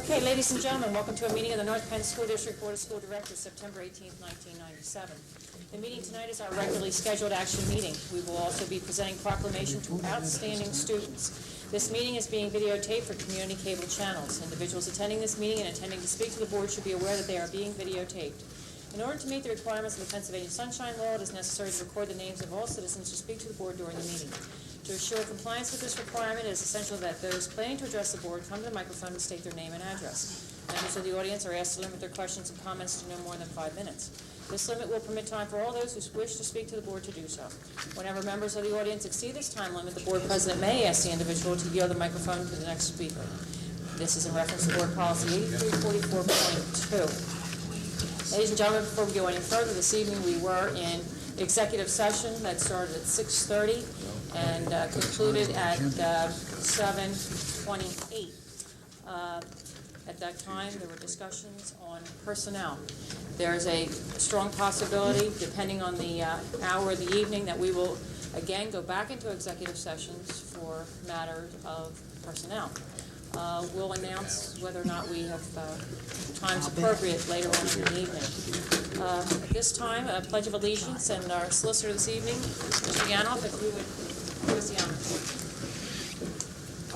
Okay, ladies and gentlemen, welcome to a meeting of the North Penn School District Board of School Directors, September 18th, 1997. The meeting tonight is our regularly scheduled action meeting. We will also be presenting proclamation to outstanding students. This meeting is being videotaped for community cable channels. Individuals attending this meeting and intending to speak to the board should be aware that they are being videotaped. In order to meet the requirements of the Pennsylvania Sunshine Law, it is necessary to record the names of all citizens who speak to the board during the meeting. To assure compliance with this requirement, it is essential that those planning to address the board come to the microphone and state their name and address. Members of the audience are asked to limit their questions and comments to no more than 5 minutes. This limit will permit time for all those who wish to speak to the board to do so. Whenever members of the audience exceed this time limit, the board president may ask the individual to yield the microphone to the next speaker. This is in reference to Board Policy 8344.2. Ladies and gentlemen, before we go any further, this evening we were in executive session that started at 6:30 and concluded at 7:28. At that time, there were discussions on personnel. There's a strong possibility, depending on the hour of the evening, that we will again go back into executive sessions for matters of personnel. We'll announce whether or not we have times appropriate later on in the evening. At this time, a Pledge of Allegiance, and our solicitor this evening, Mr. Yanoff, if you would give us the honor.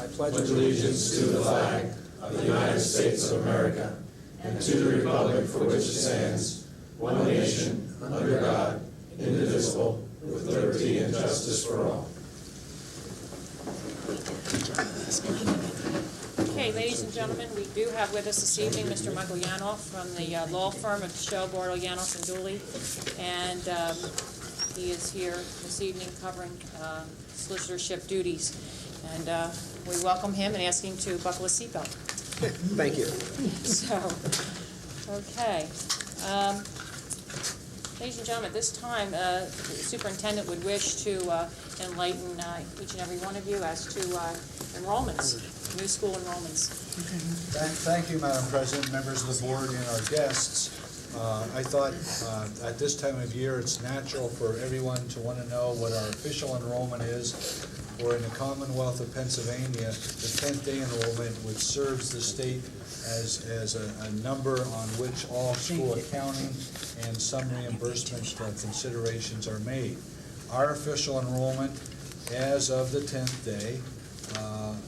I pledge allegiance to the flag of the United States of America and to the republic for which it stands, one nation, under God, indivisible, with liberty and justice for all. Okay, ladies and gentlemen, we do have with us this evening Mr. Michael Yanoff from the law firm of Show, Bartle, Yanoff, and Dooley, and he is here this evening covering solicitorship duties. And we welcome him and ask him to buckle his seatbelt. Thank you. So, okay. Ladies and gentlemen, at this time, the superintendent would wish to enlighten each and every one of you as to enrollments, new school enrollments. Thank you, Madam President, members of the board, and our guests. I thought at this time of year it's natural for everyone to want to know what our official enrollment is. Or in the Commonwealth of Pennsylvania, the 10th day enrollment, which serves the state as a number on which all school accounting and some reimbursement considerations are made. Our official enrollment as of the 10th day,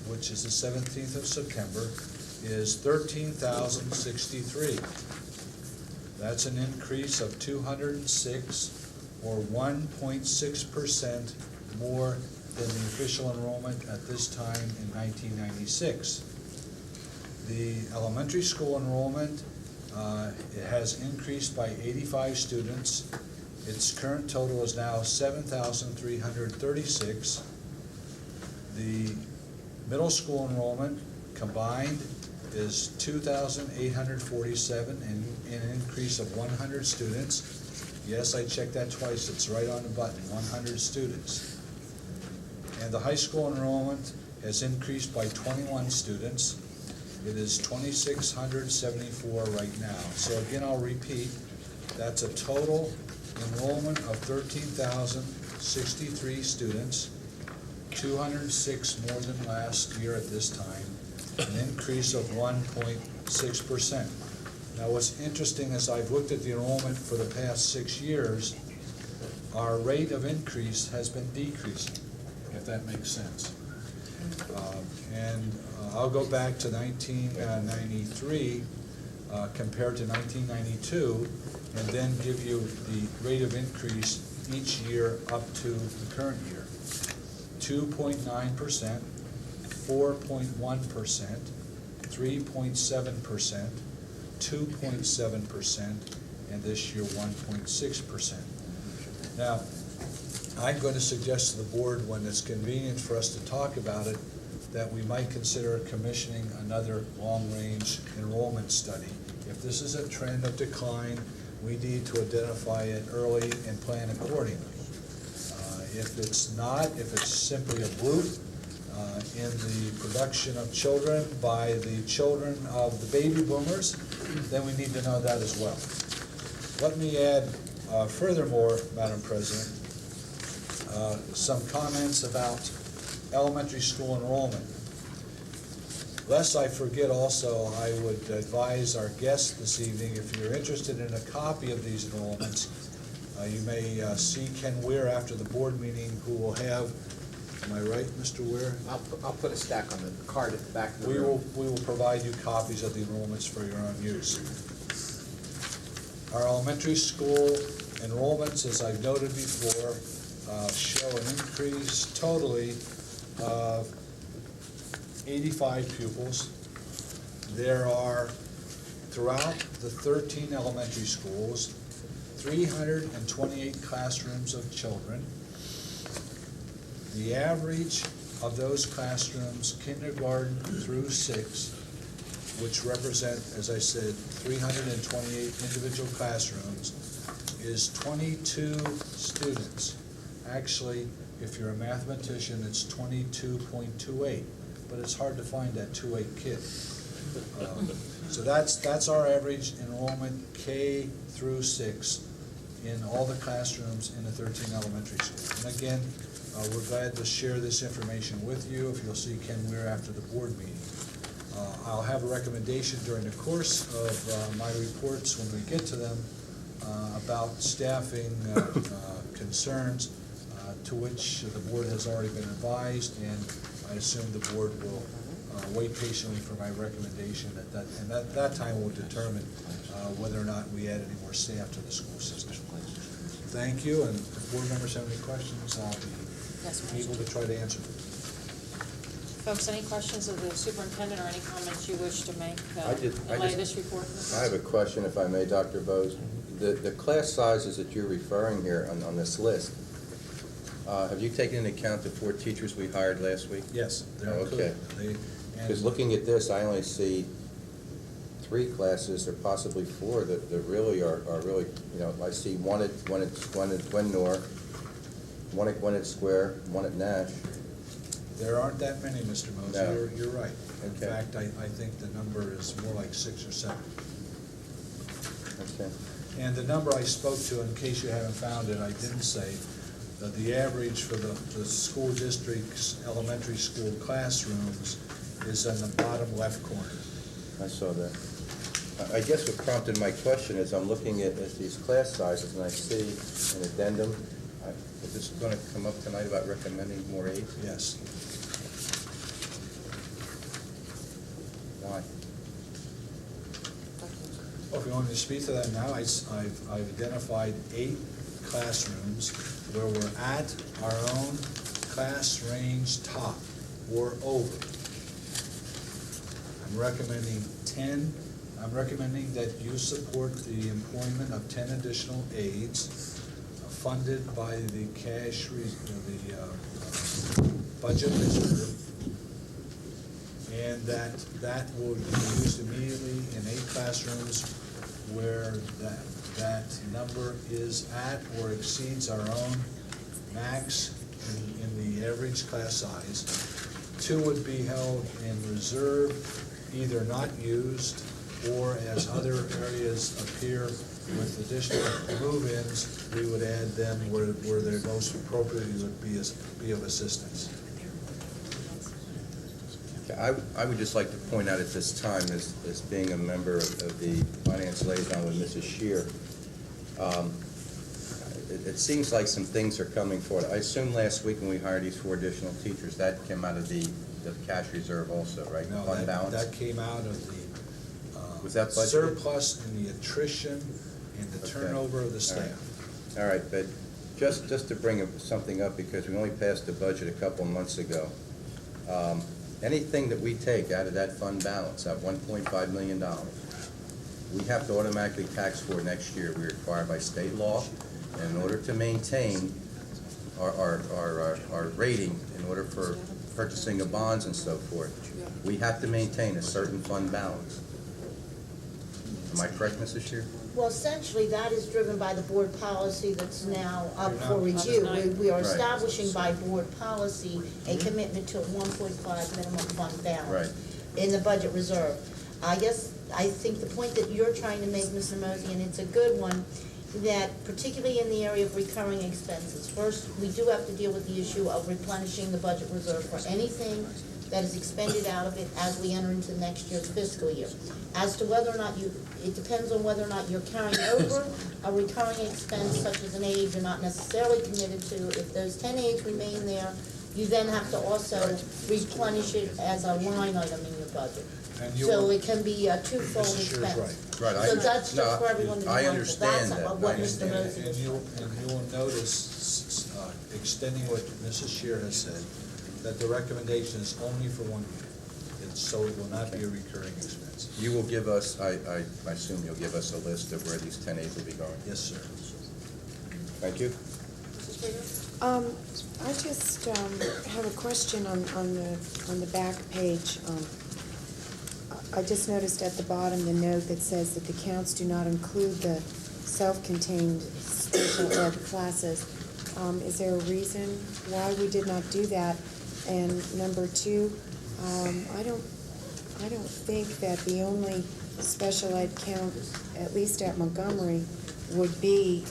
which is the 17th of September, is 13,063. That's an increase of 206, or 1.6% more than the official enrollment at this time in 1996. The elementary school enrollment it has increased by 85 students. Its current total is now 7,336. The middle school enrollment combined is 2,847, and an increase of 100 students. Yes, I checked that twice. It's right on the button, 100 students. And the high school enrollment has increased by 21 students. It is 2,674 right now. So again, I'll repeat, that's a total enrollment of 13,063 students, 206 more than last year at this time, an increase of 1.6%. Now what's interesting is I've looked at the enrollment for the past 6 years, our rate of increase has been decreasing, if that makes sense. I'll go back to 1993 compared to 1992, and then give you the rate of increase each year up to the current year. 2.9%, 4.1%, 3.7%, 2.7%, and this year 1.6%. Now, I'm going to suggest to the board, when it's convenient for us to talk about it, that we might consider commissioning another long-range enrollment study. If this is a trend of decline, we need to identify it early and plan accordingly. If it's not, if it's simply a bloop in the production of children by the children of the baby boomers, then we need to know that as well. Let me add, furthermore, Madam President, some comments about elementary school enrollment. Lest I forget also, I would advise our guests this evening, if you're interested in a copy of these enrollments, you may see Ken Weir after the board meeting, who will have, am I right, Mr. Weir? I'll put a stack on the card at the back of the We room. will provide you copies of the enrollments for your own use. Our elementary school enrollments, as I've noted before, show an increase totally of 85 pupils. There are, throughout the 13 elementary schools, 328 classrooms of children. The average of those classrooms, kindergarten through 6, which represent, as I said, 328 individual classrooms, is 22 students. Actually, if you're a mathematician, it's 22.28, but it's hard to find that 2.8 kid. So that's our average enrollment K through 6 in all the classrooms in the 13 elementary schools. And again, we're glad to share this information with you. If you'll see Ken Weir after the board meeting. I'll have a recommendation during the course of my reports when we get to them about staffing concerns to which the board has already been advised, and I assume the board will wait patiently for my recommendation and at that time we'll determine whether or not we add any more staff to the school system. Thank you, and if board members have any questions, I'll be able to try to answer them. Folks, any questions of the superintendent or any comments you wish to make in I light of this report? I have a question, if I may, Dr. Bose. The class sizes that you're referring here on this list, have you taken into account the 4 teachers we hired last week? Yes, they're Okay. included. Because looking at this, I only see 3 classes, or possibly 4, that really are really, you know, I see one at Gwen-Nor, one at Gwinnett Square, one at Nash. There aren't that many, Mr. Mose. No. You're right. In Okay. fact, I think the number is more like 6 or 7. Okay. And the number I spoke to, in case you haven't found it, I didn't say that the average for the school district's elementary school classrooms is in the bottom left corner. I saw that. I guess what prompted my question is I'm looking at these class sizes, and I see an addendum. Is this going to come up tonight about recommending more aides? Yes. Why? Well, if you want me to speak to that now, I've identified 8 classrooms where we're at our own class range top or over. I'm recommending 10. I'm recommending that you support the employment of 10 additional aides funded by the budget reserve, and that will be used immediately in 8 classrooms where that number is at or exceeds our own max in the average class size. 2 would be held in reserve, either not used, or as other areas appear with additional move-ins, we would add them where they're most appropriately would be of assistance. I would just like to point out at this time, as being a member of the Finance Liaison with Mrs. Shear, it seems like some things are coming forward. I assume last week when we hired these 4 additional teachers, that came out of the cash reserve also, right? No, Fund balance? that came out of the Was that budgeted? surplus and the attrition and the turnover of the staff. All right, but just to bring something up, because we only passed the budget a couple months ago, anything that we take out of that fund balance, that $1.5 million, we have to automatically tax for next year. We're required by state law, and in order to maintain our rating, in order for purchasing of bonds and so forth, we have to maintain a certain fund balance. Am I correct, Mrs. Shear? Well, essentially, that is driven by the board policy that's now up for Right. review. We are Right. establishing by board policy a commitment to a 1.5 minimum fund balance Right. in the budget reserve. I think the point that you're trying to make, Mr. Mosey, and it's a good one, that particularly in the area of recurring expenses, first, we do have to deal with the issue of replenishing the budget reserve for anything that is expended out of it as we enter into next year's fiscal year. As to whether or not it depends on whether or not you're carrying over a recurring expense such as an aide you're not necessarily committed to. If those 10 aides remain there, you then have to also replenish it as a line item in your budget. And you So will- it can be a twofold Mrs. Shear's expense. Right, So that's just for everyone to know. I understand That's that. what I Mr. understand. Mosey And was you will notice, extending what Mrs. Shear has said, that the recommendation is only for 1 year. So it will not be a recurring expense. You will give us, I assume you'll give us a list of where these 10 aides will be going. Yes, sir. Thank you. Mrs. Krieger? I just have a question on the back page. I just noticed at the bottom the note that says that the counts do not include the self-contained special ed classes. Is there a reason why we did not do that? And number two, I don't think that the only special ed count, at least at Montgomery, would be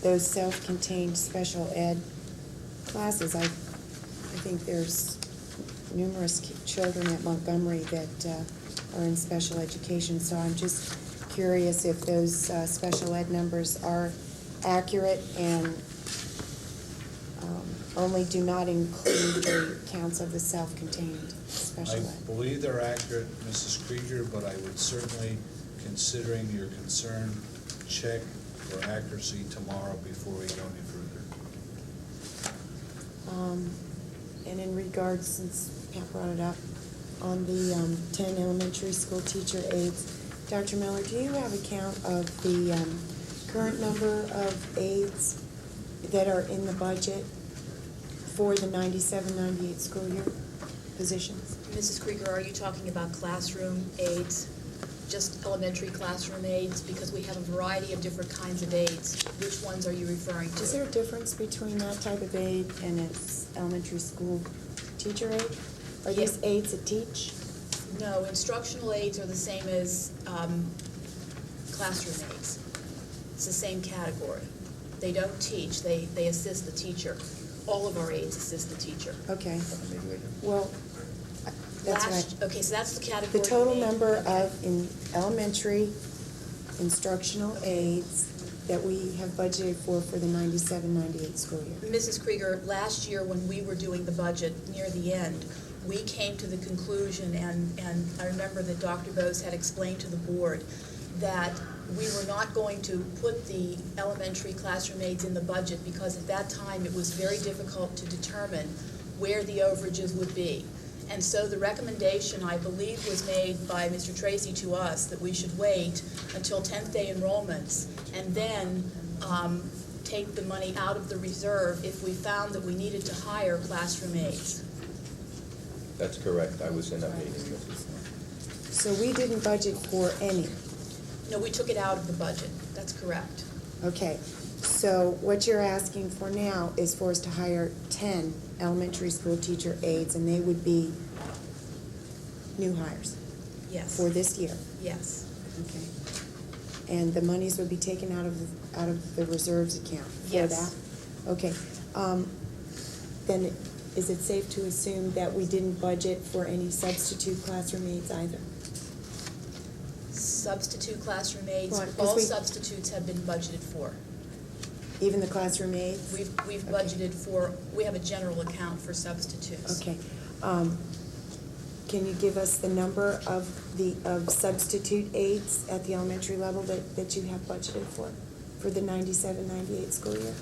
those self-contained special ed classes. I think there's numerous children at Montgomery that are in special education, so I'm just curious if those special ed numbers are accurate and only do not include the counts of the self-contained special I ed. believe they're accurate, Mrs. Krieger, but I would certainly, considering your concern, check for accuracy tomorrow before we go any further. And in regards, since Pat brought it up, on the 10 elementary school teacher aides, Dr. Miller, do you have a count of the current number of aides that are in the budget for the 97-98 school year positions? Mrs. Krieger, are you talking about classroom aides, just elementary classroom aides? Because we have a variety of different kinds of aides. Which ones are you referring to? Is there a difference between that type of aide and its elementary school teacher aide? Are these aides that teach? No, instructional aides are the same as classroom aides. It's the same category. They don't teach, they assist the teacher. All of our aides assist the teacher. Okay. Well, that's right. Okay, so that's the category. The total of aide. number of in elementary instructional aides that we have budgeted for the 97-98 school year. Mrs. Krieger, last year when we were doing the budget near the end, we came to the conclusion, and I remember that Dr. Bose had explained to the board that we were not going to put the elementary classroom aides in the budget because at that time it was very difficult to determine where the overages would be. And so the recommendation, I believe, was made by Mr. Tracy to us that we should wait until 10th day enrollments and then take the money out of the reserve if we found that we needed to hire classroom aides. That's correct. I was in that meeting. So we didn't budget for any. No, we took it out of the budget. That's correct. Okay. So what you're asking for now is for us to hire 10 elementary school teacher aides, and they would be new hires Yes. for this year. Yes. Okay. And the monies would be taken out of the reserves account for Yes. that? Okay. Then is it safe to assume that we didn't budget for any substitute classroom aides either? Substitute classroom aides, Right, 'cause all we- substitutes have been budgeted for. Even the classroom aides? We've Okay. budgeted for, we have a general account for substitutes. Okay. Can you give us the number of substitute aides at the elementary level that you have budgeted for the 97-98 school year?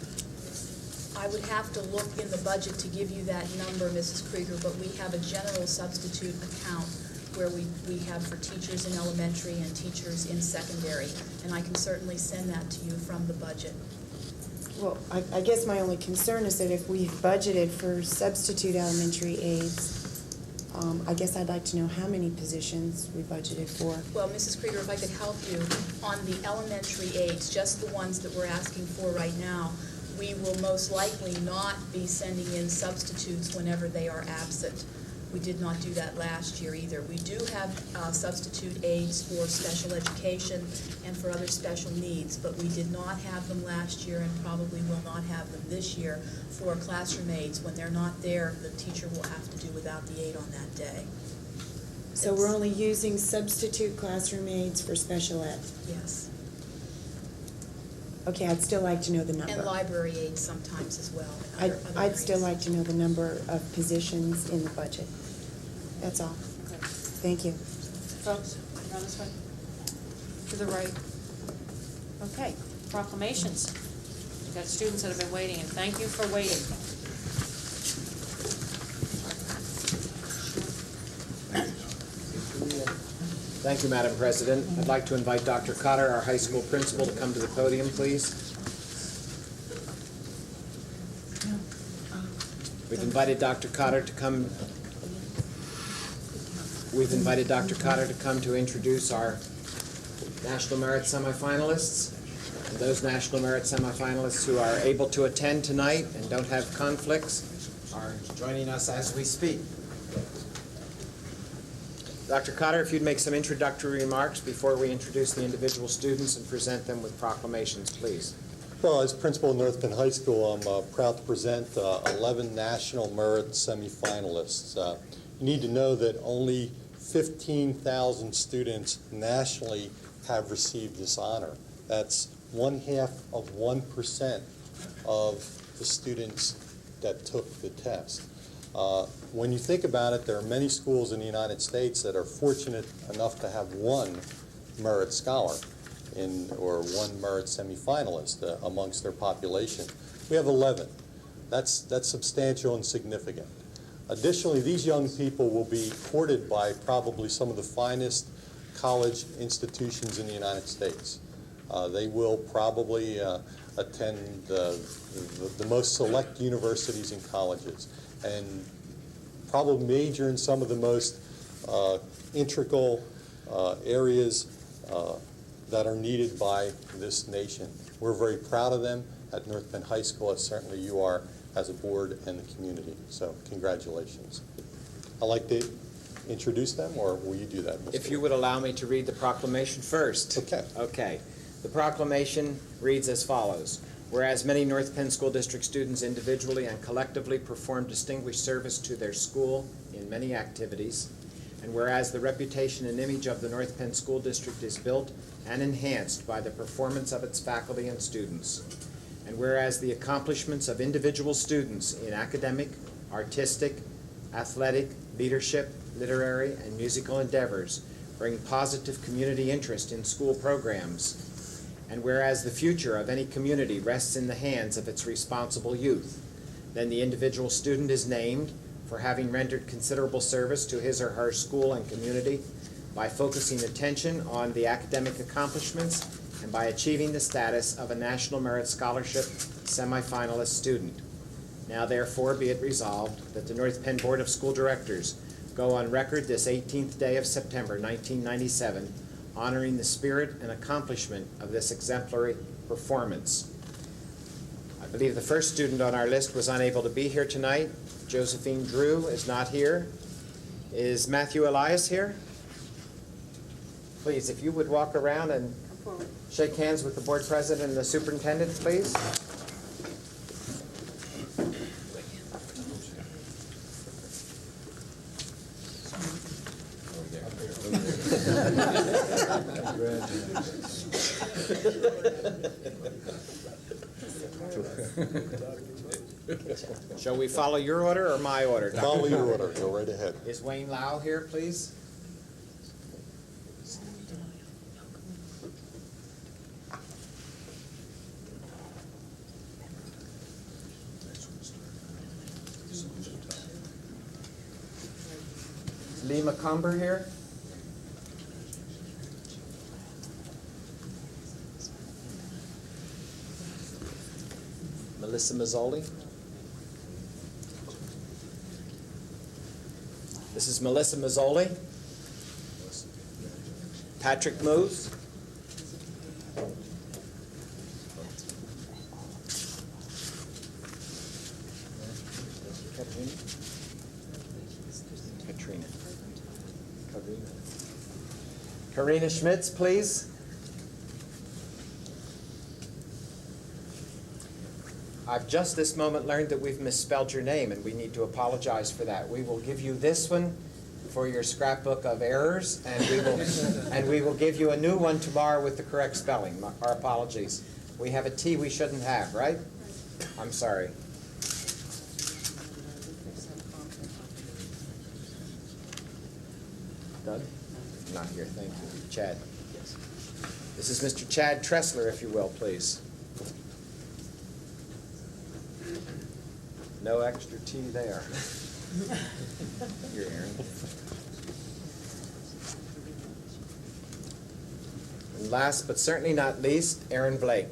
I would have to look in the budget to give you that number, Mrs. Krieger, but we have a general substitute account where we have for teachers in elementary and teachers in secondary, and I can certainly send that to you from the budget. Well, I guess my only concern is that if we've budgeted for substitute elementary aides, I guess I'd like to know how many positions we budgeted for. Well, Mrs. Krieger, if I could help you, on the elementary aides, just the ones that we're asking for right now, we will most likely not be sending in substitutes whenever they are absent. We did not do that last year either. We do have substitute aides for special education and for other special needs, but we did not have them last year and probably will not have them this year for classroom aides. When they're not there, the teacher will have to do without the aide on that day. So we're only using substitute classroom aides for special ed? Yes. Okay, I'd still like to know the number. And library aides sometimes as well. in other I'd still areas. like to know the number of positions in the budget. That's all. Okay. Thank you. Folks, around this way. To the right. Okay, proclamations. We've got students that have been waiting, and thank you for waiting. Thank you, Madam President. I'd like to invite Dr. Cotter, our high school principal, to come to the podium, please. We've invited Dr. Cotter to come. We've invited Dr. Cotter to come to introduce our National Merit semifinalists. And those National Merit semifinalists who are able to attend tonight and don't have conflicts are joining us as we speak. Dr. Cotter, if you'd make some introductory remarks before we introduce the individual students and present them with proclamations, please. Well, as principal of North Penn High School, I'm proud to present 11 National Merit semifinalists. You need to know that only 15,000 students nationally have received this honor. That's 0.5% of the students that took the test. When you think about it, there are many schools in the United States that are fortunate enough to have one merit scholar or one merit semifinalist amongst their population. We have 11. That's substantial and significant. Additionally, these young people will be courted by probably some of the finest college institutions in the United States. They will probably attend the most select universities and colleges, and probably major in some of the most integral areas that are needed by this nation. We're very proud of them at North Penn High School, as certainly you are as a board and the community. So congratulations. I'd like to introduce them, or will you do that, Mr. If you would allow me to read the proclamation first. Okay. Okay. The proclamation reads as follows. Whereas many North Penn School District students individually and collectively perform distinguished service to their school in many activities, and whereas the reputation and image of the North Penn School District is built and enhanced by the performance of its faculty and students, and whereas the accomplishments of individual students in academic, artistic, athletic, leadership, literary, and musical endeavors bring positive community interest in school programs, and whereas the future of any community rests in the hands of its responsible youth, then the individual student is named for having rendered considerable service to his or her school and community by focusing attention on the academic accomplishments and by achieving the status of a National Merit Scholarship semifinalist student. Now therefore be it resolved that the North Penn Board of School Directors go on record this 18th day of September 1997 honoring the spirit and accomplishment of this exemplary performance. I believe the first student on our list was unable to be here tonight. Josephine Drew is not here. Is Matthew Elias here? Please, if you would walk around and shake hands with the board president and the superintendent, please. Shall we follow your order or my order, Dr. Follow your Cotter? order. Go right ahead. Is Wayne Lau here, please? Is Lee McCumber here? Melissa Mazzoli? This is Melissa Mazzoli. Patrick Moose. Karina Schmitz, please. I've just this moment learned that we've misspelled your name, and we need to apologize for that. We will give you this one for your scrapbook of errors, and we will give you a new one tomorrow with the correct spelling. Our apologies. We have a T we shouldn't have, right? I'm sorry. Doug? Not here, thank you. Chad? Yes. This is Mr. Chad Tressler, if you will, please. No extra T there. Here, Aaron. And last but certainly not least, Aaron Blake.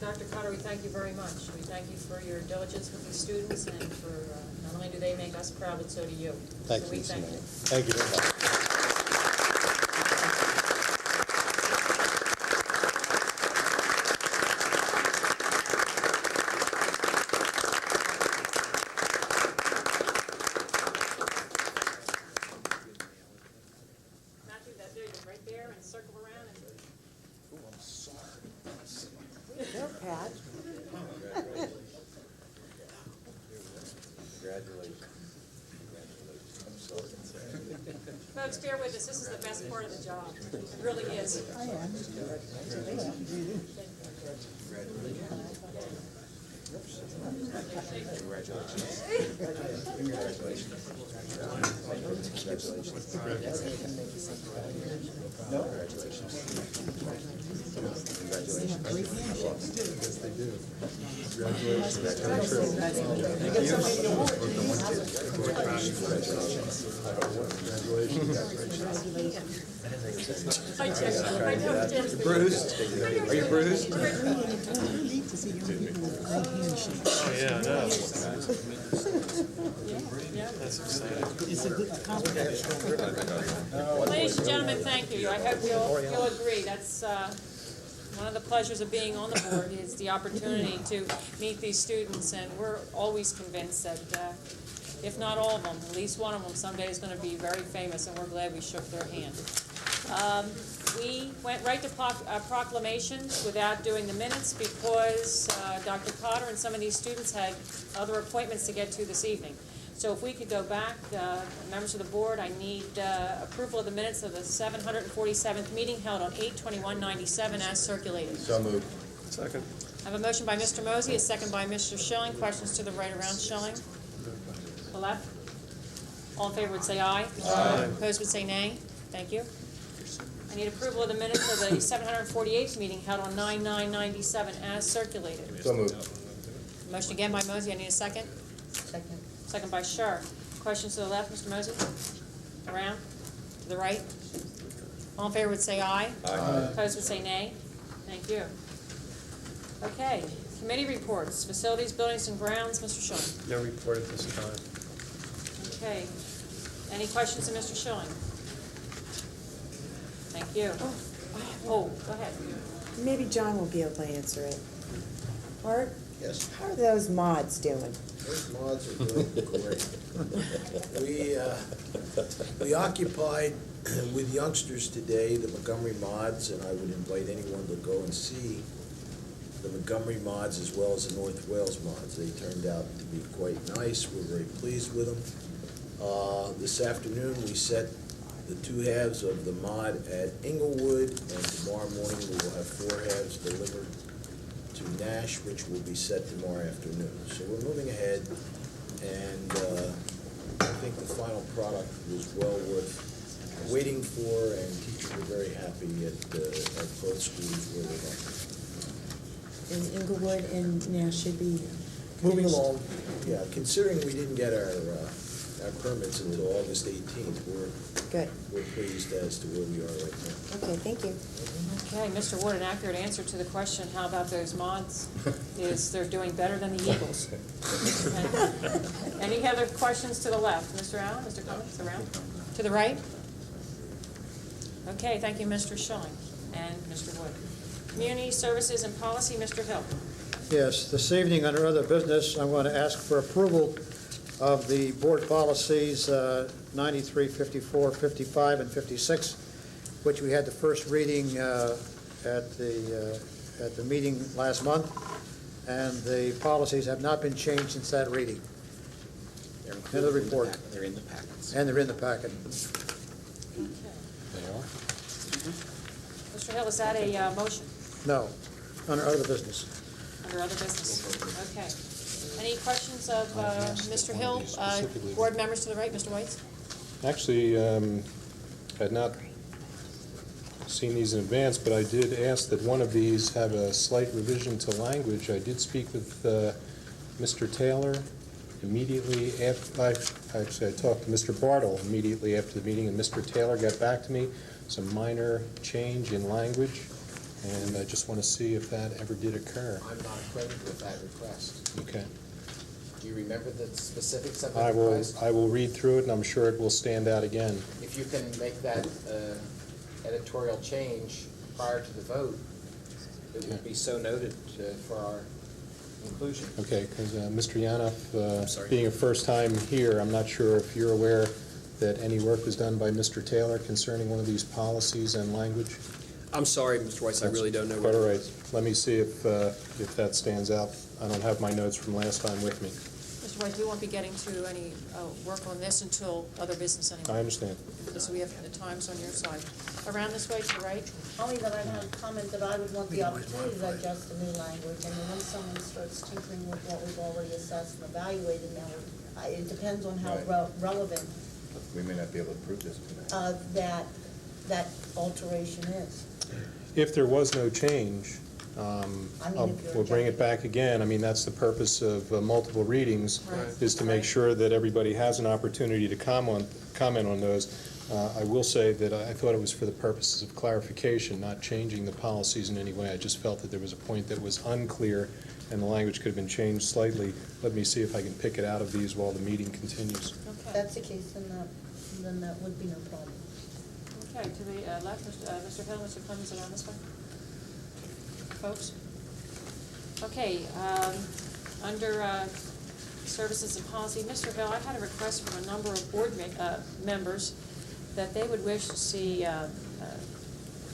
Dr. Cotter, we thank you very much. We thank you for your diligence with the students, and for not only do they make us proud, but so do you. Thank So you, we thank you. Thank you very much. Matthew, that there, you're right there, and circle around and. There, Pat. Congratulations. Folks, bear with us. This is the best part of the job. It really is. Bruised? Are you bruised? Oh, yeah, I know. That's exciting. Ladies and gentlemen, thank you. I hope you'll agree. That's one of the pleasures of being on the board is the opportunity to meet these students, and we're always convinced that if not all of them, at least one of them someday is going to be very famous, and we're glad we shook their hand. We went right to proclamations without doing the minutes because Dr. Cotter and some of these students had other appointments to get to this evening. So if we could go back, members of the board, I need approval of the minutes of the 747th meeting held on 8/21/97 as circulated. So moved. Second. I have a motion by Mr. Mosey, a second by Mr. Schilling. Questions to the right around Schilling? The left? All in favor would say aye. Aye. Opposed would say nay. Thank you. I need approval of the minutes of the 748th meeting held on 9/9/97 as circulated. So moved. Motion again by Mosey. I need a second. Second. Second by Scher. Questions to the left, Mr. Mosey? Around? To the right? All in favor would say aye. Aye. Opposed would say nay. Thank you. Okay. Committee reports. Facilities, Buildings, and Grounds. Mr. Schilling. No report at this time. Okay. Any questions to Mr. Schilling? Thank you. Oh, go ahead. Maybe John will be able to answer it. Art, Yes, how are those mods doing? those mods are doing great. We occupied with youngsters today the Montgomery mods, and I would invite anyone to go and see the Montgomery mods as well as the North Wales mods. They turned out to be quite nice. We're very pleased with them. This afternoon, we set the two halves of the mod at Inglewood, and tomorrow morning we will have four halves delivered to Nash, which will be set tomorrow afternoon. So we're moving ahead, and I think the final product was well worth waiting for, and teachers are very happy at both schools where they are. And Inglewood and Nash should be Moving finished. along, yeah, considering we didn't get our permits until August 18th, Good. we're pleased as to where we are right now. Okay, thank you. Okay, Mr. Ward, an accurate answer to the question, how about those mods, is they're doing better than the Eagles. Okay. Any other questions to the left? Mr. Allen, Mr. Cummings, around? To the right? Okay, thank you, Mr. Schilling and Mr. Wood. Community Services and Policy, Mr. Hill. Yes, this evening, under other business, I'm going to ask for approval of the board policies 93, 54, 55, and 56, which we had the first reading at the meeting last month, and the policies have not been changed since that reading. They're End included of the in report. They're in the packets. And they're in the packet. Okay. They are? Mr. Hill, is that a motion No, under other business. under other business? Okay. Any questions of Mr. Hill? Specifically. Board members to the right, Mr. White? Actually, had not seen these in advance, but I did ask that one of these have a slight revision to language. I did speak with Mr. Taylor immediately after, I talked to Mr. Bartle immediately after the meeting, and Mr. Taylor got back to me, some minor change in language, and I just want to see if that ever did occur. I'm not acquainted with that request. Okay. Do you remember the specifics of the I request? will read through it, and I'm sure it will stand out again. If you can make that editorial change prior to the vote, it would be so noted for our inclusion. Okay, because Mr. Yanoff, sorry. being a first time here, I'm not sure if you're aware that any work was done by Mr. Taylor concerning one of these policies and language? I'm sorry, Mr. Weiss, I really don't know. Quite all right. Let me see if that stands out. I don't have my notes from last time with me. Mr. White, we won't be getting to any work on this until other business anyway. I understand. So we have the times on your side. Around this way to the right. Only that I have a comment that I would want the opportunity to adjust the new language, and then when someone starts tinkering with what we've already assessed and evaluated now, it depends on how Right. relevant We may not be able to approve this tonight. that alteration is. If there was no change, if you're we'll bring it objecting. back again. I mean, that's the purpose of multiple readings, Right. is to make sure that everybody has an opportunity to comment on those. I will say that I thought it was for the purposes of clarification, not changing the policies in any way. I just felt that there was a point that was unclear, and the language could have been changed slightly. Let me see if I can pick it out of these while the meeting continues. If Okay. that's the case, then that would be no problem. Okay, to the left, Mr. Hill, Mr. Clemens, around this way. Folks? Okay, under Services and Policy, Mr. Hill, I had a request from a number of board members that they would wish to see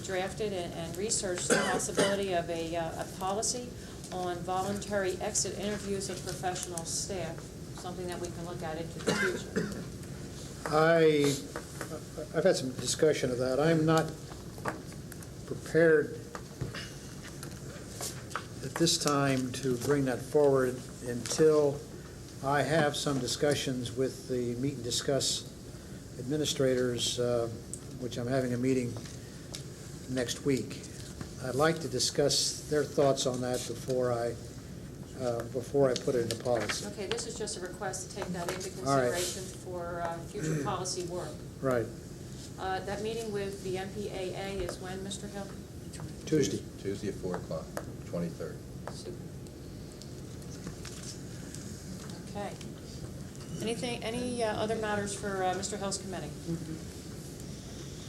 drafted and researched the possibility of a policy on voluntary exit interviews of professional staff, something that we can look at into the future. I've had some discussion of that. I'm not prepared at this time to bring that forward until I have some discussions with the Meet and Discuss administrators, which I'm having a meeting next week. I'd like to discuss their thoughts on that before I put it into policy. Okay, this is just a request to take that into All right. consideration for future policy work. Right, That meeting with the MPAA is when, Mr. Hill? Tuesday. Tuesday at 4 o'clock, 23rd. Super. Okay. Any other matters for Mr. Hill's committee?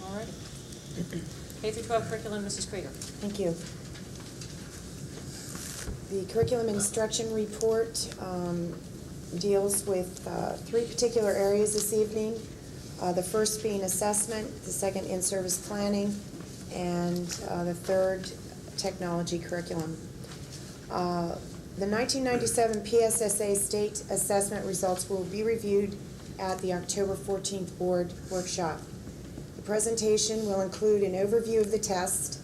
All right. K through 12 curriculum, Mrs. Krieger. Thank you. The curriculum instruction report deals with three particular areas this evening. The first being assessment, the second in-service planning, and the third technology curriculum. The 1997 PSSA state assessment results will be reviewed at the October 14th board workshop. The presentation will include an overview of the test,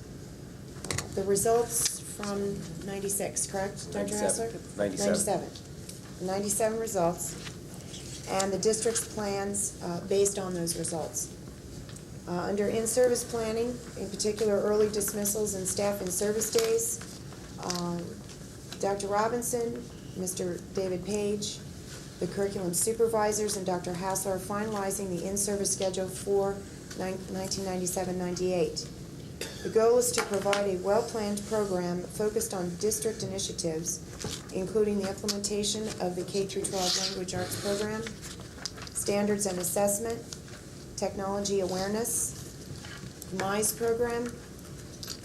the results from 96, correct, Dr. Hassler? 97. 97 results, and the district's plans based on those results. Under in-service planning, in particular early dismissals and staff in-service days, Dr. Robinson, Mr. David Page, the curriculum supervisors, and Dr. Hassler are finalizing the in-service schedule for 1997-98. The goal is to provide a well-planned program focused on district initiatives, including the implementation of the K-12 language arts program, standards and assessment, technology awareness, MISE program,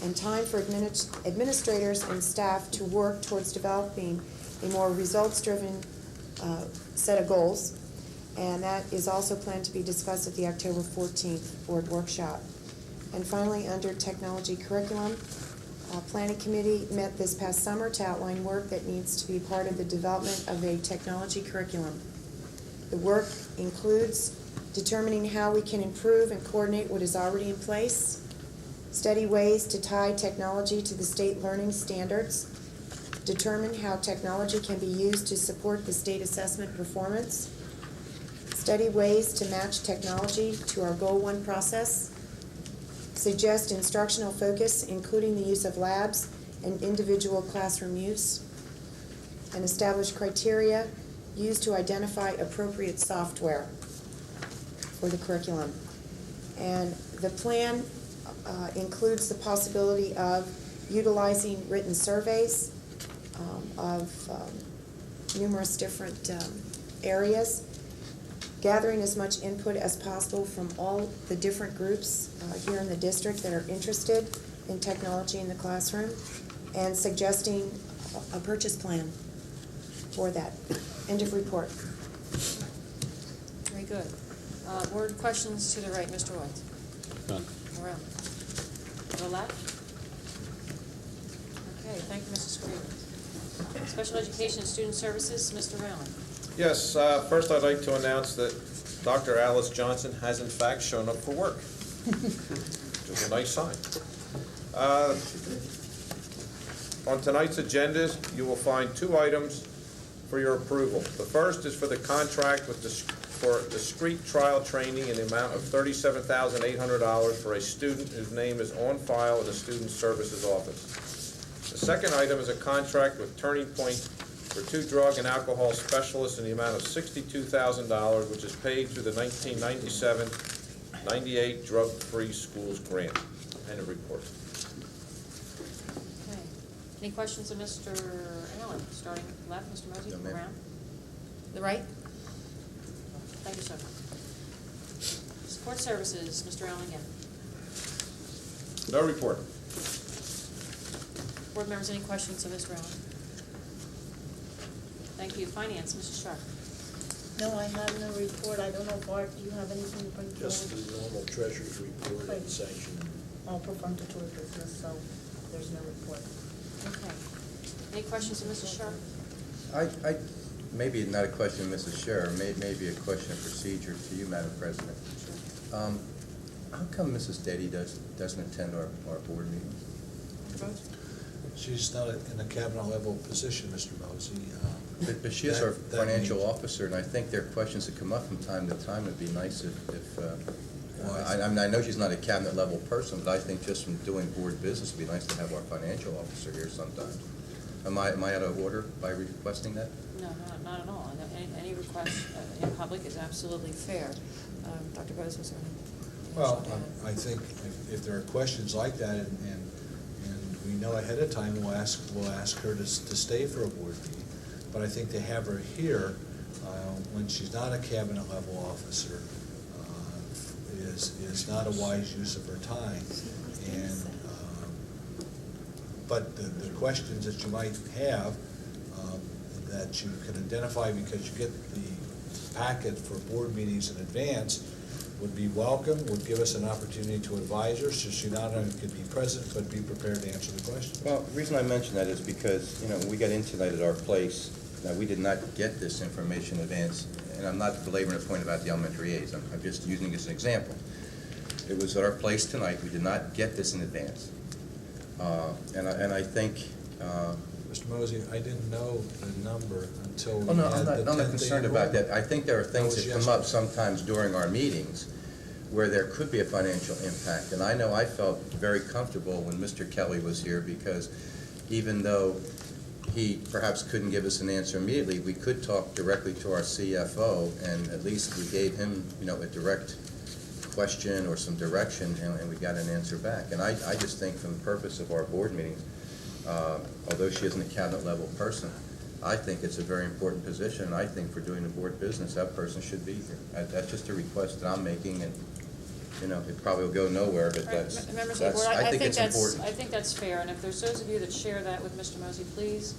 and time for administrators and staff to work towards developing a more results-driven set of goals. And that is also planned to be discussed at the October 14th board workshop. And finally, under technology curriculum, Planning Committee met this past summer to outline work that needs to be part of the development of a technology curriculum. The work includes determining how we can improve and coordinate what is already in place, study ways to tie technology to the state learning standards, determine how technology can be used to support the state assessment performance, study ways to match technology to our Goal 1 process, suggest instructional focus, including the use of labs and individual classroom use, and establish criteria used to identify appropriate software for the curriculum. And the plan includes the possibility of utilizing written surveys of numerous different areas, gathering as much input as possible from all the different groups here in the district that are interested in technology in the classroom, and suggesting a purchase plan for that. End of report. Very good. Board questions to the right, Mr. White? None. Around. To the left? Okay, thank you, Mrs. Screven. Special Education and Student Services, Mr. Rowland. Yes, first I'd like to announce that Dr. Alice Johnson has in fact shown up for work, which is a nice sign. On tonight's agendas, you will find 2 items for your approval. The first is for the contract for discrete trial training in the amount of $37,800 for a student whose name is on file in the Student Services Office. The second item is a contract with Turning Point for 2 drug and alcohol specialists in the amount of $62,000, which is paid through the 1997-98 Drug-Free Schools Grant. End of report. Okay. Any questions of Mr. Allen? Starting left, Mr. Mosey, No, ma'am. around. The right? Thank you, sir. Support Services, Mr. Allen again. No report. Board members, any questions of Mr. Allen? Thank you. Finance, Mrs. Sharp. No, I have no report. I don't know, Bart, do you have anything to bring forward? Just the normal treasurer's report and sanction. All perfunctory business, so there's no report. Okay. Any questions of Mrs. Sharp? Maybe not a question, Mrs. Scherer, maybe a question of procedure to you, Madam President. Sure. How come Mrs. Dede doesn't attend our board meetings? She's not in a cabinet level position, Mr. Mosey. But she is our That financial means- officer, and I think there are questions that come up from time to time. It'd be nice if Well, I mean, I know she's not a cabinet level person, but I think just from doing board business, it'd be nice to have our financial officer here sometimes. Am I out of order by requesting that? No, not at all. Any request in public is absolutely fair. Dr. Bose, was there any? Well, I think if there are questions like that, and we know ahead of time, we'll ask her to stay for a board meeting. But I think to have her here, when she's not a cabinet level officer, is not a wise use of her time. And, but the questions that you might have, that you can identify because you get the packet for board meetings in advance, would be welcome, would give us an opportunity to advise her, so she not only could be present, but be prepared to answer the questions. Well, the reason I mention that is because, when we got in tonight at our place, now, we did not get this information in advance, and I'm not belaboring the point about the elementary aides, I'm just using it as an example. It was at our place tonight, we did not get this in advance. And I think... Mr. Mosey, I didn't know the number until we Oh, no, had the 10th I'm not concerned about that. I think there are things That was that come up sometimes during our meetings where there could be a financial impact. And I know I felt very comfortable when Mr. Kelly was here, because even though he perhaps couldn't give us an answer immediately, we could talk directly to our CFO, and at least we gave him, a direct question or some direction, and we got an answer back. And I just think from the purpose of our board meetings, although she isn't a cabinet level person, I think it's a very important position, and I think for doing the board business, that person should be here. That's just a request that I'm making, and you know, it probably will go nowhere, but All right, that's, members of the board, I think it's important. I think that's fair, and if there's those of you that share that with Mr. Mosey, please,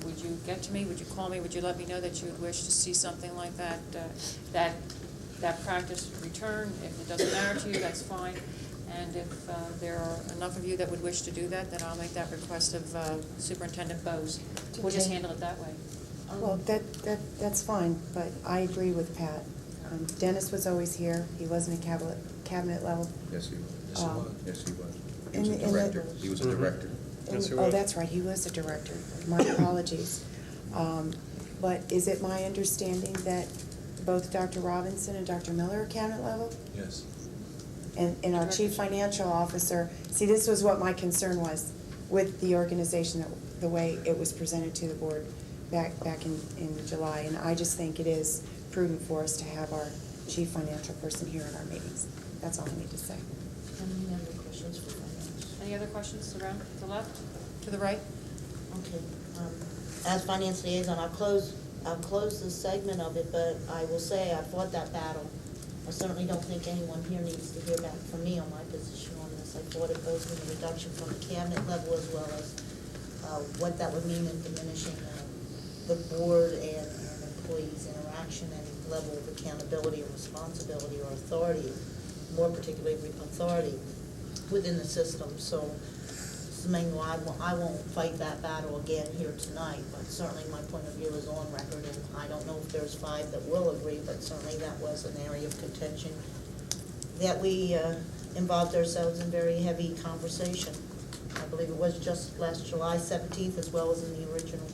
would you get to me, would you call me, would you let me know that you would wish to see something like that, that practice return? If it doesn't matter to you, that's fine, and if there are enough of you that would wish to do that, then I'll make that request of Superintendent Bose. We'll just handle it that way. Well, that's fine, but I agree with Pat. Dennis was always here. He wasn't a cabinet level. Yes, he was. Yes, it was. Yes, he was. He In was a the- in the- director. He was a director. Oh, that's right, he was a director. My apologies. But is it my understanding that both Dr. Robinson and Dr. Miller are cabinet level? Yes. And our chief financial officer, see, this was what my concern was with the organization, the way it was presented to the board back in July. And I just think it is prudent for us to have our chief financial person here in our meetings. That's all I need to say. Any other questions for finance? Any other questions around to the left, to the right? Okay, as finance liaison, I'll close this segment of it, but I will say I fought that battle. I certainly don't think anyone here needs to hear back from me on my position on this. I fought it both in the reduction from the cabinet level as well as what that would mean in diminishing the board and employees' interaction and level of accountability or responsibility or authority, more particularly authority within the system. So I won't fight that battle again here tonight, but certainly my point of view is on record, and I don't know if there's 5 that will agree, but certainly that was an area of contention that we involved ourselves in very heavy conversation. I believe it was just last July 17th, as well as in the original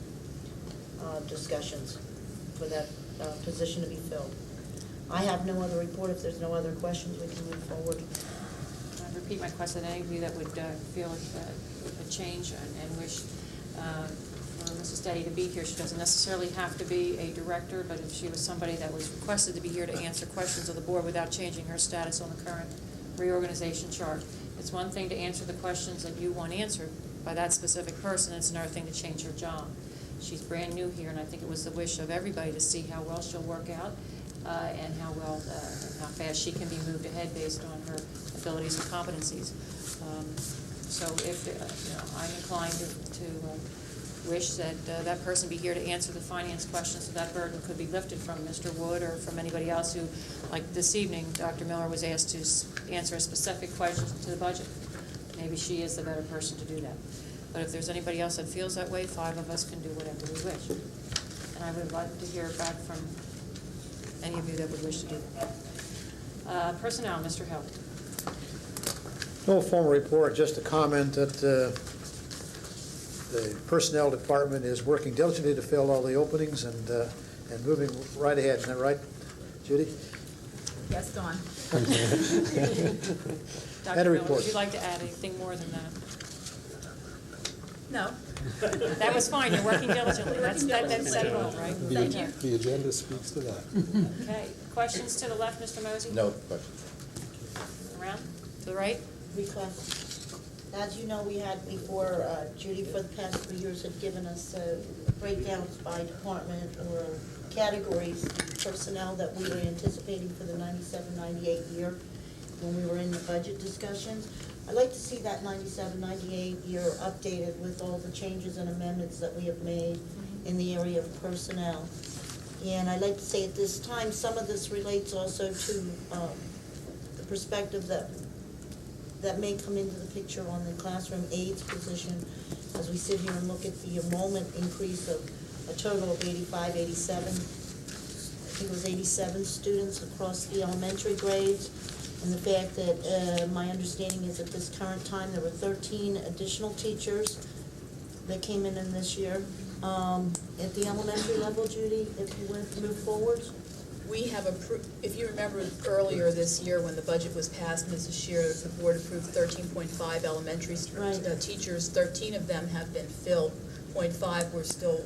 discussions for that position to be filled. I have no other report. If there's no other questions, we can move forward. I repeat my question, any of you that would feel a change and wish for Mrs. Daddy to be here. She doesn't necessarily have to be a director, but if she was somebody that was requested to be here to answer questions of the board without changing her status on the current reorganization chart. It's one thing to answer the questions that you want answered by that specific person. It's another thing to change her job. She's brand new here, and I think it was the wish of everybody to see how well she'll work out and how well and how fast she can be moved ahead based on her abilities and competencies. So if I'm inclined to wish that that person be here to answer the finance questions, so that burden could be lifted from Mr. Wood or from anybody else who, like this evening, Dr. Miller was asked to answer a specific question to the budget. Maybe she is the better person to do that. But if there's anybody else that feels that way, 5 of us can do whatever we wish. And I would like to hear back from any of you that would wish to do that. Personnel, Mr. Hill. No formal report, just a comment that the personnel department is working diligently to fill all the openings and moving right ahead. Isn't that right, Judy? Yes, Dawn. Dr. Miller, report. would you like to add anything more than that? No. That was fine, you're working diligently. That said it all, right? Thank you. The agenda speaks to that. Okay, questions to the left, Mr. Mosey? No question. Around, to the right? Request. As you know, we had before, Judy for the past 3 years had given us breakdowns by department or categories of personnel that we were anticipating for the 97-98 year when we were in the budget discussions. I'd like to see that 97-98 year updated with all the changes and amendments that we have made in the area of personnel. And I'd like to say at this time, some of this relates also to the perspective that may come into the picture on the classroom aides position as we sit here and look at the enrollment increase of a total of 85, 87, I think it was 87 students across the elementary grades. And the fact that my understanding is at this current time there were 13 additional teachers that came in this year. At the elementary level, Judy, if you want to move forward? We have approved, if you remember earlier this year when the budget was passed, Mrs. Shearer, the board approved 13.5 elementary teachers. 13 of them have been filled. 0.5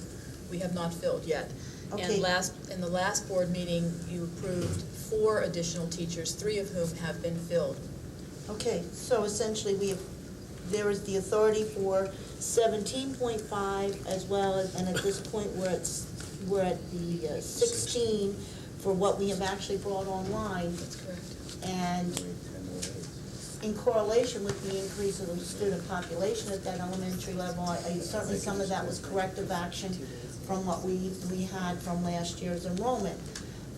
we have not filled yet. Okay. And in the last board meeting, you approved 4 additional teachers, 3 of whom have been filled. Okay, so essentially there is the authority for 17.5 as well as, and at this point we're at the 16 for what we have actually brought online. That's correct. And in correlation with the increase of the student population at that elementary level. Certainly some of that was corrective action from what we had from last year's enrollment.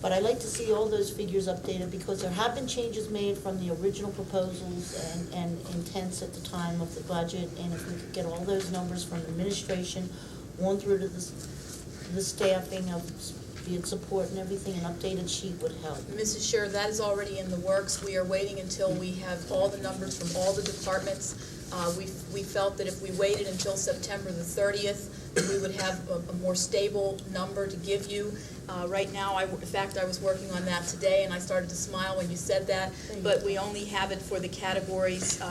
But I'd like to see all those figures updated because there have been changes made from the original proposals and intents at the time of the budget. And if we could get all those numbers from administration on through to the staffing of be it support and everything, an updated sheet would help. Mrs. Scher, that is already in the works. We are waiting until we have all the numbers from all the departments. We felt that if we waited until September the 30th, we would have a more stable number to give you. Right now, in fact, I was working on that today, and I started to smile when you said that, but we only have it for the categories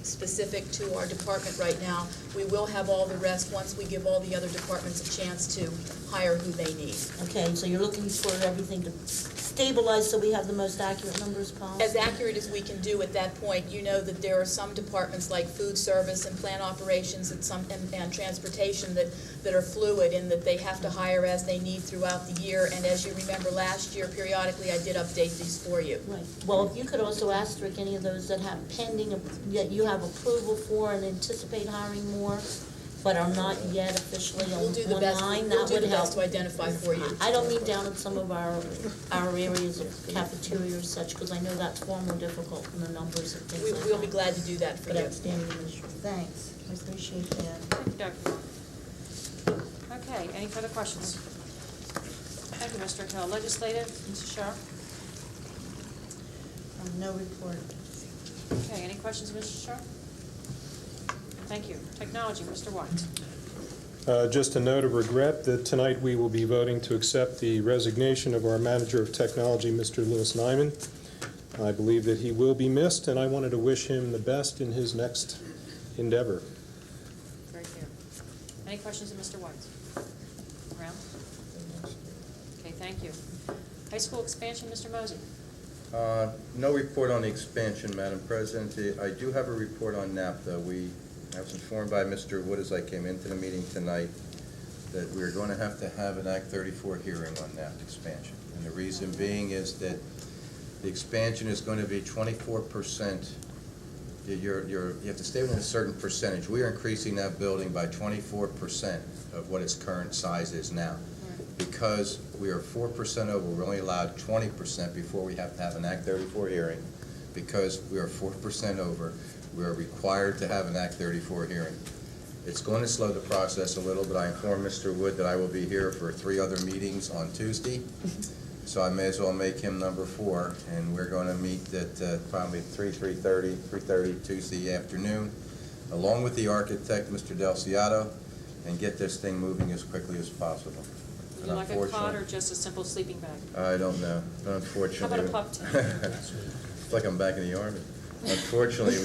specific to our department right now. We will have all the rest once we give all the other departments a chance to hire who they need. Okay, so you're looking for everything to stabilize so we have the most accurate numbers possible? As accurate as we can do at that point. You know that there are some departments like food service and plant operations and transportation that are fluid in that they have to hire as they need throughout the year. And as you remember last year, periodically I did update these for you. Right. Well, if you could also asterisk any of those that have pending, that you have approval for and anticipate hiring more, but are not yet officially We'll do the best. online, We'll that do would the help. best to identify for you. I don't mean down at some of our areas of cafeteria or such, because I know that's far more difficult in the numbers and things like that. We'll be glad to do that for But you. outstanding administrator, thanks, I appreciate that. Thank you, Dr. Okay, any further questions? Thank you, Mr. Hill. Legislative, Mrs. Shaw? No report. Okay, any questions, Mrs. Shaw? Thank you. Technology, Mr. White. Just a note of regret that tonight we will be voting to accept the resignation of our Manager of Technology, Mr. Louis Nyman. I believe that he will be missed, and I wanted to wish him the best in his next endeavor. Very clear. Any questions of Mr. White? Around? Okay, thank you. High school expansion, Mr. Mosey. No report on the expansion, Madam President. I do have a report on NAPTA. I was informed by Mr. Wood as I came into the meeting tonight that we're going to have an Act 34 hearing on NAPTA expansion. And the reason being is that the expansion is going to be 24%. You have to stay within a certain percentage. We are increasing that building by 24% of what its current size is now. Because we are 4% over, we're only allowed 20% before we have to have an Act 34 hearing. Because we are 4% over, we are required to have an Act 34 hearing. It's going to slow the process a little, but I informed Mr. Wood that I will be here for 3 other meetings on Tuesday. So I may as well make him number 4, and we're going to meet at probably 3:30 Tuesday afternoon, along with the architect, Mr. Del Ciato, and get this thing moving as quickly as possible. Would you like a cot or just a simple sleeping bag? I don't know, unfortunately. How about a pup tent? It's like I'm back in the Army. Unfortunately,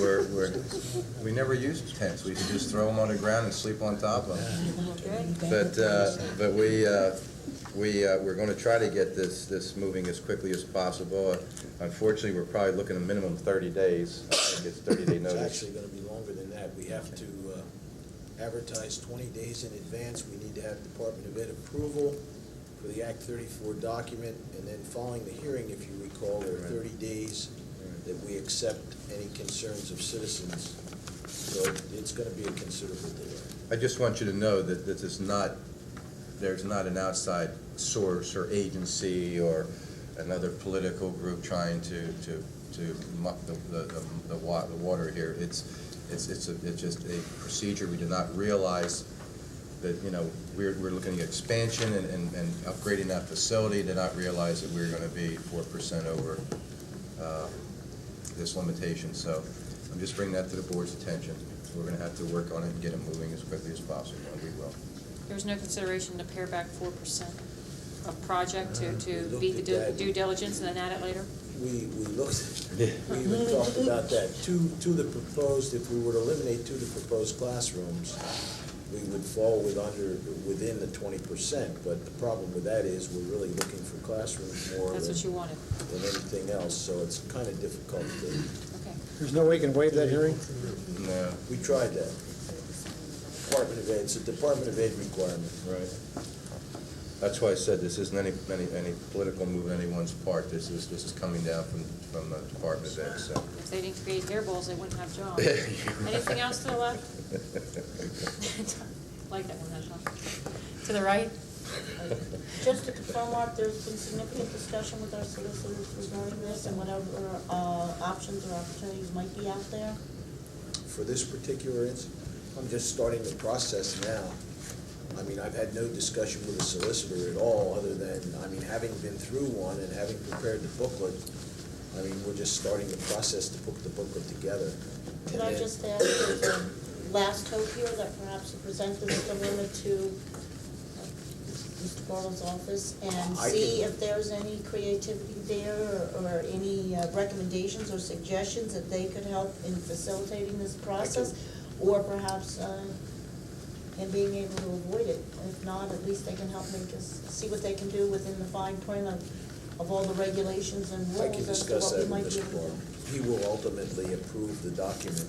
we never used tents. We could just throw them on the ground and sleep on top of them. Okay. But we're going to try to get this moving as quickly as possible. Unfortunately, we're probably looking at a minimum of 30 days. I think it's 30-day notice. It's actually going to be longer than that. We have to advertise 20 days in advance. We need to have Department of Ed approval for the Act 34 document, and then following the hearing, if you recall, there are 30 days that we accept any concerns of citizens. So it's going to be a considerable delay. I just want you to know that there's not an outside source or agency or another political group trying to muck the water here. It's just a procedure. We did not realize that, we're looking at expansion and upgrading that facility. Did not realize that we were going to be 4% over this limitation. So I'm just bringing that to the board's attention. We're going to have to work on it and get it moving as quickly as possible, and we will. There was no consideration to pare back 4% of project to beat the due diligence and then add it later? We even talked about that. To the proposed, if we were to eliminate 2 of the proposed classrooms, we would fall within the 20%. But the problem with that is we're really looking for classrooms more That's what you wanted. than anything else. So it's kind of difficult to. Okay. There's no way you can waive that hearing? No. We tried that. Department of Ed, it's a Department of Ed requirement. Right. That's why I said this isn't any political move on anyone's part. This is coming down from the Department of Ed, so. If they didn't create hairballs, they wouldn't have jobs. Anything else to the left? Like that one, Sean. To the right? Just to confirm, Mark, there's been significant discussion with our solicitors regarding this and whatever options or opportunities might be out there. For this particular instance, I'm just starting the process now. I mean, I've had no discussion with a solicitor at all, other than, I mean, having been through one and having prepared the booklet, I mean, we're just starting the process to put the booklet together. Could I just ask, there's a last hope here that perhaps you present this dilemma to Mr. Bartle's office and I see can- if there's any creativity there or any recommendations or suggestions that they could help in facilitating this process, or perhaps in being able to avoid it. If not, at least they can help make us see what they can do within the fine print of all the regulations and I can rules as to discuss what we that might with be Mr. able to do. Barr. He will ultimately approve the document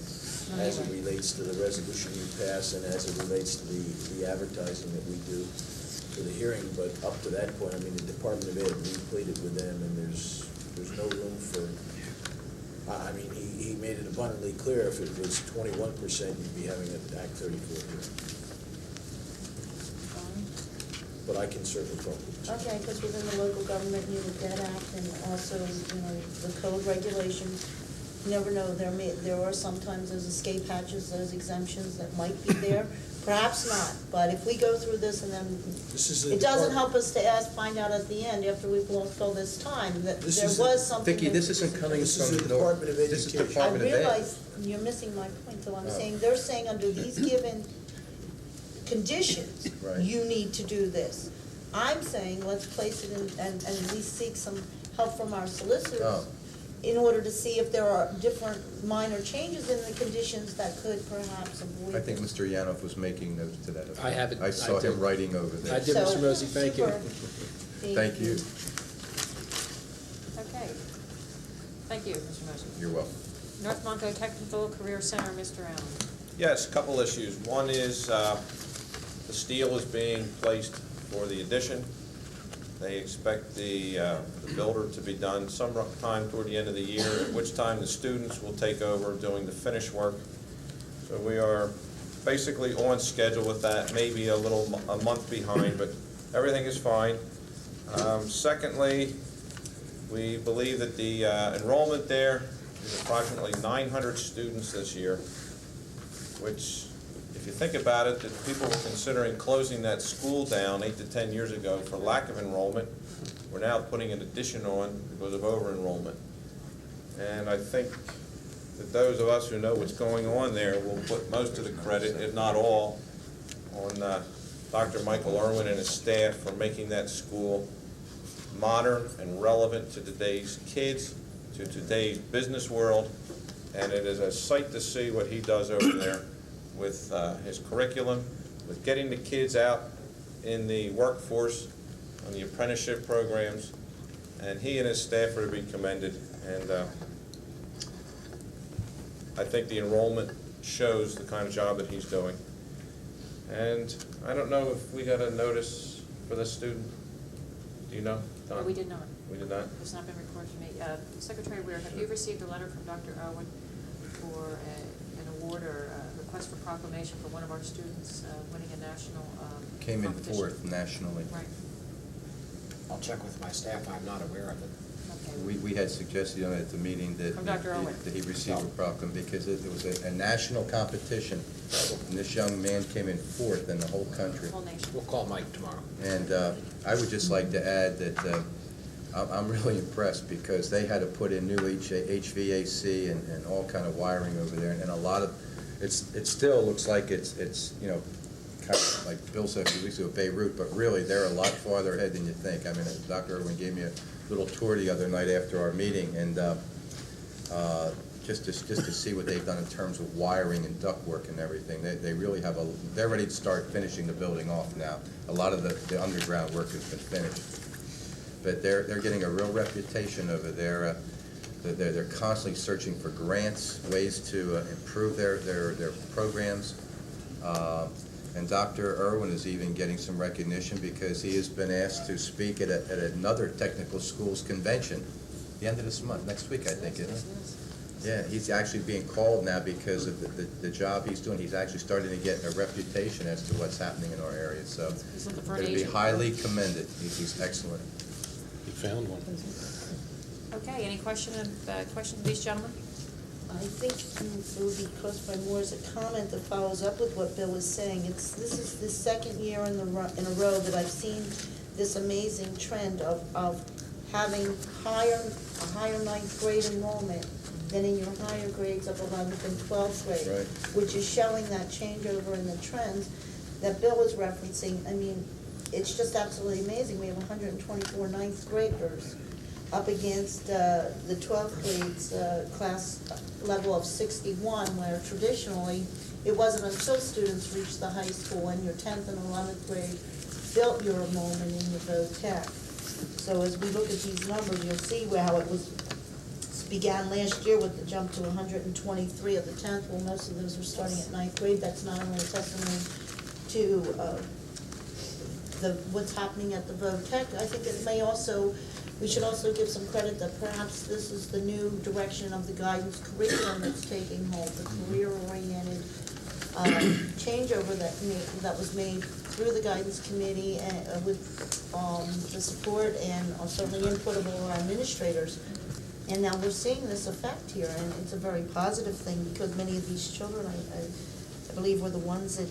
as it relates to the resolution you pass and as it relates to the advertising that we do for the hearing. But up to that point, I mean, the Department of Ed, we pleaded with them, and there's no room for, I mean, he made it abundantly clear if it was 21%, you'd be having an Act 34 hearing. But I can certainly talk with Mr. Okay, because within the Local Government Unit Debt Act and also, you know, the code regulations, you never know, there are sometimes those escape hatches, those exemptions that might be there. Perhaps not, but if we go through this and then, it doesn't help us to find out at the end, after we've lost all this time, that there was something. Vicki, this isn't coming This is from the the Department of This is Education. Department of I Ed. realize you're missing my point, though. I'm saying, they're saying under these given conditions, Right. you need to do this. I'm saying, let's place it in, and at least seek some help from our solicitors Oh. in order to see if there are different minor changes in the conditions that could perhaps avoid. I think Mr. Yanoff was making notes to that effect. I have it. I saw I did. him writing over there. I did, So, Mr. Mosey, thank you. super. Thank you. Okay. Thank you, Mr. Mosey. You're welcome. North Monco Technical Career Center, Mr. Allen. Yes, a couple issues. One is the steel is being placed for the addition. They expect the builder to be done sometime toward the end of the year, at which time the students will take over doing the finish work. So we are basically on schedule with that, maybe a month behind, but everything is fine. Secondly, we believe that the enrollment there is approximately 900 students this year, which, if you think about it, that people were considering closing that school down 8 to 10 years ago for lack of enrollment. We're now putting an addition on because of over-enrollment. And I think that those of us who know what's going on there will put most of the credit, if not all, on Dr. Michael Irwin and his staff for making that school modern and relevant to today's kids, to today's business world. And it is a sight to see what he does over there with his curriculum, with getting the kids out in the workforce on the apprenticeship programs, and he and his staff are to be commended. And I think the enrollment shows the kind of job that he's doing. And I don't know if we got a notice for this student. Do you know, Don? No, we did not. We did not? It's not been recorded to me. Secretary Weir, have you received a letter from Dr. Irwin for an award or a request for proclamation for one of our students winning a national Came in competition? 4th nationally. Right. I'll check with my staff, I'm not aware of it. Okay. We had suggested at the meeting that From Dr. Irwin. that he receive a proclamation because it was a national competition, and this young man came in 4th in the whole country. Whole nation. We'll call Mike tomorrow. And I would just like to add that I'm really impressed because they had to put in new HVAC and all kind of wiring over there, and a lot of it still looks like it's you know, kind of like Bill said a few weeks ago, Beirut, but really they're a lot farther ahead than you think. I mean, Dr. Irwin gave me a little tour the other night after our meeting, and just to see what they've done in terms of wiring and ductwork and everything. They really have they're ready to start finishing the building off now. A lot of the underground work has been finished, but they're getting a real reputation over there. They're constantly searching for grants, ways to improve their programs. And Dr. Irwin is even getting some recognition because he has been asked to speak at another technical schools convention the end of this month, next week, I think, isn't it? Yeah, he's actually being called now because of the job he's doing. He's actually starting to get a reputation as to what's happening in our area. So He's looking for an going to be agent. highly commended. He's excellent. He found one. Okay, any questions of these gentlemen? I think it would be crossed by more as a comment that follows up with what Bill was saying. This is the second year in a row that I've seen this amazing trend of having a higher ninth grade enrollment than in your higher grades of 11th and 12th grade, Right. which is showing that changeover in the trends that Bill was referencing. I mean, it's just absolutely amazing. We have 124 ninth graders up against the 12th grades class level of 61, where traditionally it wasn't until students reached the high school and your 10th and 11th grade built your enrollment in your VOTEC. So as we look at these numbers, you'll see how it began last year with the jump to 123 of the 10th. Well, most of those were starting at ninth grade. That's not only a testimony to what's happening at the VOTEC. I think it may also, we should also give some credit that perhaps this is the new direction of the guidance curriculum that's taking hold, the career-oriented changeover that was made through the guidance committee and with the support and certainly input of all our administrators. And now we're seeing this effect here, and it's a very positive thing because many of these children, I believe, were the ones that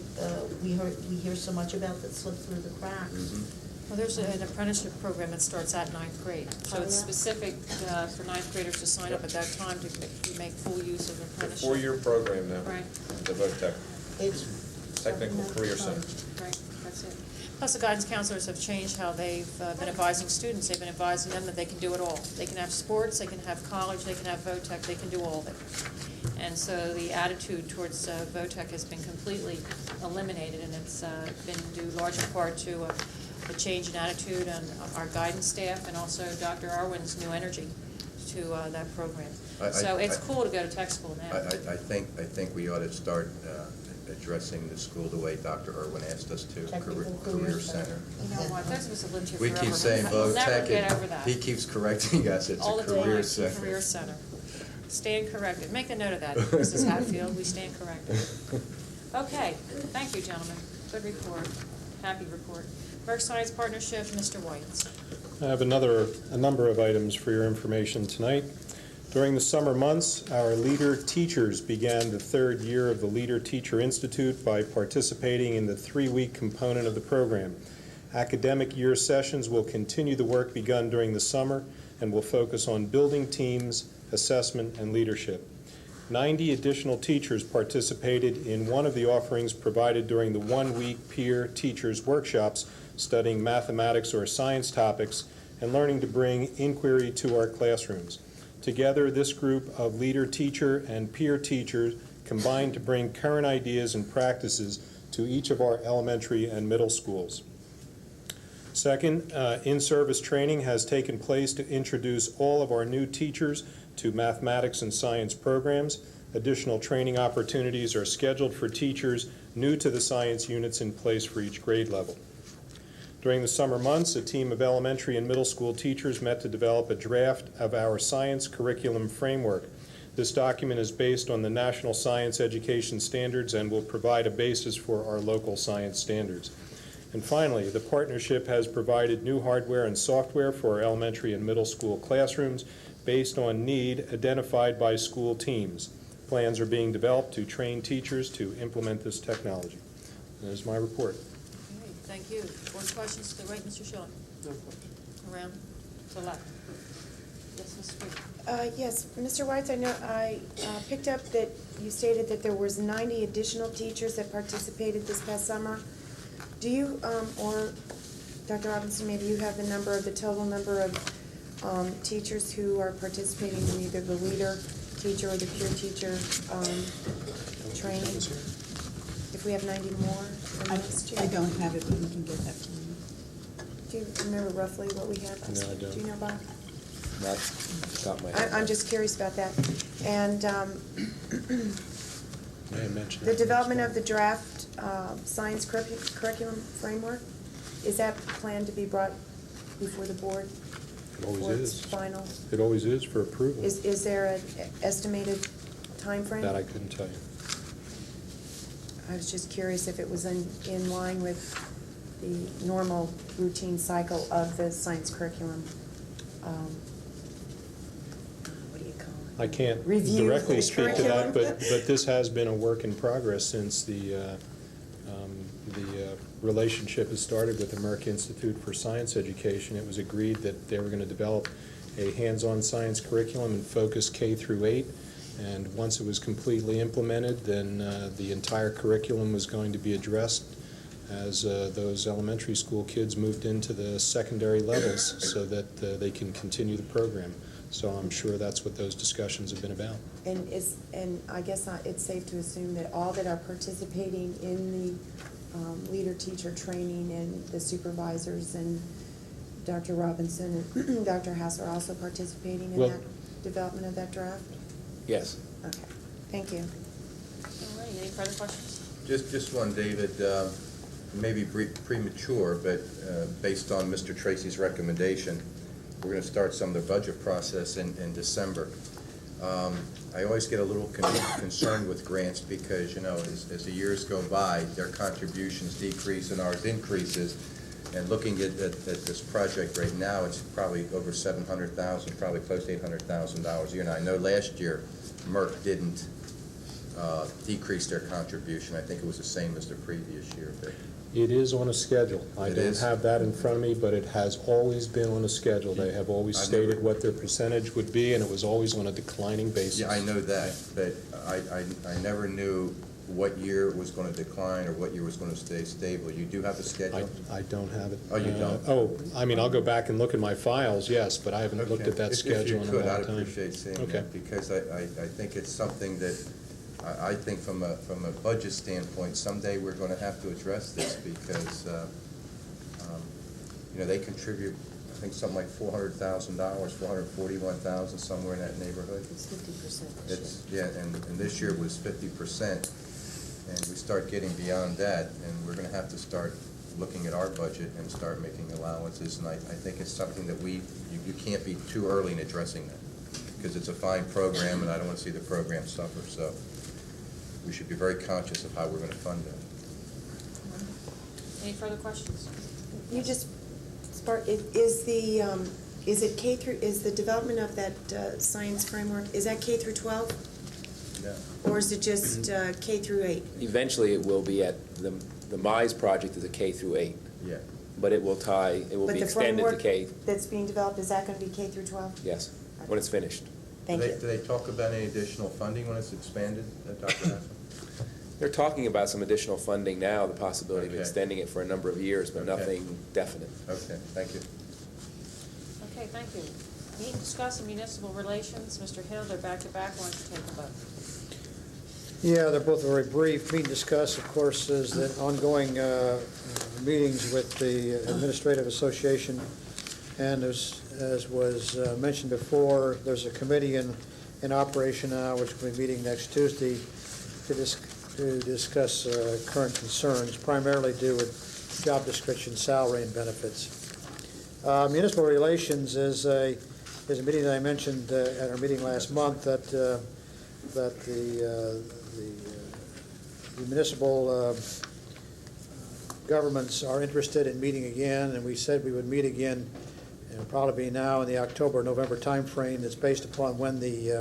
we hear so much about that slipped through the cracks. Mm-hmm. Well, there's an apprenticeship program that starts at ninth grade, so Oh, it's yeah? specific for ninth graders to sign up at that time to make full use of apprenticeship. 4-year program now. Right. The VOTEC, It's Technical Career Center. Right, that's it. Plus, the guidance counselors have changed how they've been advising students. They've been advising them that they can do it all. They can have sports, they can have college, they can have VOTEC, they can do all of it. And so the attitude towards VOTEC has been completely eliminated, and it's been due large in part to a change in attitude on our guidance staff and also Dr. Irwin's new energy to that program. So it's cool to go to tech school now. I think we ought to start addressing the school the way Dr. Irwin asked us to, Technical Career Career Center. You know what, those of us have lived here We forever. keep saying We'll never VOTEC, get over and that. he keeps correcting us, it's All a the time, career center. Career Center. Stand corrected. Make a note of that, Mrs. Hatfield, we stand corrected. Okay, thank you, gentlemen. Good report, happy report. Merck Science Partnership, Mr. White. I have a number of items for your information tonight. During the summer months, our leader teachers began the third year of the Leader Teacher Institute by participating in the 3-week component of the program. Academic year sessions will continue the work begun during the summer and will focus on building teams, assessment, and leadership. 90 additional teachers participated in one of the offerings provided during the 1-week peer teachers workshops studying mathematics or science topics and learning to bring inquiry to our classrooms. Together, this group of leader teacher and peer teachers combined to bring current ideas and practices to each of our elementary and middle schools. Second, in-service training has taken place to introduce all of our new teachers to mathematics and science programs. Additional training opportunities are scheduled for teachers new to the science units in place for each grade level. During the summer months, a team of elementary and middle school teachers met to develop a draft of our science curriculum framework. This document is based on the National Science Education Standards and will provide a basis for our local science standards. And finally, the partnership has provided new hardware and software for our elementary and middle school classrooms based on need identified by school teams. Plans are being developed to train teachers to implement this technology. That is my report. Okay, thank you. Board questions to the right, Mr. Schilling? No question. Around to the left. Yes, Ms. Street. Yes, Mr. Weitz, I know I picked up that you stated that there was 90 additional teachers that participated this past summer. Do you, or Dr. Robinson, maybe you have the total number of teachers who are participating in either the leader teacher or the peer teacher training? If we have 90 more than last year? I don't have it, but we can get that from you. Do you remember roughly what we had last No, I year? don't. Do you know, Bob? Not got my head. I'm just curious about that. And May I mention the that? development of the draft science curriculum framework, is that planned to be brought before the board? It always for its is. final? It always is for approval. Is there an estimated timeframe? That I couldn't tell you. I was just curious if it was in line with the normal routine cycle of the science curriculum. What do you call it? I can't Review directly the speak to that, curriculum. but this has been a work in progress since the relationship has started with the Merck Institute for Science Education. It was agreed that they were going to develop a hands-on science curriculum and focus K through 8. And once it was completely implemented, then the entire curriculum was going to be addressed as those elementary school kids moved into the secondary levels so that they can continue the program. So I'm sure that's what those discussions have been about. And I guess it's safe to assume that all that are participating in the leader-teacher training and the supervisors and Dr. Robinson and Dr. House are also participating in that development of that draft? Yes. Okay, thank you. All right, any further questions? Just one, David, maybe premature, but based on Mr. Tracy's recommendation, we're going to start some of the budget process in December. I always get a little concerned with grants because, you know, as the years go by, their contributions decrease and ours increases. And looking at this project right now, it's probably over $700,000, probably close to $800,000 a year. And I know last year Merck didn't decrease their contribution. I think it was the same as the previous year. But It is on a schedule. I It don't is? have that in front of me, but it has always been on a schedule. They have always I've stated never- what their percentage would be, and it was always on a declining basis. yeah, I know that, but I never knew what year it was going to decline or what year was going to stay stable. You do have a schedule? I don't have it. Oh, you don't? I mean, I'll go back and look at my files, yes, but I haven't looked at that If schedule in a long time. I'd appreciate seeing Okay. that, because I think it's something that, I think from a budget standpoint, someday we're going to have to address this, because, you know, they contribute, I think, something like $400,000, $441,000, somewhere in that neighborhood. It's 50% It's, yeah, and this year was 50%, and we start getting beyond that, and we're gonna have to start looking at our budget and start making allowances, and I think it's something that you can't be too early in addressing that, because it's a fine program, and I don't wanna see the program suffer, so we should be very conscious of how we're gonna fund that. Any further questions? You just spark, is it K through, is the development of that science framework, is that K through 12? Yeah. Or is it just K through 8? Eventually, it will be at, the MISE project is a K through 8, Yeah. but it will tie, it will But be the extended to framework K, that's being developed, is that going to be K through 12? yes, when it's finished. Thank Do you. they talk about any additional funding when it's expanded, Dr. Hassel? They're talking about some additional funding now, the possibility of Okay. extending it for a number of years, but Okay. nothing definite. Okay, thank you. Okay, thank you. Meet and discuss municipal relations. Mr. Hill, they're back to back. Why don't you take a vote? Yeah, they're both very brief. Meet and discuss, of course, is the ongoing meetings with the Administrative Association. And as was mentioned before, there's a committee in operation now, which will be meeting next Tuesday to discuss current concerns, primarily due with job description, salary, and benefits. Municipal relations is a meeting that I mentioned at our meeting last month that the municipal governments are interested in meeting again, and we said we would meet again. It'll probably be now in the October-November timeframe. It's based upon when we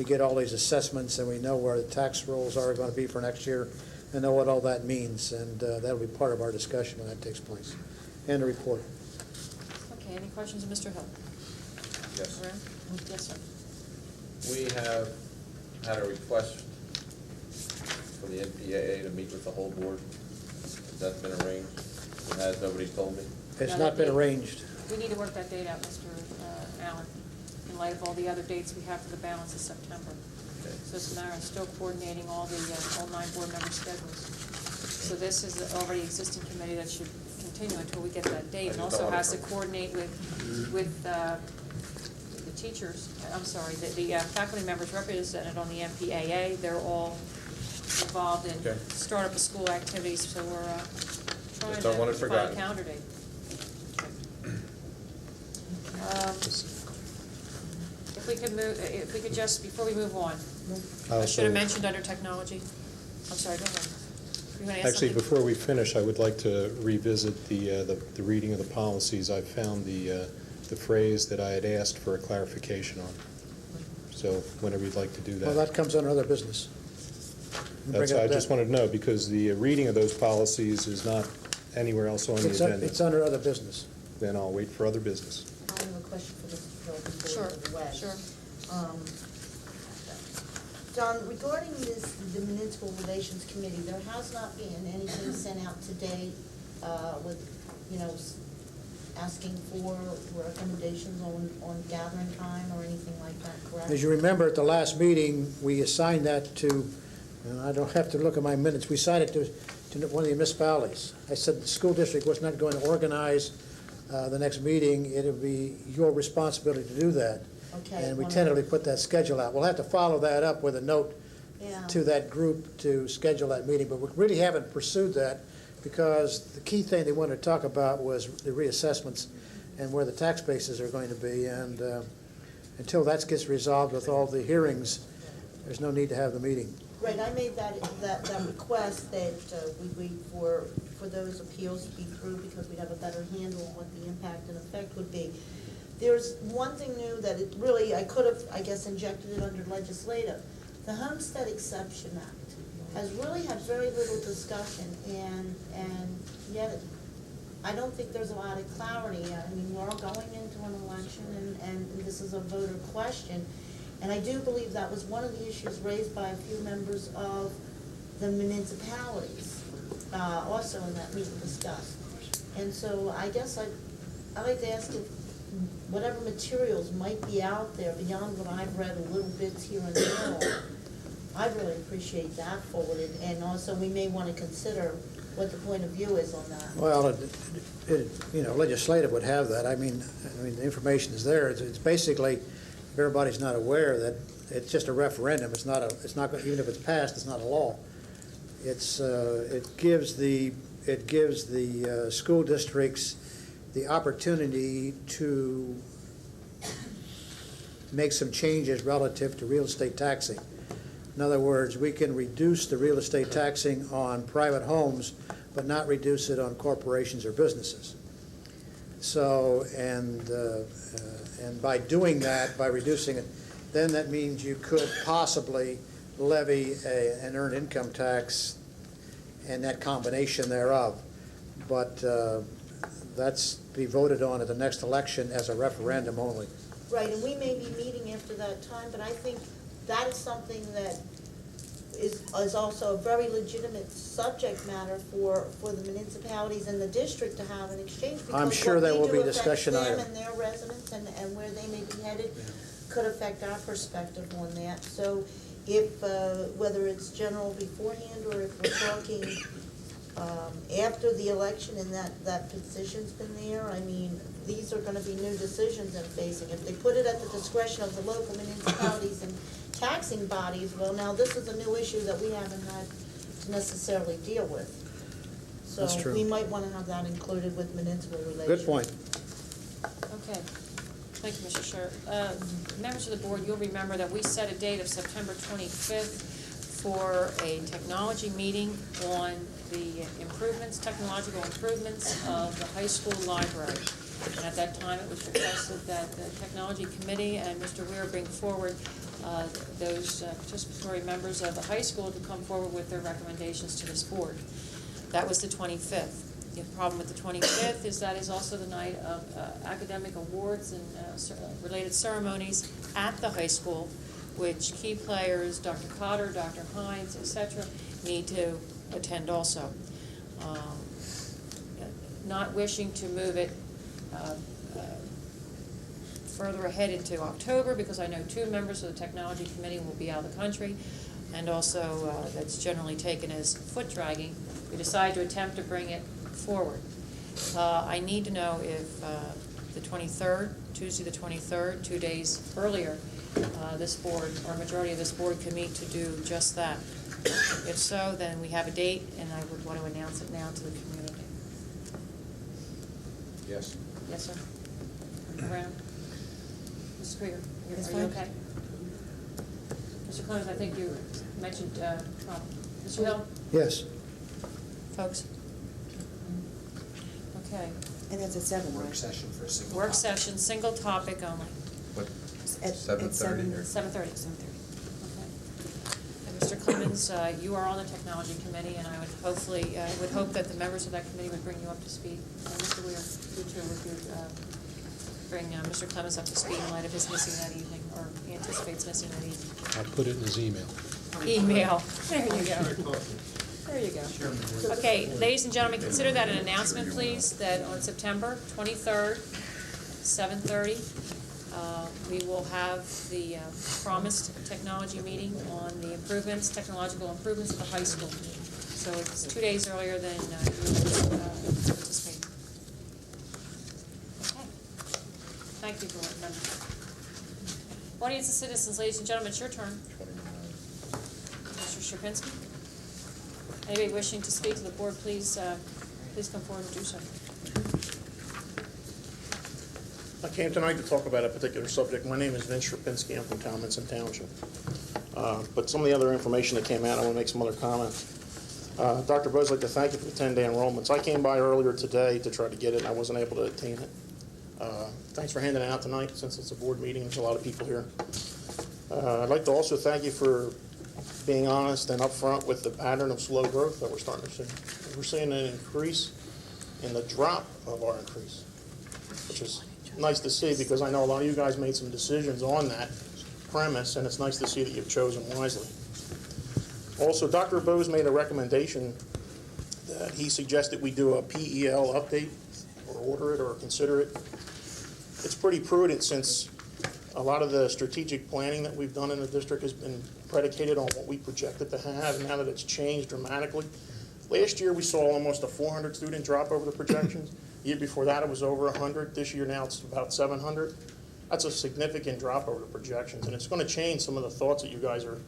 get all these assessments and we know where the tax rolls are going to be for next year and know what all that means. And that'll be part of our discussion when that takes place. And a report. Okay, any questions of Mr. Hill? Yes. Around? Yes, sir. We have had a request from the NPAA to meet with the whole board. Has that been arranged? It has, nobody's told me? It's No, not been that- arranged. We need to work that date out, Mr. Allen, in light of all the other dates we have for the balance of September. Okay. So it's a matter of still coordinating all 9 board member schedules. So this is the already existing committee that should continue until we get that date. And also has to coordinate with the teachers, I'm sorry, the faculty members represented on the MPAA. They're all involved in Okay. start up of school activities, so we're trying Just don't want it to find a forgotten. calendar date. If we could move, if we could just, before we move on, I should have mentioned under technology. I'm sorry, go ahead. You want to ask Actually, something? before we finish, I would like to revisit the reading of the policies. I found the phrase that I had asked for a clarification on. So whenever you'd like to do Well, that. that comes under other business. You bring That's, it up I just then. wanted to know, because the reading of those policies is not anywhere else on the agenda. It's under other business. Then I'll wait for other business. I have a question for Mr. Phil before Sure, we go away. sure. John, regarding the Municipal Relations Committee, there has not been anything sent out today with, asking for recommendations on gathering time or anything like that, correct? As you remember, at the last meeting, we assigned that to, and I don't have to look at my minutes, we assigned it to one of the municipalities. I said the school district was not going to organize the next meeting, it would be your responsibility to do that. Okay. And we tentatively put that schedule out. We'll have to follow that up with a note Yeah. to that group to schedule that meeting, but we really haven't pursued that because the key thing they wanted to talk about was the reassessments and where the tax bases are going to be, and until that gets resolved with all the hearings, there's no need to have the meeting. Right, I made that request that we wait for those appeals to be through because we'd have a better handle on what the impact and effect would be. There's one thing new that it really, I could have, I guess, injected it under legislative. The Homestead Exception Act has really had very little discussion, and yet I don't think there's a lot of clarity. I mean, we're all going into an election, and this is a voter question. And I do believe that was one of the issues raised by a few members of the municipalities, also in that meeting discussed. And so I guess I'd like to ask if whatever materials might be out there beyond what I've read, a little bits here and there, I'd really appreciate that forwarded. And also, we may want to consider what the point of view is on that. Well, legislative would have that. I mean, the information is there. It's basically, if everybody's not aware that it's just a referendum. It's not, even if it's passed, it's not a law. It gives the school districts the opportunity to make some changes relative to real estate taxing. In other words, we can reduce the real estate taxing on private homes, but not reduce it on corporations or businesses. So, and by doing that, by reducing it, then that means you could possibly levy an earned income tax and that combination thereof. But that's to be voted on at the next election as a referendum only. Right, and we may be meeting after that time, but I think that is something that is also a very legitimate subject matter for the municipalities and the district to have an exchange. I'm sure there will be discussion Because item. what we do affects them and their residents and where they may be headed could affect our perspective on that. So if, whether it's general beforehand or if we're talking after the election and that position's been there, I mean, these are gonna be new decisions they're facing. If they put it at the discretion of the local municipalities and taxing bodies, well, now this is a new issue that we haven't had to necessarily deal with. That's true. So we might wanna have that included with municipal relations. Good point. Okay. Thank you, Mr. Scher. Members of the board, you'll remember that we set a date of September 25th for a technology meeting on the technological improvements of the high school library. And at that time, it was requested that the technology committee and Mr. Weir bring forward those participatory members of the high school to come forward with their recommendations to this board. That was the 25th. The problem with the 25th is that is also the night of academic awards and related ceremonies at the high school, which key players, Dr. Cotter, Dr. Hines, etc., need to attend also. Not wishing to move it further ahead into October, because I know 2 members of the technology committee will be out of the country, and also that's generally taken as foot dragging. We decided to attempt to bring it forward. I need to know if the 23rd, Tuesday the 23rd, 2 days earlier, this board, or majority of this board, can meet to do just that. If so, then we have a date, and I would want to announce it now to the community. Yes. Yes, sir? Around? Mrs. Krieger, are That's you fine. okay? Mr. Clemens, I think you mentioned, Mr. Hill, Yes. folks? Okay. And that's at 7, Work right? session for a single Work topic. session, single topic only, What, At 7:30 or? 7:30. 7:30. Okay. And Mr. Clemens, you are on the technology committee, and I would hopefully, would hope that the members of that committee would bring you up to speed. And Mr. Weir, you too, would you bring Mr. Clemens up to speed in light of his missing that evening, or he anticipates missing that evening? I'll put it in his email. Email. There you go. There you go. Okay, ladies and gentlemen, consider that an announcement, please, that on September 23rd, 7:30, we will have the promised technology meeting on the improvements, technological improvements at the high school. So it's 2 days earlier than you anticipated. Okay. Thank you, board members. Audience of citizens, ladies and gentlemen, it's your turn. Mr. Sherpinsky? Anybody wishing to speak to the board, please come forward and do so. I came tonight to talk about a particular subject. My name is Vince Sherpinsky. I'm from Talmadge Township. But some of the other information that came out, I want to make some other comments. Dr. Bose, I'd like to thank you for the 10-day enrollments. I came by earlier today to try to get it, and I wasn't able to attain it. Thanks for handing it out tonight, since it's a board meeting. There's a lot of people here. I'd like to also thank you for being honest and upfront with the pattern of slow growth that we're starting to see. We're seeing an increase in the drop of our increase, which is nice to see, because I know a lot of you guys made some decisions on that premise, and it's nice to see that you've chosen wisely. Also, Dr. Bose made a recommendation that he suggested we do a PEL update, or order it, or consider it. It's pretty prudent, since a lot of the strategic planning that we've done in the district has been predicated on what we projected to have, and now that it's changed dramatically. Last year, we saw almost a 400 student drop over the projections. The year before that, it was over 100. This year now, it's about 700. That's a significant drop over the projections, and it's going to change some of the thoughts that you guys are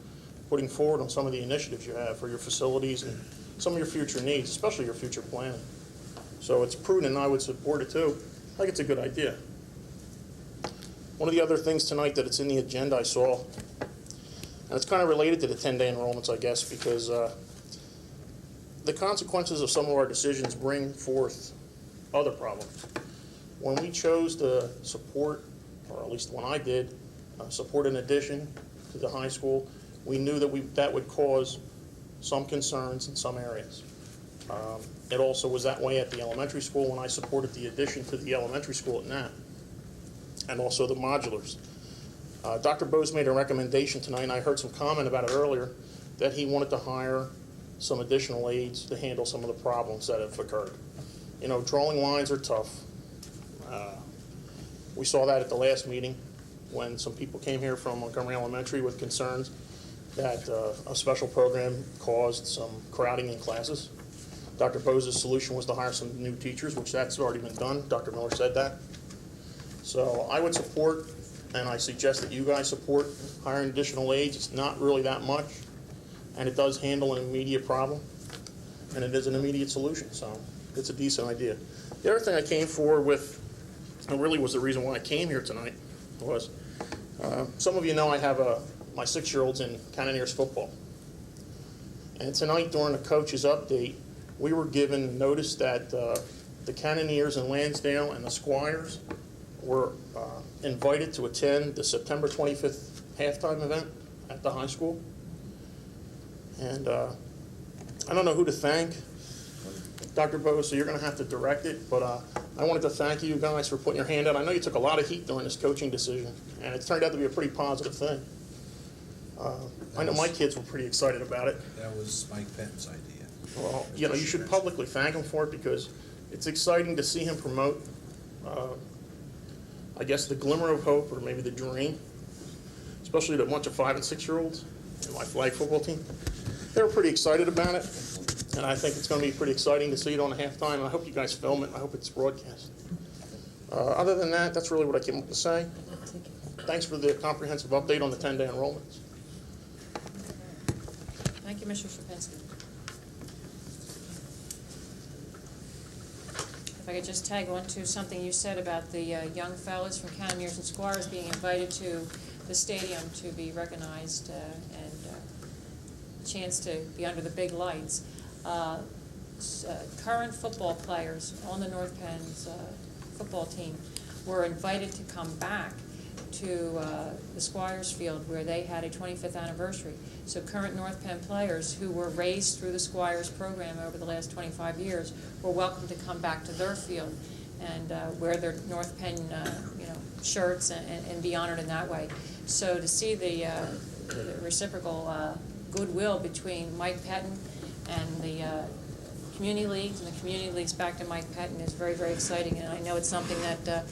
putting forward on some of the initiatives you have for your facilities and some of your future needs, especially your future planning. So it's prudent, and I would support it too. I think it's a good idea. One of the other things tonight that it's in the agenda I saw, and it's kind of related to the 10-day enrollments, I guess, because the consequences of some of our decisions bring forth other problems. When we chose to support, or at least when I did, support an addition to the high school, we knew that that would cause some concerns in some areas. It also was that way at the elementary school when I supported the addition to the elementary school at Knapp, and also the modulars. Dr. Bose made a recommendation tonight, and I heard some comment about it earlier, that he wanted to hire some additional aides to handle some of the problems that have occurred. You know, drawing lines are tough. We saw that at the last meeting when some people came here from Montgomery Elementary with concerns that a special program caused some crowding in classes. Dr. Bose's solution was to hire some new teachers, which that's already been done. Dr. Miller said that. So I would support, and I suggest that you guys support, hiring additional aides. It's not really that much, and it does handle an immediate problem, and it is an immediate solution, so it's a decent idea. The other thing I came forward with, and really was the reason why I came here tonight, was some of you know I have my 6-year-olds in Cannoneers football. And tonight during the coach's update, we were given notice that the Cannoneers in Lansdale and the Squires were invited to attend the September 25th halftime event at the high school. And I don't know who to thank, Dr. Bose, so you're going to have to direct it, but I wanted to thank you guys for putting your hand out. I know you took a lot of heat during this coaching decision, and it turned out to be a pretty positive thing. I know my kids were pretty excited about it. That was Mike Penton's idea. Well, you know, you should publicly thank him for it, because it's exciting to see him promote, I guess, the glimmer of hope, or maybe the dream, especially to a bunch of 5- and 6-year-olds in my flag football team. They were pretty excited about it, and I think it's going to be pretty exciting to see it on the halftime, and I hope you guys film it, and I hope it's broadcast. Other than that, that's really what I came up to say. Thanks for the comprehensive update on the 10-day enrollments. Thank you, Mr. Shapinsky. If I could just tag on to something you said about the young fellas from Canameres and Squires being invited to the stadium to be recognized and a chance to be under the big lights. Current football players on the North Penn's football team were invited to come back to the Squires Field where they had a 25th anniversary. So current North Penn players who were raised through the Squires program over the last 25 years were welcome to come back to their field and wear their North Penn shirts and be honored in that way. So to see the reciprocal goodwill between Mike Pettin and the community leagues and the community leagues back to Mike Pettin is very, very exciting, and I know it's something that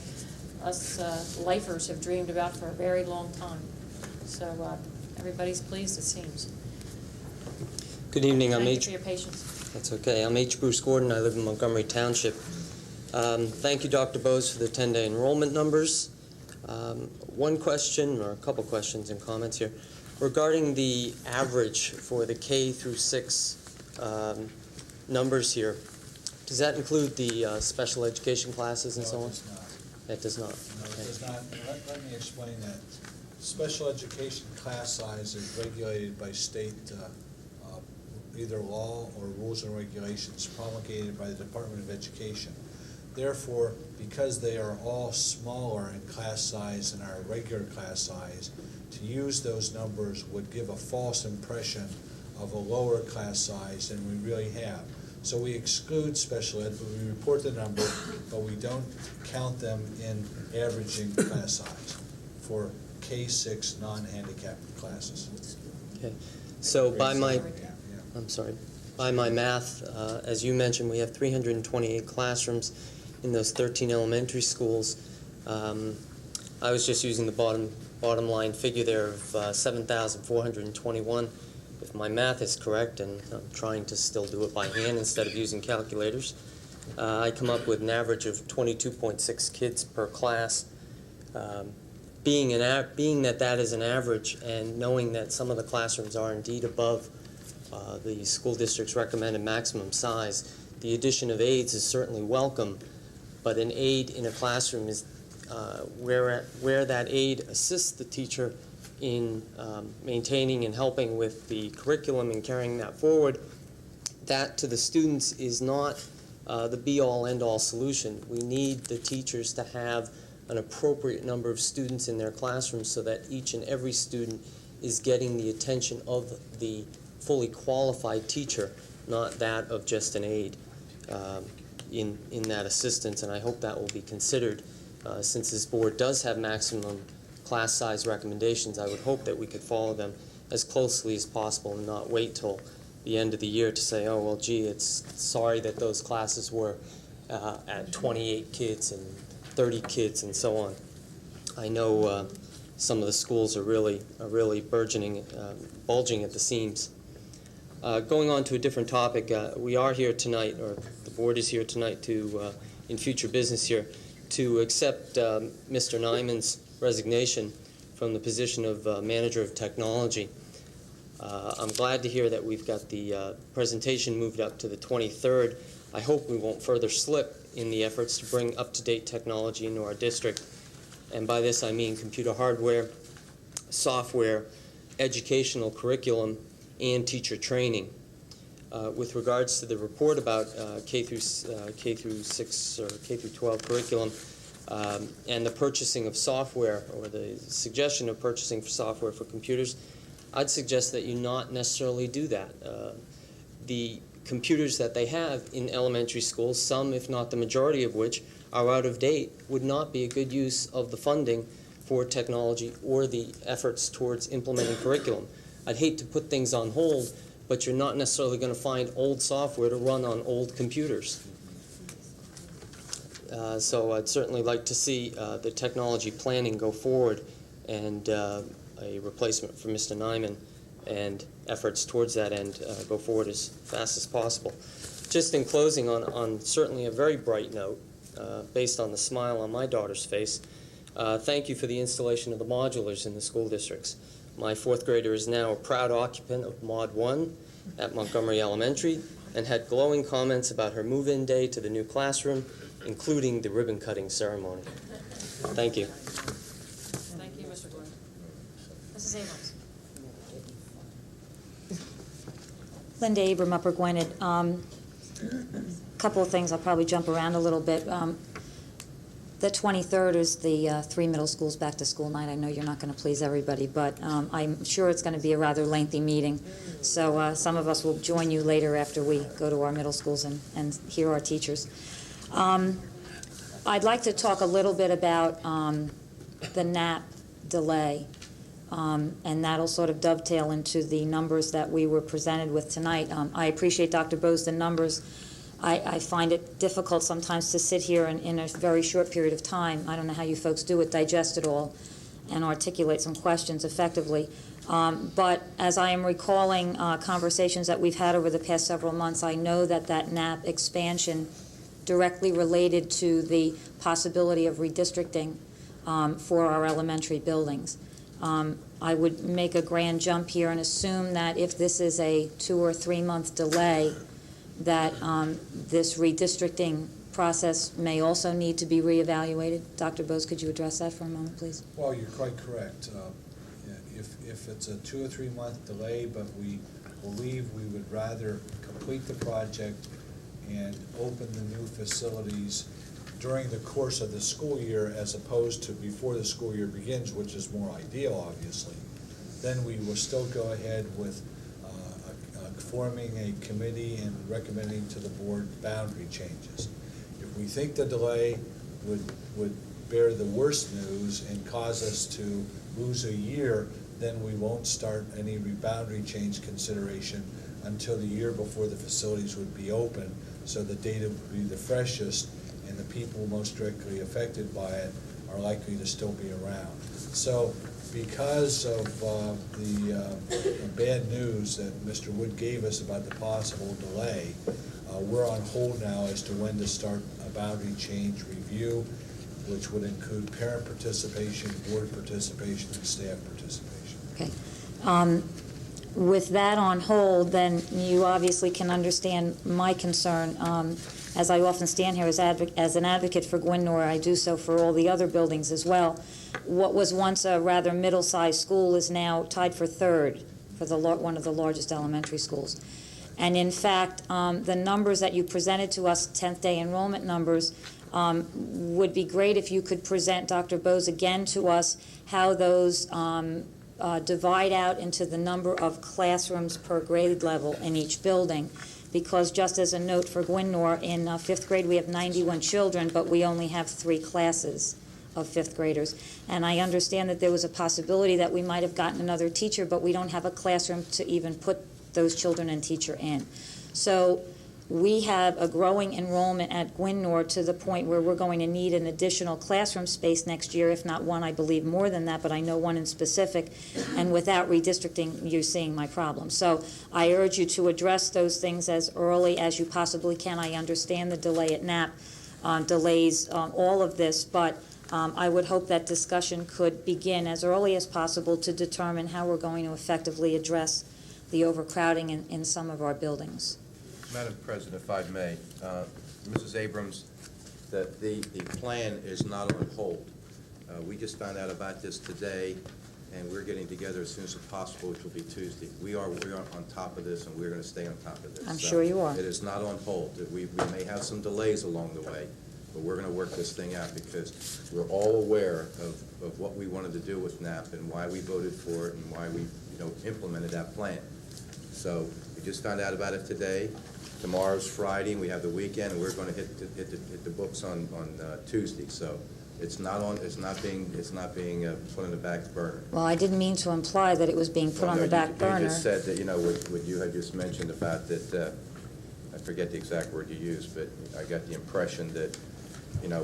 us lifers have dreamed about for a very long time. So everybody's pleased, it seems. Good evening. Thank you for your patience. That's okay. I'm H. Bruce Gordon. I live in Montgomery Township. Thank you, Dr. Bose, for the 10-day enrollment numbers. One question, or a couple questions and comments here. Regarding the average for the K through 6 numbers here, does that include the special education classes and so on? It does not. It does not? No, it does not. Let me explain that. Special education class size is regulated by state either law or rules and regulations promulgated by the Department of Education. Therefore, because they are all smaller in class size than our regular class size, to use those numbers would give a false impression of a lower class size than we really have. So we exclude special ed, but we report the number, but we don't count them in averaging class size for K-6 non-handicapped classes. Okay. So by my, by my math, as you mentioned, we have 328 classrooms in those 13 elementary schools. I was just using the bottom line figure there of 7,421. If my math is correct, and I'm trying to still do it by hand instead of using calculators, I come up with an average of 22.6 kids per class. Being that that is an average, and knowing that some of the classrooms are indeed above the school district's recommended maximum size, the addition of aides is certainly welcome, but an aide in a classroom is where that aide assists the teacher in maintaining and helping with the curriculum and carrying that forward. That to the students is not the be-all, end-all solution. We need the teachers to have an appropriate number of students in their classrooms so that each and every student is getting the attention of the fully qualified teacher, not that of just an aide in that assistance, and I hope that will be considered. Since this board does have maximum class size recommendations, I would hope that we could follow them as closely as possible and not wait till the end of the year to say, oh, well, gee, it's sorry that those classes were at 28 kids and 30 kids and so on. I know some of the schools are really burgeoning, bulging at the seams. Going on to a different topic, we are here tonight, or the board is here tonight to, in future business here, to accept Mr. Nyman's resignation from the position of Manager of Technology. I'm glad to hear that we've got the presentation moved up to the 23rd. I hope we won't further slip in the efforts to bring up-to-date technology into our district. And by this I mean computer hardware, software, educational curriculum, and teacher training. With regards to the report about K through 6 or K through 12 curriculum and the purchasing of software, or the suggestion of purchasing software for computers, I'd suggest that you not necessarily do that. The computers that they have in elementary schools, some if not the majority of which are out of date, would not be a good use of the funding for technology or the efforts towards implementing curriculum. I'd hate to put things on hold, but you're not necessarily going to find old software to run on old computers. So I'd certainly like to see the technology planning go forward and a replacement for Mr. Nyman and efforts towards that end go forward as fast as possible. Just in closing, on certainly a very bright note, based on the smile on my daughter's face, thank you for the installation of the modulars in the school districts. My fourth grader is now a proud occupant of Mod 1 at Montgomery Elementary and had glowing comments about her move-in day to the new classroom, including the ribbon-cutting ceremony. Thank you. Thank you, Mr. Gordon. Mrs. Abrams. Linda Abram, Upper Gwinnett. Couple of things, I'll probably jump around a little bit. The 23rd is the 3 middle schools back to school night. I know you're not going to please everybody, but I'm sure it's going to be a rather lengthy meeting. So some of us will join you later after we go to our middle schools and hear our teachers. I'd like to talk a little bit about the NAP delay, and that'll sort of dovetail into the numbers that we were presented with tonight. I appreciate, Dr. Bose, the numbers. I find it difficult sometimes to sit here in a very short period of time. I don't know how you folks do it, digest it all, and articulate some questions effectively. But as I am recalling conversations that we've had over the past several months, I know that that NAP expansion directly related to the possibility of redistricting for our elementary buildings. I would make a grand jump here and assume that if this is a 2 or 3 month delay, that this redistricting process may also need to be reevaluated. Dr. Bose, could you address that for a moment, please? Well, you're quite correct. If it's a 2 or 3 month delay, but we believe we would rather complete the project and open the new facilities during the course of the school year as opposed to before the school year begins, which is more ideal, obviously, then we will still go ahead with forming a committee and recommending to the board boundary changes. If we think the delay would bear the worst news and cause us to lose a year, then we won't start any boundary change consideration until the year before the facilities would be open, so the data would be the freshest and the people most directly affected by it are likely to still be around. So because of the bad news that Mr. Wood gave us about the possible delay, we're on hold now as to when to start a boundary change review, which would include parent participation, board participation, and staff participation. Okay. With that on hold, then you obviously can understand my concern. As I often stand here as an advocate for Gwynnor, I do so for all the other buildings as well. What was once a rather middle-sized school is now tied for third for one of the largest elementary schools. And in fact, the numbers that you presented to us, 10th day enrollment numbers, would be great if you could present, Dr. Bose, again to us how those divide out into the number of classrooms per grade level in each building. Because just as a note for Gwynnor, in 5th grade we have 91 children, but we only have 3 classes of 5th graders. And I understand that there was a possibility that we might have gotten another teacher, but we don't have a classroom to even put those children and teacher in. So we have a growing enrollment at Gwynnor to the point where we're going to need an additional classroom space next year, if not one, I believe more than that, but I know one in specific. And without redistricting, you're seeing my problem. So I urge you to address those things as early as you possibly can. I understand the delay at NAP delays all of this, but I would hope that discussion could begin as early as possible to determine how we're going to effectively address the overcrowding in some of our buildings. Madam President, if I may, Mrs. Abrams, the plan is not on hold. We just found out about this today, and we're getting together as soon as possible, which will be Tuesday. We are on top of this, and we're going to stay on top of this. I'm sure you are. It is not on hold. We may have some delays along the way, but we're going to work this thing out because we're all aware of what we wanted to do with NAP and why we voted for it and why we implemented that plan. So we just found out about it today. Tomorrow's Friday, and we have the weekend, and we're going to hit the books on Tuesday. So it's not being put on the back burner. Well, I didn't mean to imply that it was being put on the back burner. You just said that what you had just mentioned about that. I forget the exact word you used, but I got the impression that now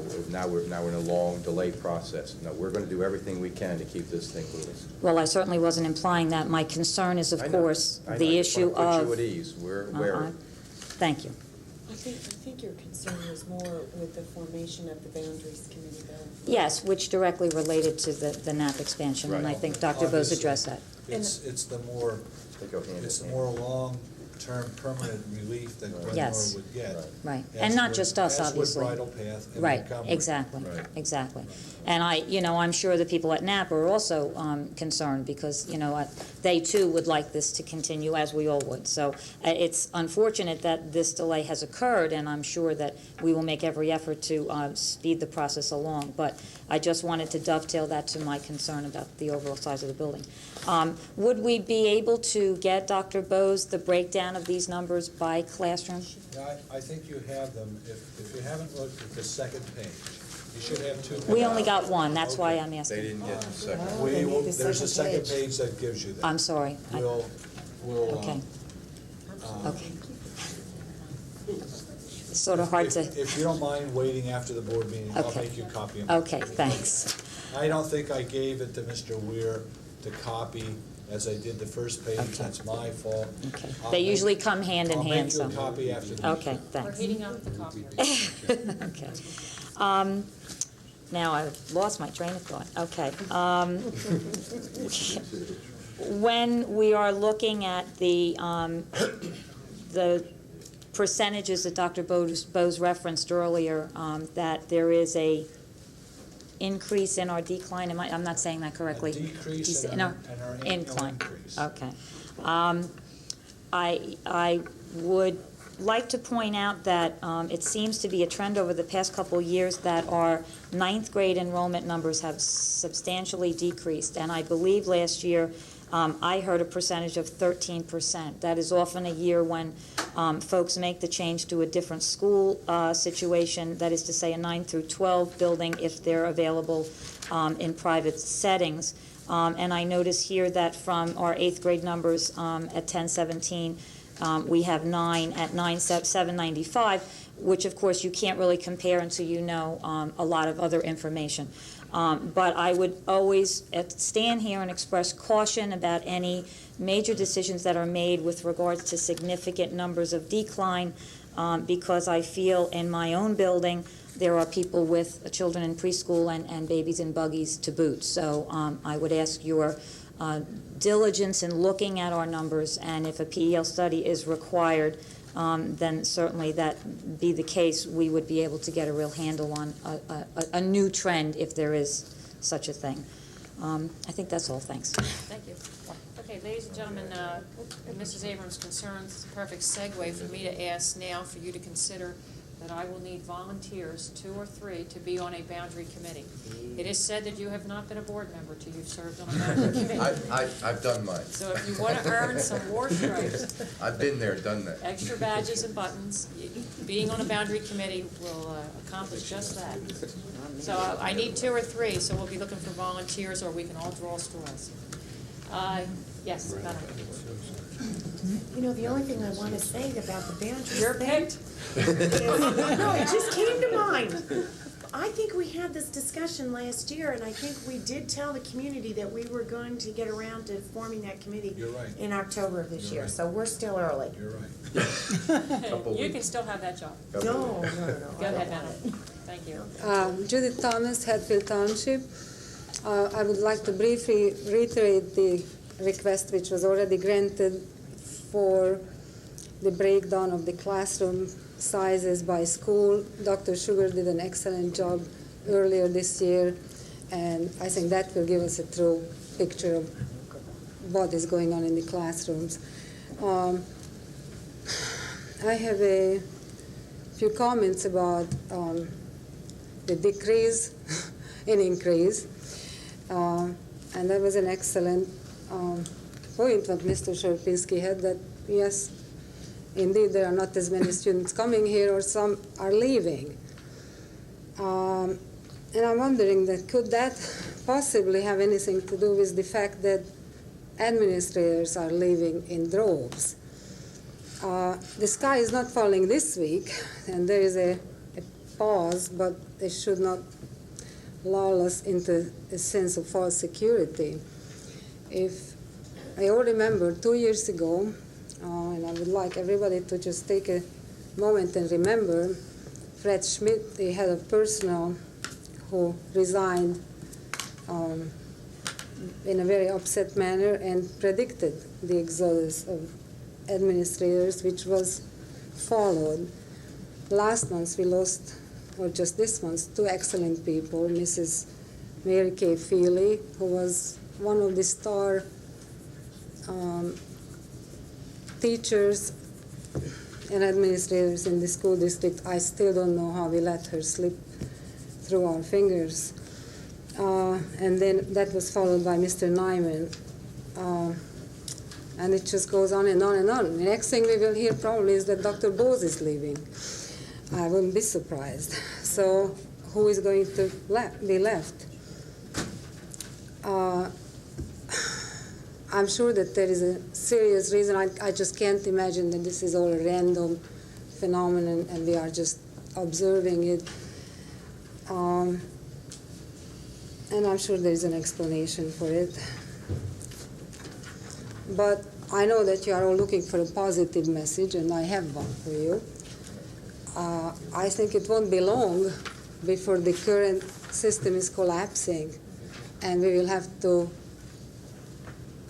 we're in a long delay process. No, we're going to do everything we can to keep this thing moving. Well, I certainly wasn't implying that. My concern is, of course, the issue of. Put you at ease. We're aware. Thank you. I think think your concern was more with the formation of the Boundaries Committee, though. Yes, which directly related to the NAP expansion, and I think Dr. Bose addressed that. It's the more long-term permanent relief that Glenmore Yes. would get. Right, As and not would- just us, obviously. As would Bridle Path and Right, Montgomery. exactly, Right. exactly. And I'm sure the people at NAP are also concerned because, they too would like this to continue, as we all would. So it's unfortunate that this delay has occurred, and I'm sure that we will make every effort to speed the process along. But I just wanted to dovetail that to my concern about the overall size of the building. Would we be able to get, Dr. Bose, the breakdown of these numbers by classroom? Yeah, I think you have them. If you haven't looked at the second page, you should have two. We only got one, that's why I'm asking. They didn't get the second. There's a second page that gives you that. I'm sorry. We'll, Okay. Okay. It's sort of hard to, If you don't mind waiting after the board meeting, I'll Okay. make you a copy of it. okay, thanks. I don't think I gave it to Mr. Weir to copy as I did the first page. Okay. That's my fault. Okay. I'll They make- usually come hand in hand, so. I'll make you a copy after the meeting. Okay, We're thanks. heating up the copier. Okay. Now I've lost my train of thought. Okay. When we are looking at the percentages that Dr. Bose referenced earlier, that there is a increase in our decline, I'm not saying that correctly. A decrease Dec- in no, our annual incline. increase. Okay. I would like to point out that it seems to be a trend over the past couple years that our ninth grade enrollment numbers have substantially decreased. And I believe last year I heard a percentage of 13%. That is often a year when folks make the change to a different school situation, that is to say a 9 through 12 building if they're available in private settings. And I notice here that from our 8th grade numbers at 1017, we have 9 at 795, which of course you can't really compare until you know a lot of other information. But I would always stand here and express caution about any major decisions that are made with regards to significant numbers of decline, because I feel in my own building there are people with children in preschool and babies in buggies to boot. So I would ask your diligence in looking at our numbers, and if a PEL study is required, then certainly that be the case, we would be able to get a real handle on a new trend if there is such a thing. I think that's all. Thanks. Thank you. Okay, ladies and gentlemen, Mrs. Abrams' concerns is a perfect segue for me to ask now for you to consider that I will need volunteers, 2 or 3, to be on a boundary committee. It is said that you have not been a board member till you've served on a boundary committee. I've done mine. So if you want to earn some war stripes, I've been there, done that. extra badges and buttons, being on a boundary committee will accomplish just that. So I need 2 or 3, so we'll be looking for volunteers, or we can all draw straws. Yes, Madam. The only thing I want to say about the boundaries. You're picked. No, it just came to mind. I think we had this discussion last year, and I think we did tell the community that we were going to get around to forming that committee. You're right. In October of this You're year, right. so we're still early. You're right. You can still have that job. No. Go ahead, Madam. Thank you. Judith Thomas, Hatfield Township. I would like to briefly reiterate the request which was already granted for the breakdown of the classroom sizes by school. Dr. Sugar did an excellent job earlier this year, and I think that will give us a true picture of what is going on in the classrooms. I have a few comments about the decrease in increase, and that was an excellent point that Mr. Sherpinski had, that yes, indeed there are not as many students coming here, or some are leaving. And I'm wondering that could that possibly have anything to do with the fact that administrators are leaving in droves. The sky is not falling this week, and there is a pause, but it should not lull us into a sense of false security. If I all remember 2 years ago, and I would like everybody to just take a moment and remember Fred Schmidt, the head of personnel, who resigned in a very upset manner and predicted the exodus of administrators, which was followed. Last month we lost, or just this month, two excellent people, Mrs. Mary Kay Feely, who was one of the star teachers and administrators in the school district. I still don't know how we let her slip through our fingers. And then that was followed by Mr. Nyman. And it just goes on and on and on. The next thing we will hear probably is that Dr. Bose is leaving. I wouldn't be surprised. So who is going to be left? I'm sure that there is a serious reason. I just can't imagine that this is all a random phenomenon and we are just observing it. And I'm sure there is an explanation for it. But I know that you are all looking for a positive message, and I have one for you. I think it won't be long before the current system is collapsing, and we will have to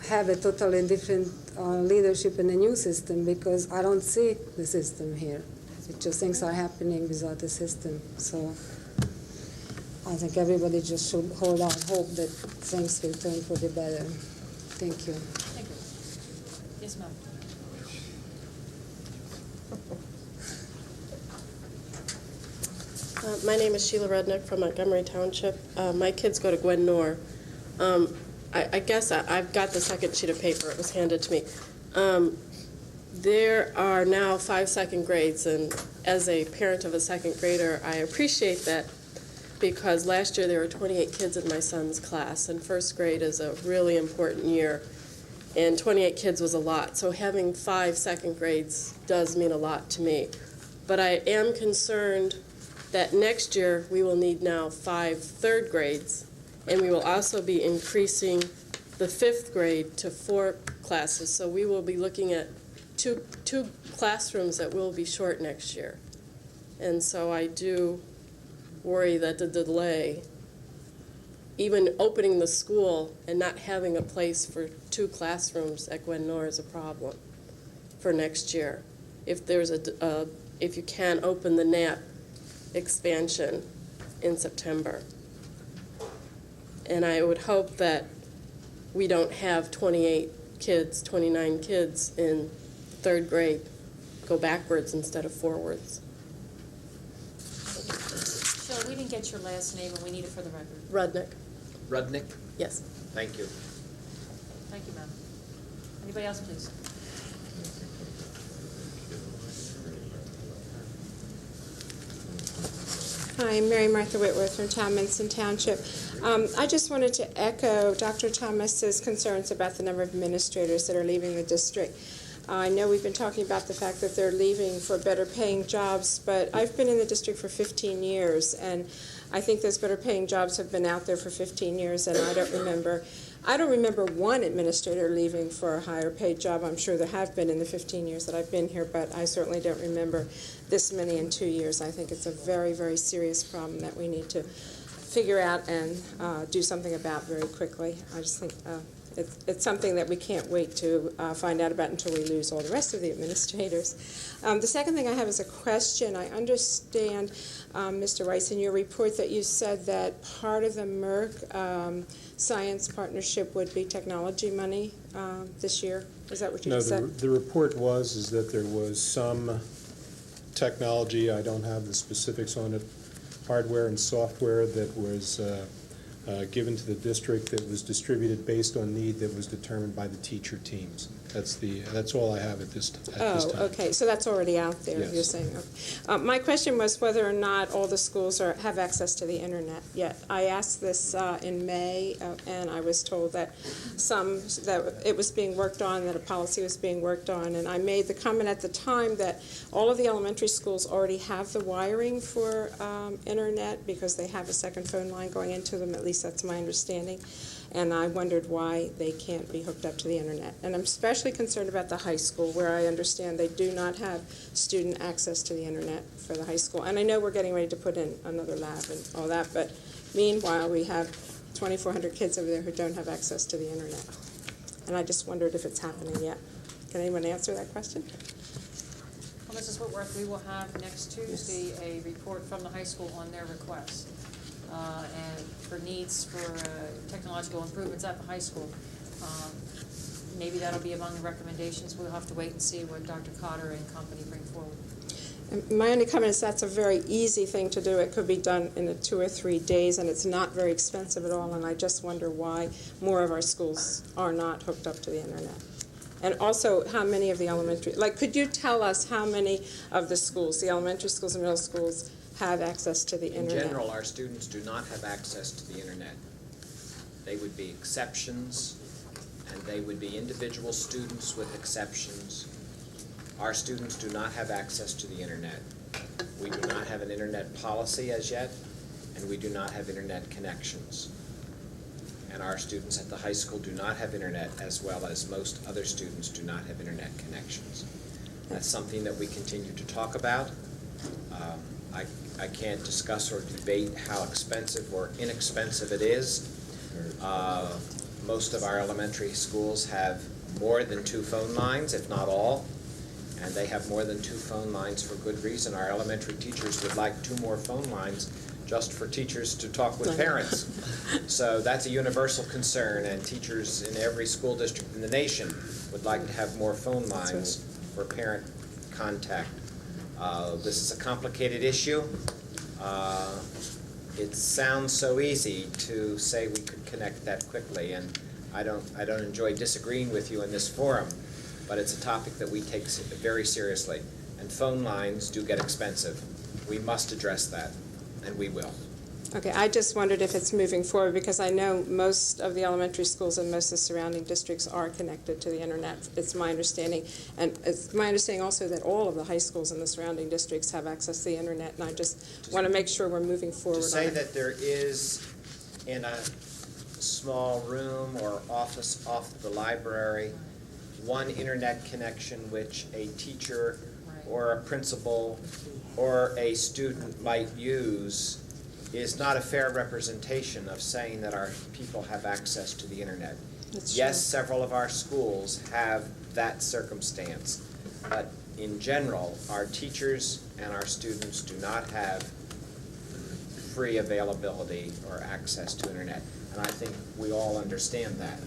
have a totally different leadership in a new system, because I don't see the system here. It just things are happening without the system. So I think everybody just should hold out hope that things will turn for the better. Thank you. Thank you. Yes, ma'am. My name is Sheila Rudnick from Montgomery Township. My kids go to Gwen Nor. I guess I've got the second sheet of paper. It was handed to me. There are now 5 second grades, and as a parent of a second grader, I appreciate that, because last year there were 28 kids in my son's class, and first grade is a really important year, and 28 kids was a lot. So having 5 second grades does mean a lot to me. But I am concerned that next year we will need now 5 third grades, and we will also be increasing the 5th grade to 4 classes. So we will be looking at two classrooms that will be short next year. And so I do worry that the delay, even opening the school and not having a place for 2 classrooms at Gwen Nor, is a problem for next year. If there's if you can open the NAP expansion in September. And I would hope that we don't have 28 kids, 29 kids in 3rd grade go backwards instead of forwards. Sheila, we didn't get your last name, and we need it for the record. Rudnick. Rudnick? Yes. Thank you. Thank you, ma'am. Anybody else, please? Hi, I'm Mary Martha Whitworth from Talminson Township. I just wanted to echo Dr. Thomas's concerns about the number of administrators that are leaving the district. I know we've been talking about the fact that they're leaving for better paying jobs, but I've been in the district for 15 years, and I think those better paying jobs have been out there for 15 years, and I don't remember one administrator leaving for a higher paid job. I'm sure there have been in the 15 years that I've been here, but I certainly don't remember this many in 2 years. I think it's a very, very serious problem that we need to figure out and do something about very quickly. I just think it's something that we can't wait to find out about until we lose all the rest of the administrators. The second thing I have is a question. I understand, Mr. Rice, in your report that you said that part of the Merck science partnership would be technology money this year. Is that what you just said? No, the report is that there was some technology, I don't have the specifics on it, hardware and software that was given to the district that was distributed based on need that was determined by the teacher teams. That's all I have at this time. Oh, okay. So that's already out there, yes. You're saying. Okay. My question was whether or not all the schools have access to the internet yet. I asked this in May, and I was told that it was being worked on, that a policy was being worked on, and I made the comment at the time that all of the elementary schools already have the wiring for internet because they have a second phone line going into them. At least that's my understanding. and I wondered why they can't be hooked up to the internet. And I'm especially concerned about the high school, where I understand they do not have student access to the internet for the high school. And I know we're getting ready to put in another lab and all that, but meanwhile, we have 2,400 kids over there who don't have access to the internet. And I just wondered if it's happening yet. Can anyone answer that question? Well, Mrs. Whitworth, we will have next Tuesday a report from the high school on their request and for needs for technological improvements at the high school. Maybe that'll be among the recommendations. We'll have to wait and see what Dr. Cotter and company bring forward. My only comment is that's a very easy thing to do. It could be done in 2 or 3 days, and it's not very expensive at all, and I just wonder why more of our schools are not hooked up to the internet. And also, how many of the elementary, could you tell us how many of the schools, the elementary schools and middle schools, have access to the internet? In general, our students do not have access to the internet. They would be exceptions, and they would be individual students with exceptions. Our students do not have access to the internet. We do not have an internet policy as yet, and we do not have internet connections. And our students at the high school do not have internet, as well as most other students do not have internet connections. That's something that we continue to talk about. I can't discuss or debate how expensive or inexpensive it is. Most of our elementary schools have more than 2 phone lines, if not all, and they have more than 2 phone lines for good reason. Our elementary teachers would like 2 more phone lines just for teachers to talk with parents. So that's a universal concern, and teachers in every school district in the nation would like to have more phone lines for parent contact. This is a complicated issue. It sounds so easy to say we could connect that quickly, and I don't enjoy disagreeing with you in this forum, but it's a topic that we take very seriously. And phone lines do get expensive. We must address that, and we will. Okay, I just wondered if it's moving forward, because I know most of the elementary schools and most of the surrounding districts are connected to the internet. It's my understanding, and it's my understanding also that all of the high schools in the surrounding districts have access to the internet, and I just want to make sure we're moving forward. To say that there is in a small room or office off the library one internet connection which a teacher or a principal or a student might use is not a fair representation of saying that our people have access to the internet. Yes, several of our schools have that circumstance, but in general, our teachers and our students do not have free availability or access to internet, and I think we all understand that.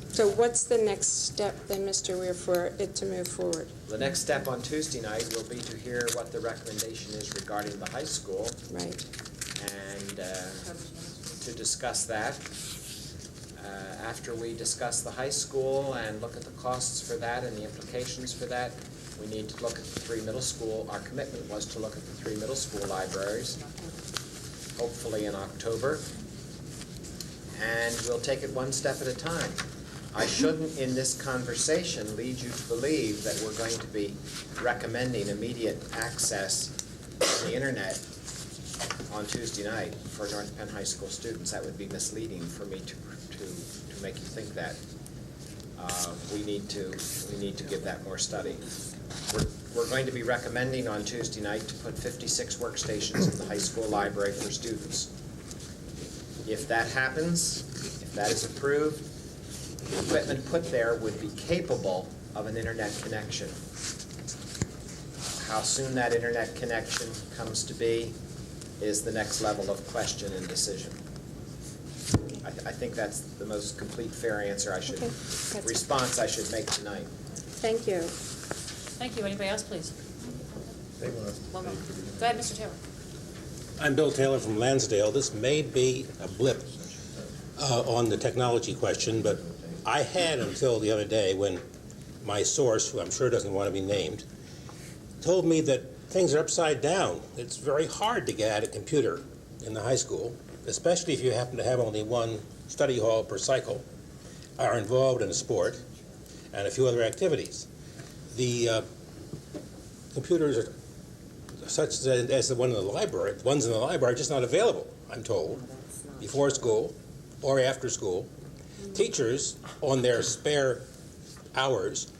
So what's the next step then, Mr. Weir, for it to move forward? The next step on Tuesday night will be to hear what the recommendation is regarding the high school. Right. And to discuss that. After we discuss the high school and look at the costs for that and the implications for that, we need to look at the 3 middle school. Our commitment was to look at the 3 middle school libraries, hopefully in October. And we'll take it one step at a time. I shouldn't, in this conversation, lead you to believe that we're going to be recommending immediate access to the internet on Tuesday night for North Penn High School students. That would be misleading for me to make you think that. We need to give that more study. We're going to be recommending on Tuesday night to put 56 workstations in the high school library for students. If that happens, if that is approved, the equipment put there would be capable of an internet connection. How soon that internet connection comes to be is the next level of question and decision. I think that's the most complete, fair answer response I should make tonight. Thank you. Thank you. Anybody else, please? One moment. Go ahead, Mr. Taylor. I'm Bill Taylor from Lansdale. This may be a blip on the technology question, but I had until the other day when my source, who I'm sure doesn't want to be named, told me that things are upside down. It's very hard to get at a computer in the high school, especially if you happen to have only one study hall per cycle, are involved in a sport, and a few other activities. The computers are such as the ones in the library are just not available, I'm told. before school or after school. Teachers, on their spare hours,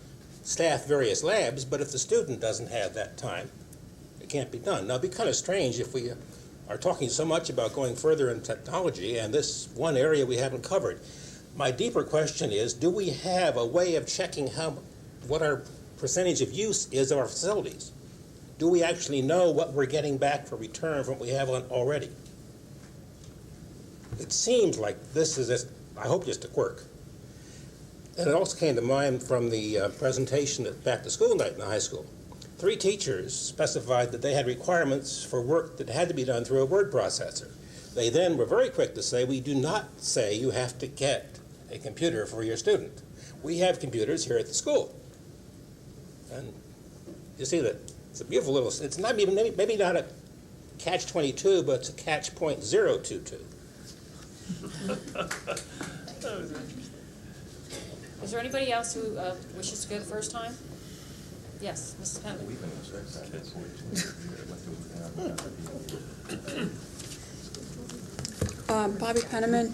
staff various labs, but if the student doesn't have that time, it can't be done. Now, it'd be kind of strange if we are talking so much about going further in technology and this one area we haven't covered. My deeper question is, do we have a way of checking what our percentage of use is of our facilities? Do we actually know what we're getting back for return from what we have on already? It seems like this is, I hope, just a quirk. And it also came to mind from the presentation at Back to School Night in the high school. 3 teachers specified that they had requirements for work that had to be done through a word processor. They then were very quick to say, we do not say you have to get a computer for your student. We have computers here at the school. And you see that it's a beautiful little, it's not even, maybe not a catch-22, but it's a catch.022. Is there anybody else who wishes to go the first time? Yes, Mrs. Penman. Bobby Penniman,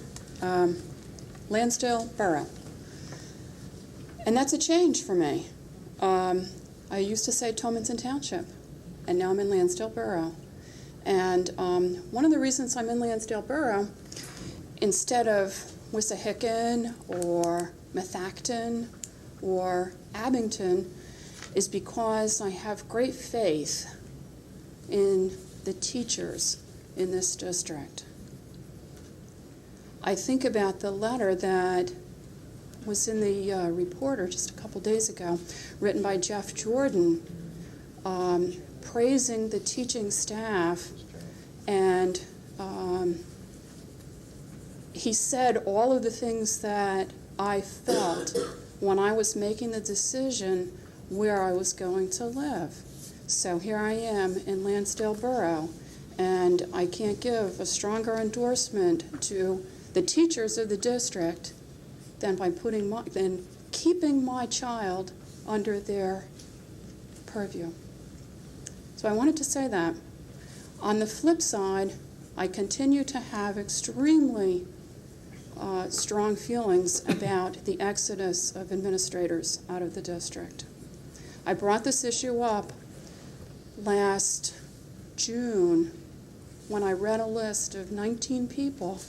Lansdale Borough. And that's a change for me. I used to say Tomanson Township, and now I'm in Lansdale Borough. And one of the reasons I'm in Lansdale Borough, instead of Wissahickon or Methacton or Abington, is because I have great faith in the teachers in this district. I think about the letter that was in the Reporter just a couple days ago, written by Jeff Jordan, praising the teaching staff, and he said all of the things that I felt when I was making the decision where I was going to live. So here I am in Lansdale Borough, and I can't give a stronger endorsement to the teachers of the district than by keeping my child under their purview. So I wanted to say that. On the flip side, I continue to have extremely strong feelings about the exodus of administrators out of the district. I brought this issue up last June when I read a list of 19 people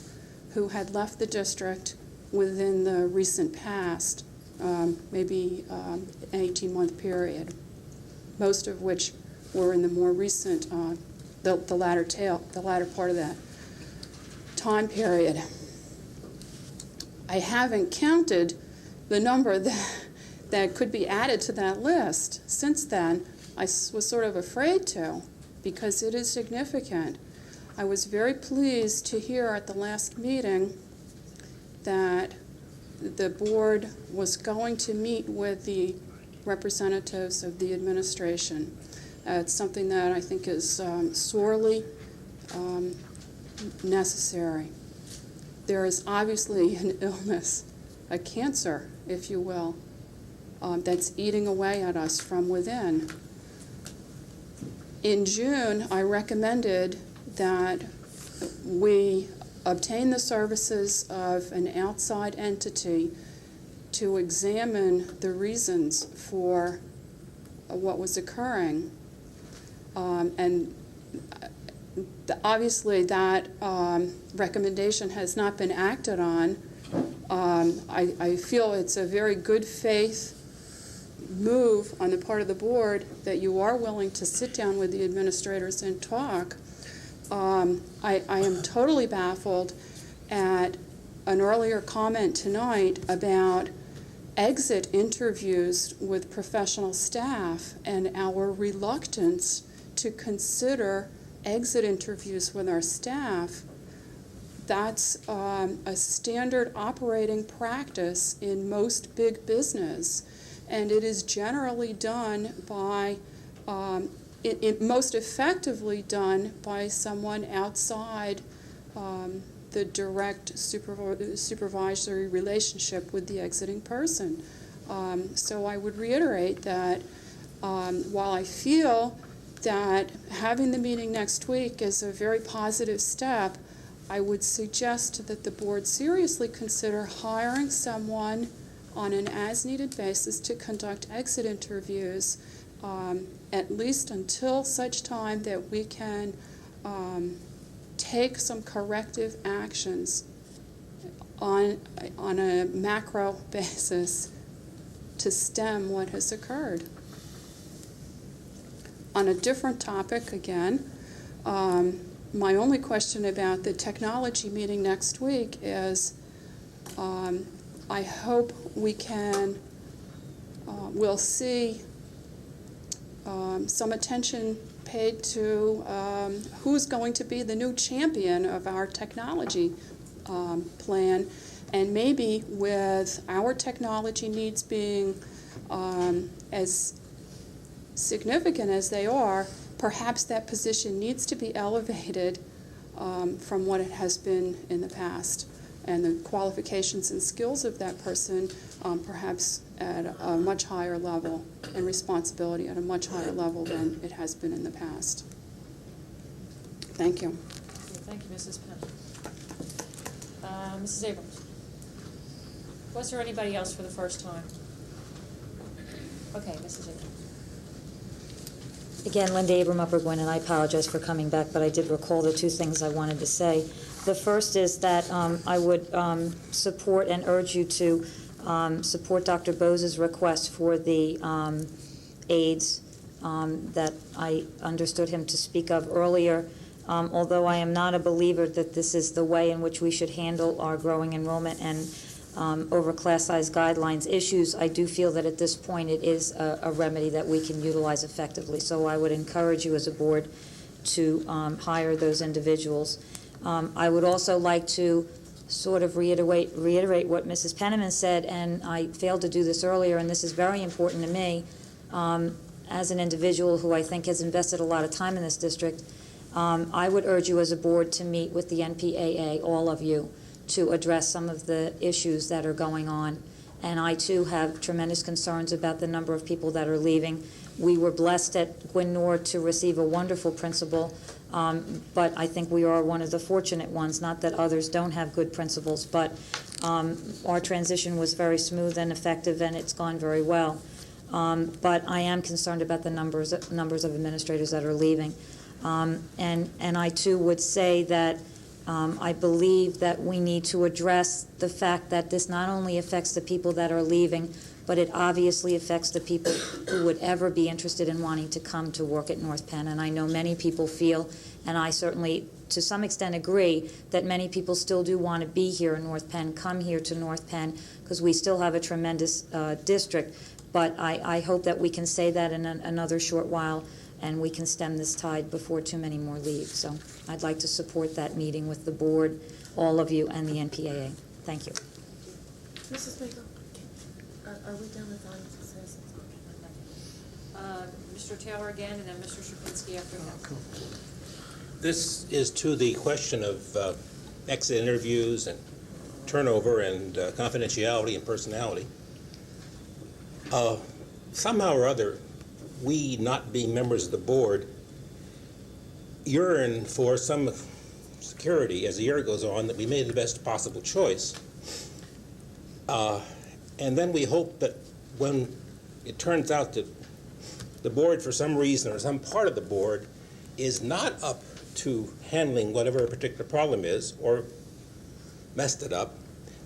who had left the district within the recent past, maybe an 18-month period, most of which were in the more recent, the latter part of that time period. I haven't counted the number that could be added to that list since then. I was sort of afraid to, because it is significant. I was very pleased to hear at the last meeting that the board was going to meet with the representatives of the administration. It's something that I think is sorely necessary. There is obviously an illness, a cancer, if you will, that's eating away at us from within. In June, I recommended that we obtain the services of an outside entity to examine the reasons for what was occurring. And obviously that recommendation has not been acted on. I feel it's a very good faith move on the part of the board that you are willing to sit down with the administrators and talk. I am totally baffled at an earlier comment tonight about exit interviews with professional staff and our reluctance to consider exit interviews with our staff. That's a standard operating practice in most big business, and it is generally done by most effectively done by someone outside the direct supervisory relationship with the exiting person. So I would reiterate that while I feel that having the meeting next week is a very positive step, I would suggest that the board seriously consider hiring someone on an as-needed basis to conduct exit interviews, at least until such time that we can take some corrective actions on a macro basis to stem what has occurred. On a different topic again, my only question about the technology meeting next week is I hope we can, we'll see some attention paid to who's going to be the new champion of our technology plan, and maybe with our technology needs being as significant as they are, perhaps that position needs to be elevated from what it has been in the past, and the qualifications and skills of that person perhaps at a much higher level, and responsibility at a much higher level than it has been in the past. Thank you. Thank you, Mrs. Penn. Mrs. Abrams. Was there anybody else for the first time? Okay, Mrs. Abrams. Again, Linda Abram, Upper Gwyn, and I apologize for coming back, but I did recall the two things I wanted to say. The first is that I would support and urge you to support Dr. Bose's request for the aids that I understood him to speak of earlier. Although I am not a believer that this is the way in which we should handle our growing enrollment and over class size guidelines issues, I do feel that at this point it is a remedy that we can utilize effectively. So I would encourage you as a board to hire those individuals. I would also like to sort of reiterate what Mrs. Penniman said, and I failed to do this earlier, and this is very important to me as an individual who I think has invested a lot of time in this district. I would urge you as a board to meet with the NPAA, all of you, to address some of the issues that are going on. And I, too, have tremendous concerns about the number of people that are leaving. We were blessed at Gwyn Nord to receive a wonderful principal, but I think we are one of the fortunate ones, not that others don't have good principals, but our transition was very smooth and effective, and it's gone very well. But I am concerned about the numbers of administrators that are leaving. And I, too, would say that I believe that we need to address the fact that this not only affects the people that are leaving, but it obviously affects the people who would ever be interested in wanting to come to work at North Penn. And I know many people feel, and I certainly to some extent agree, that many people still do want to be here in North Penn, come here to North Penn, because we still have a tremendous district. But I hope that we can say that in another short while, and we can stem this tide before too many more leave. So I'd like to support that meeting with the board, all of you, and the NPAA. Thank you. Mrs. Baker, are we done with audience and citizens? Mr. Taylor again, and then Mr. Shapinsky after him. This is to the question of exit interviews and turnover and confidentiality and personality. Somehow or other, we, not being members of the board, yearn for some security as the year goes on that we made the best possible choice. And then we hope that when it turns out that the board, for some reason, or some part of the board, is not up to handling whatever a particular problem is, or messed it up,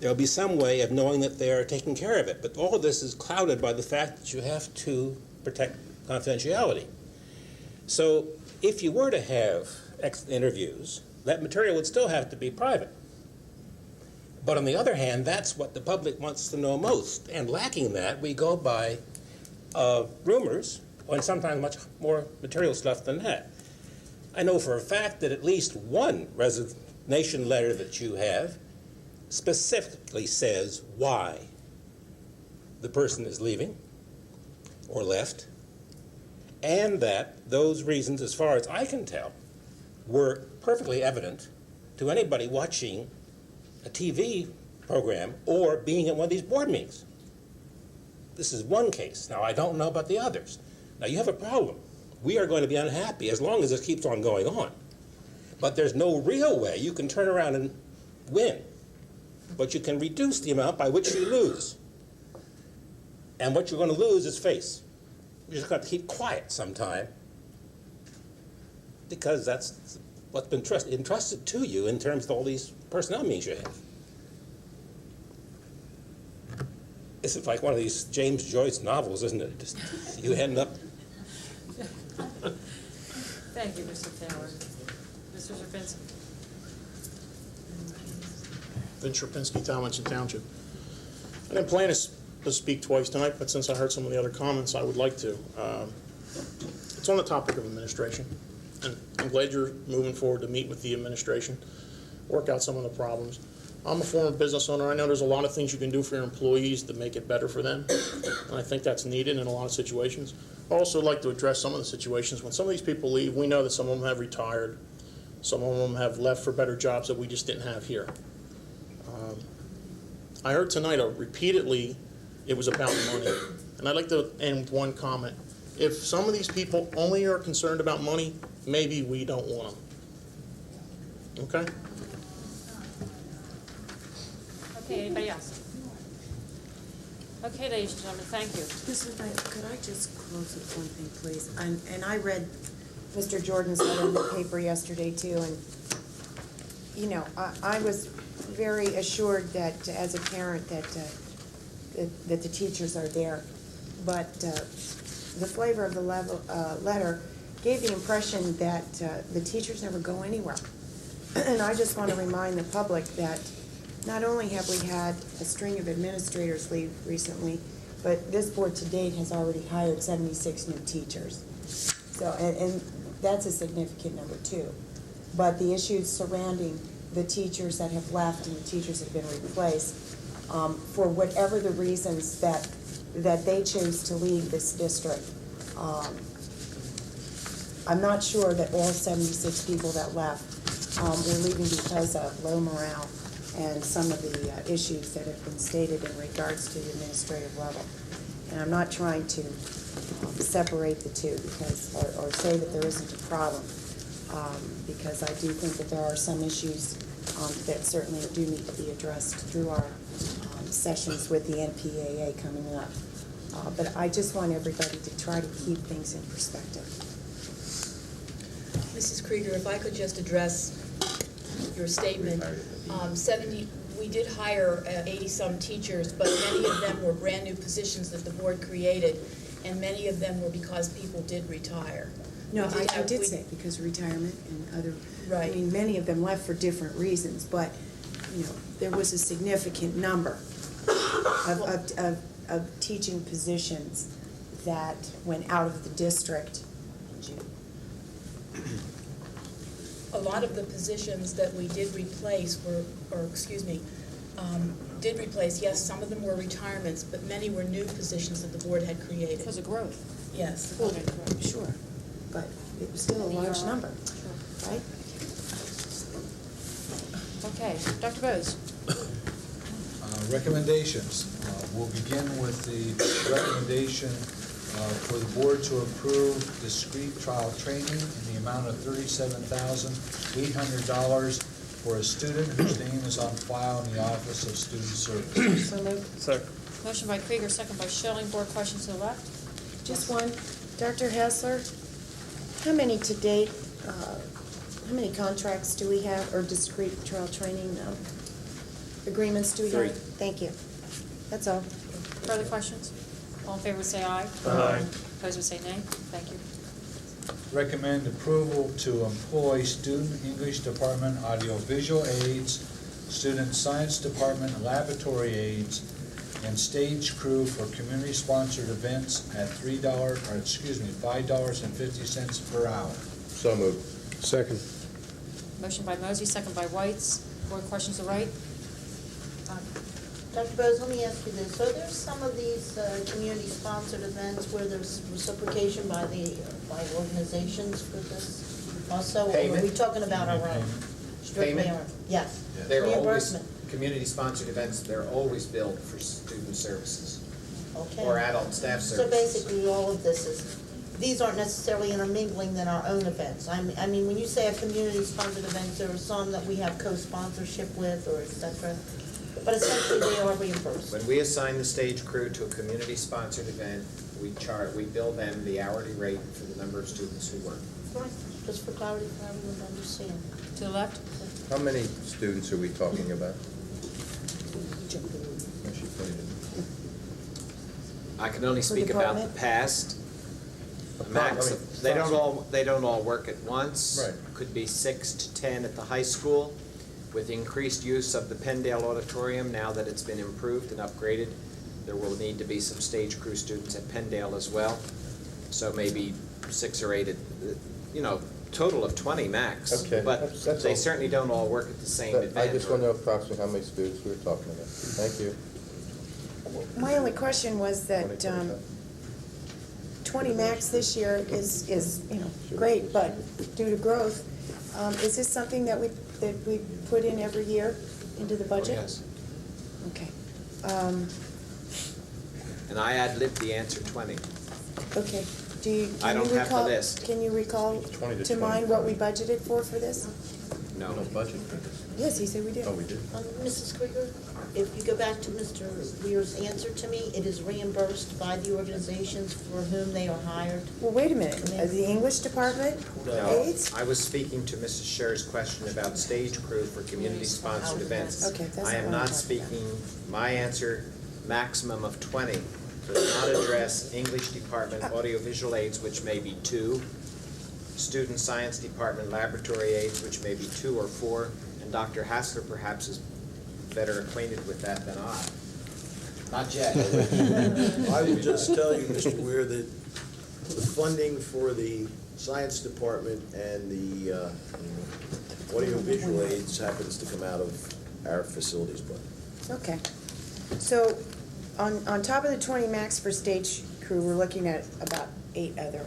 there will be some way of knowing that they are taking care of it. But all of this is clouded by the fact that you have to protect confidentiality. So if you were to have exit interviews, that material would still have to be private. But on the other hand, that's what the public wants to know most. And lacking that, we go by rumors, and sometimes much more material stuff than that. I know for a fact that at least one resignation letter that you have specifically says why the person is leaving or left, and that those reasons, as far as I can tell, were perfectly evident to anybody watching a TV program or being at one of these board meetings. This is one case. Now, I don't know about the others. Now, you have a problem. We are going to be unhappy as long as this keeps on going on. But there's no real way you can turn around and win. But you can reduce the amount by which you lose. And what you're going to lose is face. You just got to keep quiet sometime, because that's what's been entrusted to you in terms of all these personnel meetings you have. This is like one of these James Joyce novels, isn't it? Just, you end up. Thank you, Mr. Taylor. Mr. Zerfinski. Vince Rapinski, Talmadge Township. I didn't plan to speak twice tonight, but since I heard some of the other comments, I would like to. It's on the topic of administration, and I'm glad you're moving forward to meet with the administration, work out some of the problems. I'm a former business owner. I know there's a lot of things you can do for your employees to make it better for them, and I think that's needed in a lot of situations. I also like to address some of the situations when some of these people leave. We know that some of them have retired, some of them have left for better jobs that we just didn't have here. I heard tonight repeatedly it was about money, and I'd like to end with one comment. If some of these people only are concerned about money, maybe we don't want them. Okay? Okay, anybody else? Okay, ladies and gentlemen, thank you. Mr. Knight, could I just close with one thing, please? And I read Mr. Jordan's letter in the paper yesterday, too, and, you know, I was very assured that, as a parent, that the teachers are there. But the flavor of the letter gave the impression that the teachers never go anywhere. And I just want to remind the public that not only have we had a string of administrators leave recently, but this board to date has already hired 76 new teachers. So, and that's a significant number too. But the issues surrounding the teachers that have left and the teachers that have been replaced, for whatever the reasons that they choose to leave this district, I'm not sure that all 76 people that left were leaving because of low morale and some of the issues that have been stated in regards to the administrative level. And I'm not trying to separate the two because, or say that there isn't a problem, because I do think that there are some issues that certainly do need to be addressed through our sessions with the NPAA coming up. But I just want everybody to try to keep things in perspective. Mrs. Krieger, if I could just address your statement. We did hire 80-some teachers, but many of them were brand-new positions that the board created, and many of them were because people did retire. No, I did say because of retirement and other, right. I mean, many of them left for different reasons, but, you know, there was a significant number of teaching positions that went out of the district in June. A lot of the positions that we did replace did replace, yes, some of them were retirements, but many were new positions that the board had created. Because of growth. Yes. Well, sure, but it was still a large number, right? Okay, Dr. Bose. Recommendations. We'll begin with the recommendation for the board to approve discrete trial training in the amount of $37,800 for a student whose name is on file in the Office of Student Services. So moved. Second. Motion by Krieger, second by Schilling. Board questions to the left? Just one. Dr. Hassler, how many to date, how many contracts do we have, or discrete trial training agreements do we have? 3. Thank you. That's all. Further questions? All in favor would say aye. Aye. Opposed would say nay. Thank you. Recommend approval to employ student English department audiovisual aides, student science department laboratory aides, and stage crew for community-sponsored events at $5.50 per hour. So moved. Second. Motion by Mosey, second by Whites. Board questions to the right? Dr. Bose, let me ask you this. So there's some of these community-sponsored events where there's reciprocation by organizations for this also? Or are we talking about our own? Payment? Yes. They're always, Reimbursement. community-sponsored events, they're always billed for student services Okay. or adult staff So services. basically, all of this is these aren't necessarily intermingling than our own events. I mean, when you say a community-sponsored event, there are some that we have co-sponsorship with or et cetera, but essentially they are reimbursed. When we assign the stage crew to a community-sponsored event, we bill them the hourly rate for the number of students who work. Right, just for clarity, for everyone to understand. To the left? How many students are we talking about? I can only speak about the past. They don't all work at once. Right. Could be 6 to 10 at the high school. With increased use of the Penndale Auditorium, now that it's been improved and upgraded, there will need to be some stage crew students at Penndale as well. So maybe 6 or 8 total of 20 max. Okay, But that's they all. certainly don't all work at the same event. I just want to know approximately how many students we were talking about. Thank you. My only question was that 20 max this year is great, but due to growth, is this something that we put in every year into the budget? Yes. Okay. And I ad-libbed the answer 20. Okay. I don't have the list. Can you recall 20 to mind what we budgeted for this? No. No budget for this. Yes, he said we did. Oh, we did? Mrs. Krieger, if you go back to Mr. Weir's answer to me, it is reimbursed by the organizations for whom they are hired. Well, wait a minute. The English department aides? I was speaking to Mrs. Scher's question about stage crew for community-sponsored events. Okay, that's I am what I'm not talking speaking, my answer, maximum of 20, does not address English department audiovisual aides, which may be 2, student science department laboratory aides, which may be 2 or 4, and Dr. Hassler perhaps is better acquainted with that than I. Not yet. I would just tell you, Mr. Weir, that the funding for the science department and the audiovisual aids happens to come out of our facilities budget. Okay. So on top of the 20 max for stage crew, we're looking at about 8 other.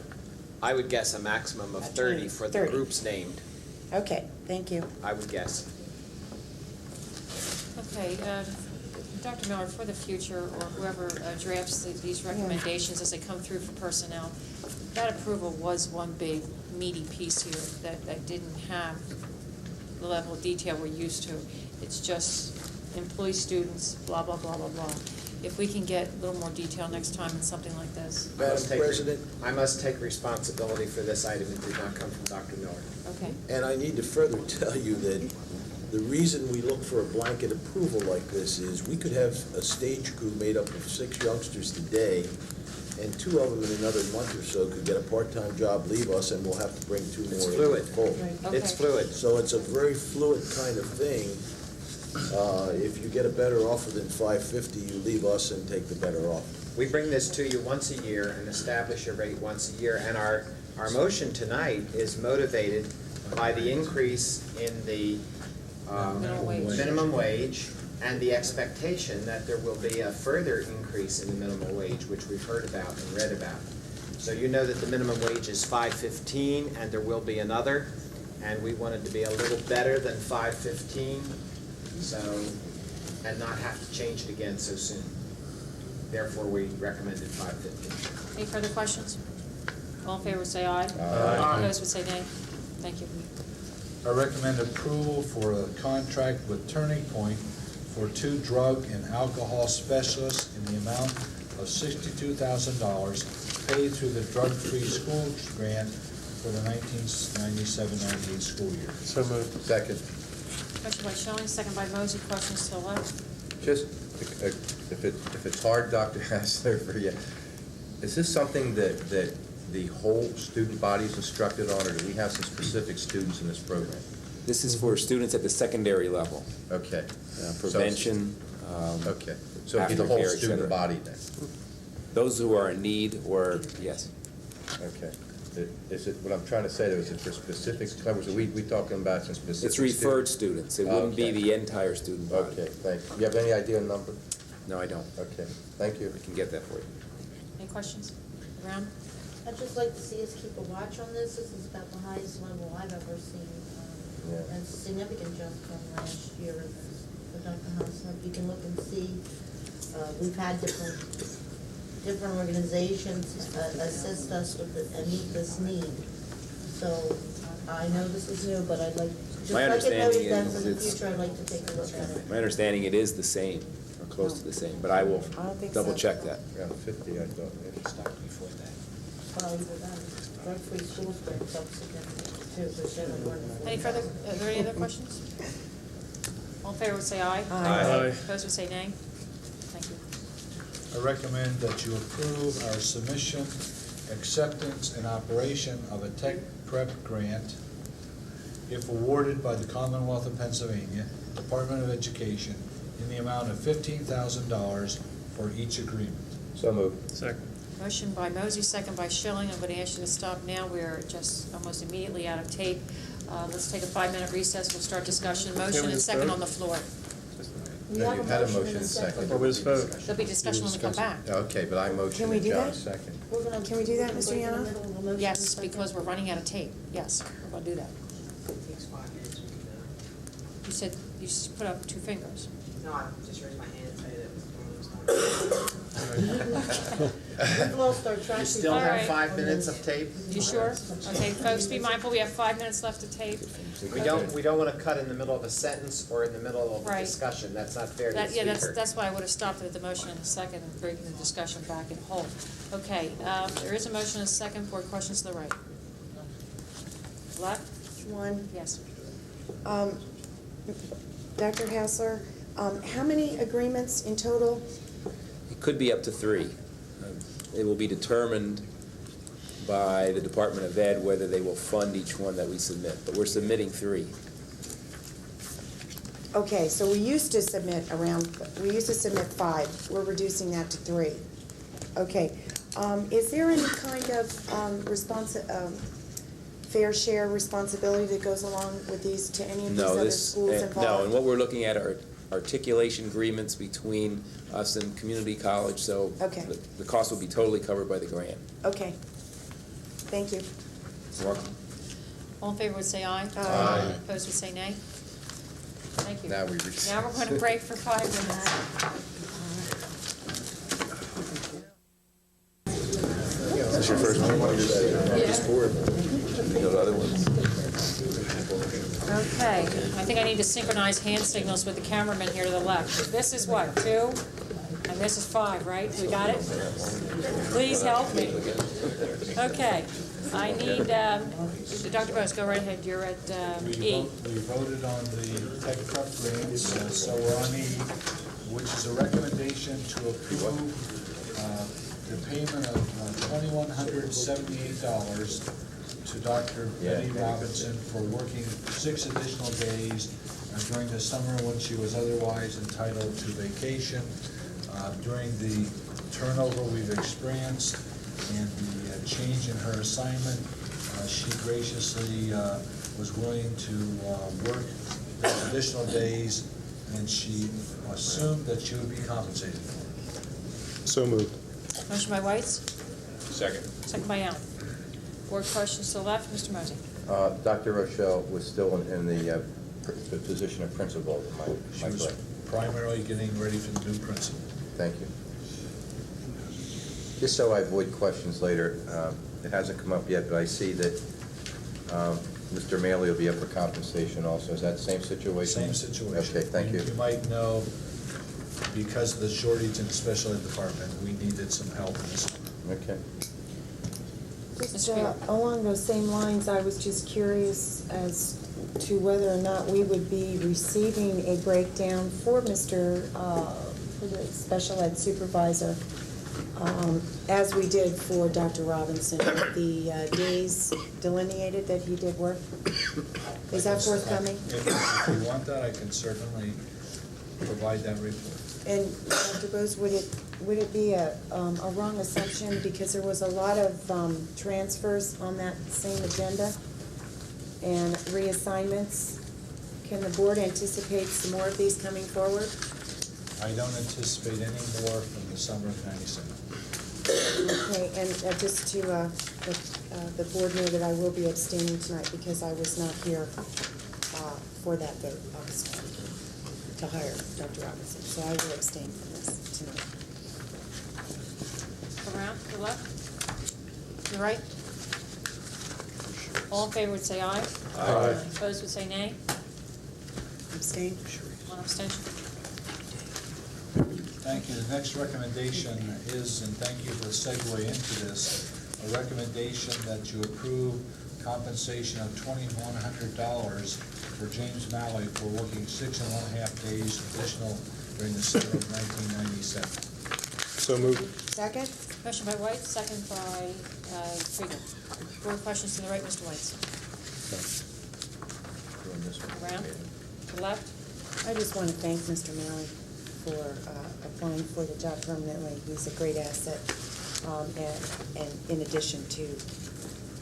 I would guess a maximum of 30 for the 30. groups named, Okay, thank you. I would guess. Okay, Dr. Miller, for the future, or whoever drafts these recommendations as they come through for personnel, that approval was one big meaty piece here that didn't have the level of detail we're used to. It's just employee students, blah, blah, blah, blah, blah. If we can get a little more detail next time in something like this. Madam President? I must take responsibility for this item. It did not come from Dr. Miller. Okay. And I need to further tell you that the reason we look for a blanket approval like this is we could have a stage crew made up of 6 youngsters today, and 2 of them in another month or so could get a part-time job, leave us, and we'll have to bring 2 more It's in fluid. full. Okay. It's fluid. So it's a very fluid kind of thing. If you get a better offer than $550, you leave us and take the better offer. We bring this to you once a year and establish a rate once a year, and our motion tonight is motivated by the increase in the minimum wage and the expectation that there will be a further increase in the minimum wage, which we've heard about and read about. So you know that the minimum wage is $5.15, and there will be another, and we wanted to be a little better than $5.15, and not have to change it again so soon. Therefore, we recommended $5.15. Any further questions? All in favor, say aye. Aye. Opposed, would say nay. Thank you. I recommend approval for a contract with Turning Point for 2 drug and alcohol specialists in the amount of $62,000 paid through the drug-free schools grant for the 1997-98 school year. So moved. Second. Motion by Schilling, second by Mosley. Questions to the left? Just, if it's hard, Dr. Hassler, for you, is this something that the whole student body is instructed on, or do we have some specific students in this program? This is for students at the secondary level. Okay. Prevention. Okay. So it'd be the whole aftercare, et student cetera. body then? Those who are in need, or, yes. Okay. Is it, what I'm trying to say, though, is it for specific, so we talking about some specific? It's referred students. It wouldn't be Okay. the entire student body. Okay, thank you. You have any idea of number? No, I don't. Okay, thank you. I can get that for you. Any questions? Brown? I'd just like to see us keep a watch on this. This is about the highest level I've ever seen. Yeah. And it's a significant jump from last year. So Dr. Hassler, if you can look and see, we've had different different organizations assist us with it and meet this need. So I know this is new, but I'd like, just My like it noted understanding then is for the it's- future, I'd like to take a look at it. My understanding, it is the same, or close to the same, but I will I don't think double so. check that. Around 50, I thought. Start before that. Well, either that, drug-free schools brings up significantly too, but generally we're in the- Any further, are there any other questions? All in favor would say aye. Aye. Opposed would say nay. Thank you. I recommend that you approve our submission, acceptance, and operation of a tech prep grant if awarded by the Commonwealth of Pennsylvania Department of Education in the amount of $15,000 for each agreement. So moved. Second. Motion by Mosey, second by Schilling. I'm going to ask you to stop now. We're just almost immediately out of tape. Let's take a 5-minute recess. We'll start discussion. Motion and second on the floor. We No, have you a had a motion motion and a second. second. What was vote? There'll be discussion when we come back. Okay, but I motioned Can we and do John that? second. We're gonna- Can we do that, Mr. we're in the Yano? middle of a motion Yes, and a second. because we're running out of tape. Yes, we're going to do that. You said you just put up 2 fingers. No, I just raised my hand and said it was We'll start You tracking. still All have right. 5 minutes of tape? You sure? Okay, folks, be mindful. We have 5 minutes left of tape. We don't want to cut in the middle of a sentence or in the middle of a Right. discussion. That's not fair to the That, yeah, speaker. that's why I would have stopped it at the motion in a second and bring the discussion back in whole. Okay, there is a motion and a second. Board questions to the right. Left? One. Yes. Dr. Hassler, how many agreements in total? It could be up to 3. It will be determined by the Department of Ed whether they will fund each one that we submit, but we're submitting 3. Okay, so we used to submit 5. We're reducing that to 3. Okay. Is there any kind of fair share responsibility that goes along with these to any of these other schools involved? No, and what we're looking at are articulation agreements between us and community college, so Okay. the cost will be totally covered by the grant. Okay. Thank you. All in favor would say aye. Aye. Opposed would say nay. Thank you. Now we recess. Now we're going to break for 5 minutes. Is this your first one? This board? You know the other ones? Okay, I think I need to synchronize hand signals with the cameraman here to the left. This is what, 2? And this is 5, right? We got it? Please help me. Okay, I need, Dr. Bose, go right ahead. You're at E. We voted on the tech prep grants, so we're on E, which is a recommendation to approve the payment of $2,178 to Dr. Betty Robinson for working 6 additional days during the summer when she was otherwise entitled to vacation. During the turnover we've experienced and the change in her assignment, she graciously was willing to work those additional days, and she assumed that she would be compensated for it. So moved. Motion by Whites, Second. second by Allen. Board questions to the left, Mr. Mosey. Dr. Rochelle was still in the position of principal, am I She was correct? primarily getting ready for the new principal. Thank you. Just so I avoid questions later, it hasn't come up yet, but I see that Mr. Maley will be up for compensation also. Is that the same situation? Same situation. Okay, thank you. You might know, because of the shortage in the special ed department, we needed some help in this. Okay. Just along those same lines, I was just curious as to whether or not we would be receiving a breakdown for the special ed supervisor, as we did for Dr. Robinson, the days delineated that he did work. Is that forthcoming? If you want that, I can certainly provide that report. And Dr. Bose, would it be a wrong assumption, because there was a lot of transfers on that same agenda and reassignments? Can the board anticipate some more of these coming forward? I don't anticipate any more from the summer of '97. Okay, and just to let the board know that I will be abstaining tonight because I was not here for that vote. I was to hire Dr. Robinson, so I will abstain from this tonight. the left? To the right? All in favor would say aye. Aye. Opposed would say nay. Abstain? One abstention. Thank you. The next recommendation is, and thank you for the segue into this, a recommendation that you approve compensation of $2,100 for James Malley for working 6.5 days additional during the summer of 1997. So moved. Second? Motion by White, second by Krieger. Board questions to the right, Mr. White. Around, to the left. I just want to thank Mr. Malley for applying for the job permanently. He's a great asset, and in addition to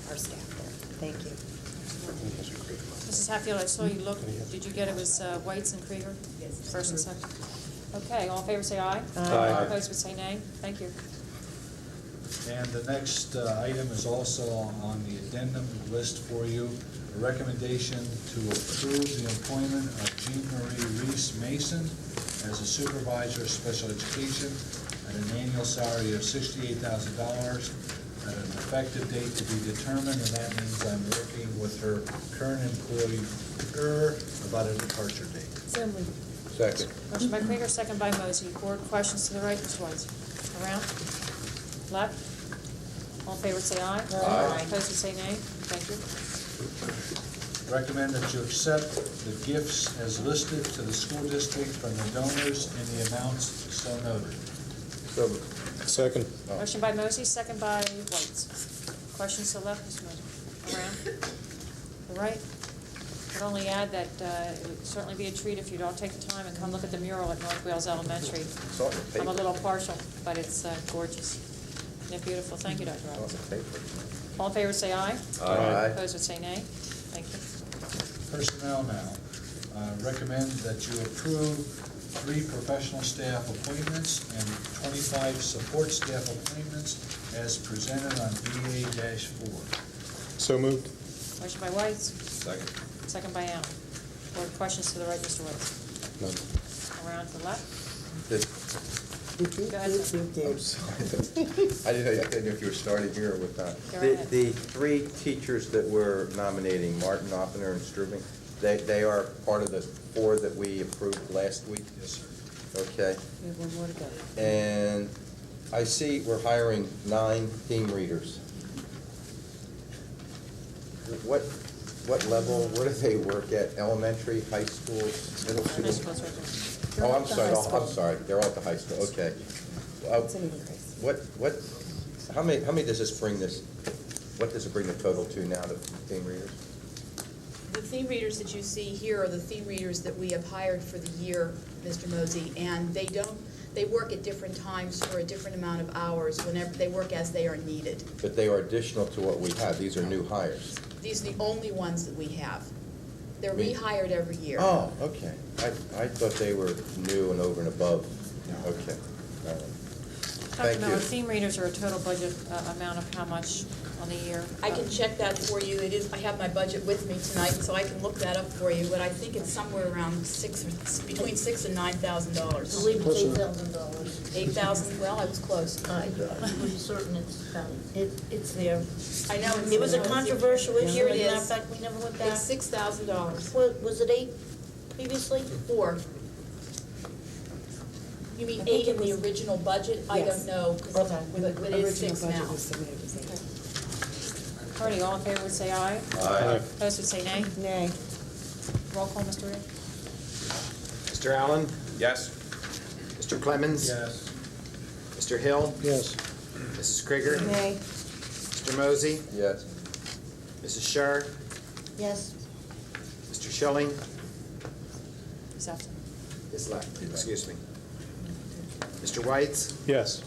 our staff there. Thank you. Mrs. Hatfield, I saw you look. Did you get it was Whites and Krieger? Yes. First and second. Okay, all in favor say aye. Aye. Opposed would say nay. Thank you. And the next item is also on the addendum list for you, a recommendation to approve the employment of Jean Marie Reese Mason as a supervisor of special education at an annual salary of $68,000 at an effective date to be determined, and that means I'm working with her current employer about a departure date. So moved. Second. Motion by Krieger, second by Mosey. Board questions to the right, Mr. White. Around, left. All in favor say aye. Aye. Opposed would say nay. Thank you. Recommend that you accept the gifts as listed to the school district from the donors in the amounts so noted. So, Second. Motion by Mosey, second by White. Questions to the left, Mr. Mosey. Around, the right. I'd only add that it would certainly be a treat if you'd all take the time and come look at the mural at North Wales Elementary. it's on the paper. I'm a little partial, but it's gorgeous. Isn't it beautiful? Thank you, Dr. It's on Roberts. the paper. All in favor say aye. Aye. Opposed would say nay. Thank you. Personnel now. Recommend that you approve 3 professional staff appointments and 25 support staff appointments as presented on BA-4. So moved. Motion by White, Second. second by Allen. Board questions to the right, Mr. White. None. Around to the left. This- Go ahead, sir. I'm sorry. I didn't know if you were starting here or with that. Go ahead. The 3 teachers that we're nominating, Martin, Oppener, and Strubing, they are part of the 4 that we approved last week? Yes, sir. Okay. We have one more to go. And I see we're hiring 9 team readers. What level, where do they work at? Elementary, high school, middle High school? school's right there. Oh, I'm sorry, I'm sorry, they're all at the high school, okay. It's an increase. How many does this bring what does it bring the total to now, the team readers? The theme readers that you see here are the theme readers that we have hired for the year, Mr. Mosey, and they work at different times for a different amount of hours, whenever they work as they are needed. But they are additional to what we have, these are new hires. These are the only ones that we have. They're Me- rehired every year. Oh, okay, I thought they were new and over and above, okay, all right. Dr. Thank Miller, you. theme readers are a total budget amount of how much on the year? I can check that for you. I have my budget with me tonight, so I can look that up for you, but I think it's somewhere around between $6,000 and I $9,000. believe it's $8,000. 8,000, well, I was close. I'm pretty certain it's there. I know. It was a controversial issue, Here it as a matter of is. fact, we never went back. It's $6,000. Was it 8 previously? 4. You mean 8 in the original budget? I Yes. don't know, 'cause Okay. but it is Original 6 budget now. was submitted as 8. Alrighty, all in favor would say aye. Aye. Opposed would say nay. Nay. Roll call, Mr. Ray. Mr. Allen? Yes. Mr. Clemmons? Yes. Mr. Hill? Yes. Mrs. Krieger? Nay. Mr. Mosey? Yes. Mrs. Scher? Yes. Mr. Schilling? He's absent. Is left, excuse me. Mr. Whites? Yes.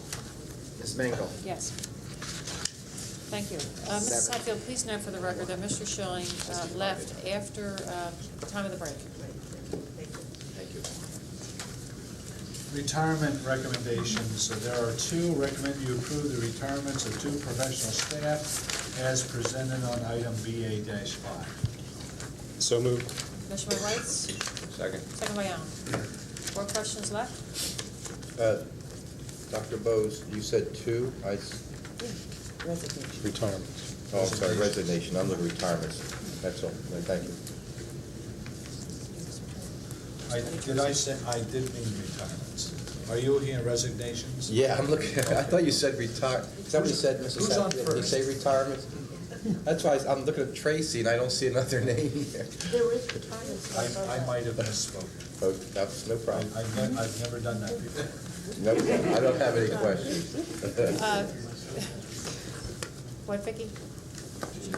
Ms. Mingle? Yes. Thank you. Mrs. Seven. Hatfield, please note for the record that Mr. Schilling left after the time of the break. Thank you. Retirement recommendations. So there are 2. Recommend you approve the retirements of 2 professional staff as presented on item BA-5. So moved. Motion by Whites, Second. second by Allen. More questions left? Dr. Bose, you said 2, Resignation. Retirement. Oh, I'm sorry, resignation, I'm looking at retirements. That's all. No, thank you. I did mean retirements. Are you looking at resignations? Yeah, I'm looking, I thought you said retire, somebody said, Mrs. Who's on Hatfield, did you say retirement? That's why I'm looking at Tracy and I don't see another name here. There is retirement. I might have misspoken. Oh, that's no problem. I've never done that before. No problem. I don't have any questions. What, Vicki?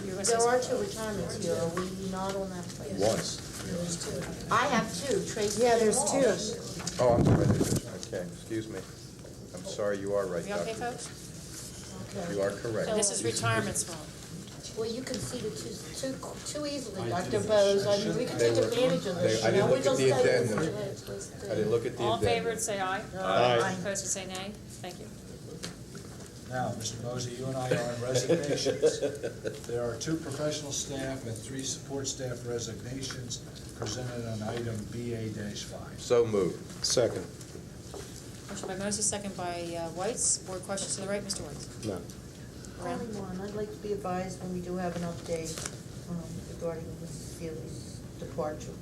You were There gonna are say- two retirements here, are we not on that page? Once. I have two, Tracy Yeah, and there's Walsh. two. Oh, I'm sorry. Okay, excuse me. I'm sorry, you are right, We okay, Doctor. folks? Okay. You are correct. And this is retirement's fault. Well, you can see the too easily, Dr. Bose. I mean, we can take advantage of this, I you know, didn't we look at just the say. addendum. I didn't look at the All in favor, addendum. say aye. Aye. Opposed, would say nay. Thank you. Now, Mr. Mosey, you and I are on resignations. There are 2 professional staff and 3 support staff resignations presented on item BA-5. So moved. Second. Motion by Mosey, second by Whites. Board questions to the right, Mr. Whites? No. Only one, I'd like to be advised when we do have an update regarding Mrs. Feely's departure.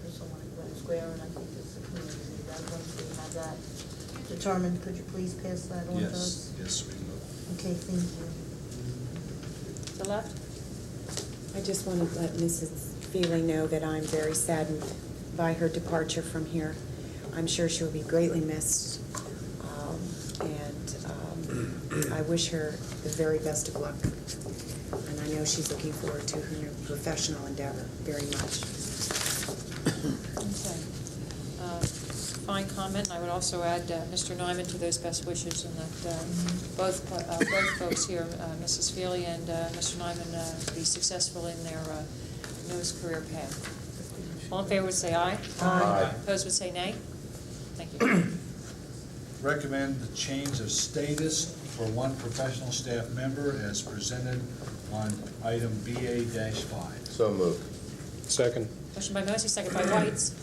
For someone at Glen Square, and I think it's the community, that once we have that determined, could you please pass that on to us? Yes, we will. Okay, thank you. To the left? I just want to let Mrs. Feely know that I'm very saddened by her departure from here. I'm sure she will be greatly missed, and I wish her the very best of luck. And I know she's looking forward to her new professional endeavor very much. Okay. Fine comment, and I would also add Mr. Nyman to those best wishes, and that both folks here, Mrs. Feely and Mr. Nyman, be successful in their newest career path. All in favor would say aye. Aye. Opposed would say nay. Thank you. Recommend the change of status for 1 professional staff member as presented on item BA-5. So moved. Second. Motion by Mosey, second by Whites.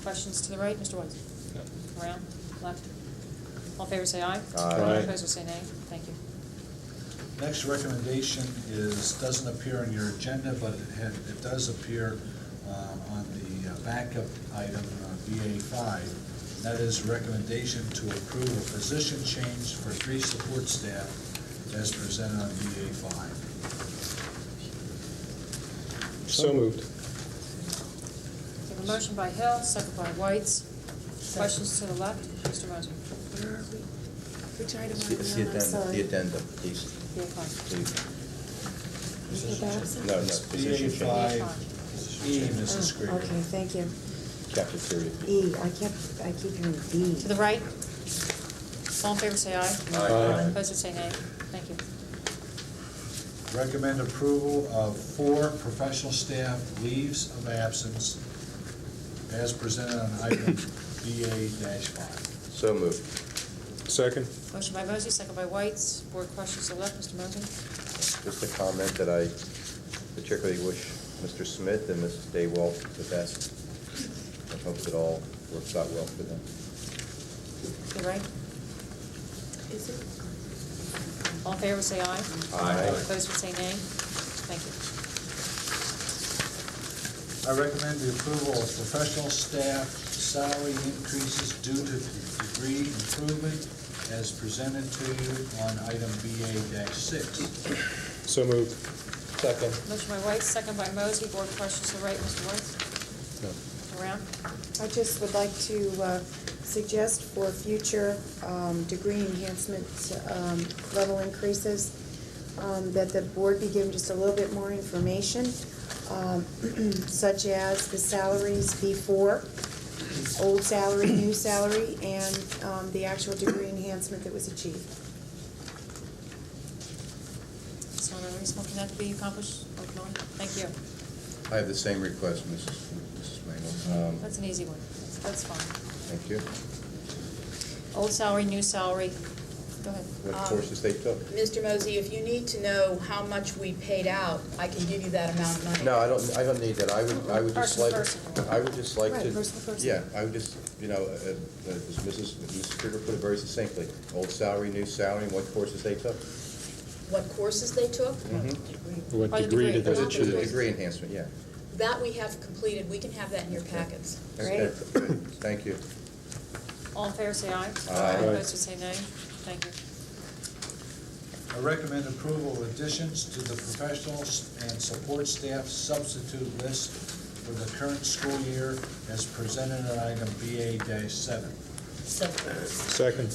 Questions to the right, Mr. Whites? No. Around, left. All in favor say aye. Aye. Opposed would say nay. Thank you. Next recommendation doesn't appear on your agenda, but it does appear on the backup item, BA-5. That is a recommendation to approve a position change for 3 support staff as presented on BA-5. So moved. We have a motion by Hill, second by Whites. Questions to the left, Mr. Mosey? Which item It's are the we on? I'm addendum, sorry. the addendum, please. Yeah, fine. Please. No, position change. BA-5E, Mrs. Krieger. Okay, thank you. Chapter 30. E, I keep hearing D. To the right? All in favor say aye. Aye. Opposed would say nay. Thank you. Recommend approval of 4 professional staff leaves of absence as presented on item BA-5. So moved. Second. Motion by Mosey, second by Whites. Board questions to the left, Mr. Mosey? Just a comment that I particularly wish Mr. Smith and Mrs. Daywalt the best. I hope it all works out well for them. To the right? Is it? All in favor say aye. Aye. Opposed would say nay. Thank you. I recommend the approval of professional staff salary increases due to degree improvement as presented to you on item BA-6. So moved. Second. Motion by White, second by Mosey. Board questions to the right, Mr. White? No. Around? I just would like to suggest for future degree enhancement level increases, that the board be given just a little bit more information, such as the salaries before, old salary, new salary, and the actual degree enhancement that was achieved. Is one reasonable, can that be accomplished? Thank you. I have the same request, Mrs. Mangel. That's an easy one. That's fine. Thank you. Old salary, new salary. Go ahead. What courses they took? Mr. Mosey, if you need to know how much we paid out, I can give you that amount of money. No, I don't need that. I would just like, I would just like Right, to. person to person. Yeah, I would just, as Mrs. Krieger put it very succinctly, old salary, new salary, and what courses they took. what courses they took. What Or the degree degree. did they Not the choose? degree. Degree enhancement, yeah. That we have completed. We can have that in your packets. Okay, good. Thank you. All in favor, say aye. Aye. Opposed, say nay. Thank you. I recommend approval of additions to the professionals and support staff substitute list for the current school year as presented on item BA-7. Second.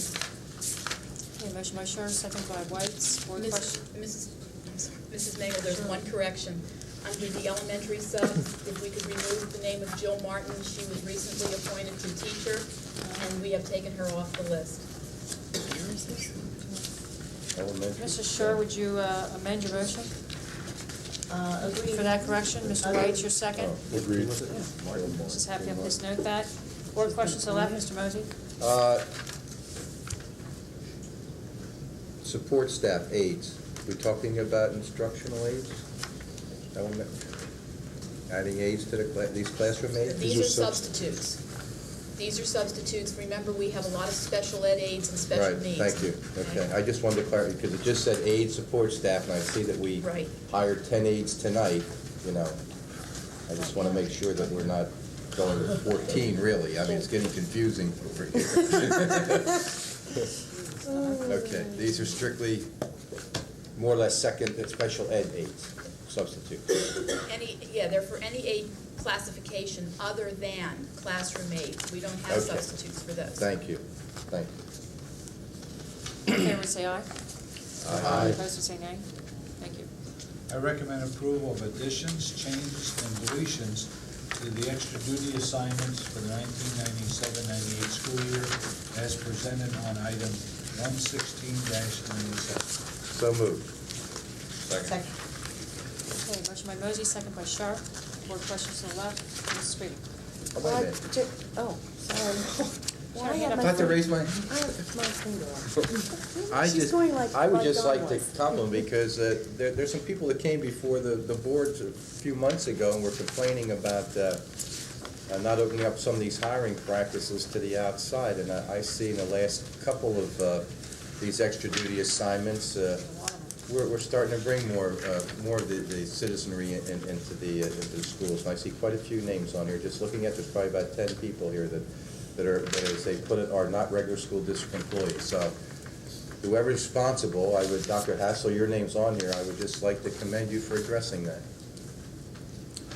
Okay, motion by Scher, second by Whites. Board question? Mrs. Nagel, there's one correction. Under the elementary subs, if we could remove the name of Jill Martin, she was recently appointed to teacher, and we have taken her off the list. Elementary. Mrs. Scher, would you amend your motion Agreed. for that correction? Mr. White, your second? Agreed. Mrs. Happy, please note that. Board questions to the left, Mr. Mosey? Support staff aides. We're talking about instructional aides? Adding aides to these classroom aides? These are substitutes. These are substitutes. Remember, we have a lot of special ed aides and special needs. Right, thank you. Okay, I just wanted to clarify, because it just said aide support staff, and I see that we Right. hired 10 aides tonight, you know. I just want to make sure that we're not going to 14, really. I mean, it's getting confusing over here. Okay, these are strictly, more or less special ed aides, substitutes. They're for any aid classification other than classroom aides. We don't have Okay. substitutes for those. Thank you, thank you. All in favor, say aye. Aye. Opposed, say nay. Thank you. I recommend approval of additions, changes, and deletions to the extra duty assignments for the 1997-98 school year as presented on item 116-97. So moved. Second. Okay, motion by Mosey, second by Sharp. Board questions to the left, Mrs. Reedy. Oh, wait a minute. Sorry. Well, I had I have to raise my. I have my finger on. I She's just, going like- I would like just Dawn like to was. compliment, because there's some people that came before the board a few months ago and were complaining about not opening up some of these hiring practices to the outside, and I see in the last couple of these extra duty assignments, we're starting to bring more of the citizenry into the schools. And I see quite a few names on here. Just looking at, there's probably about 10 people here that are, as they put it, are not regular school district employees. So whoever's responsible, Dr. Hassel, your name's on here. I would just like to commend you for addressing that.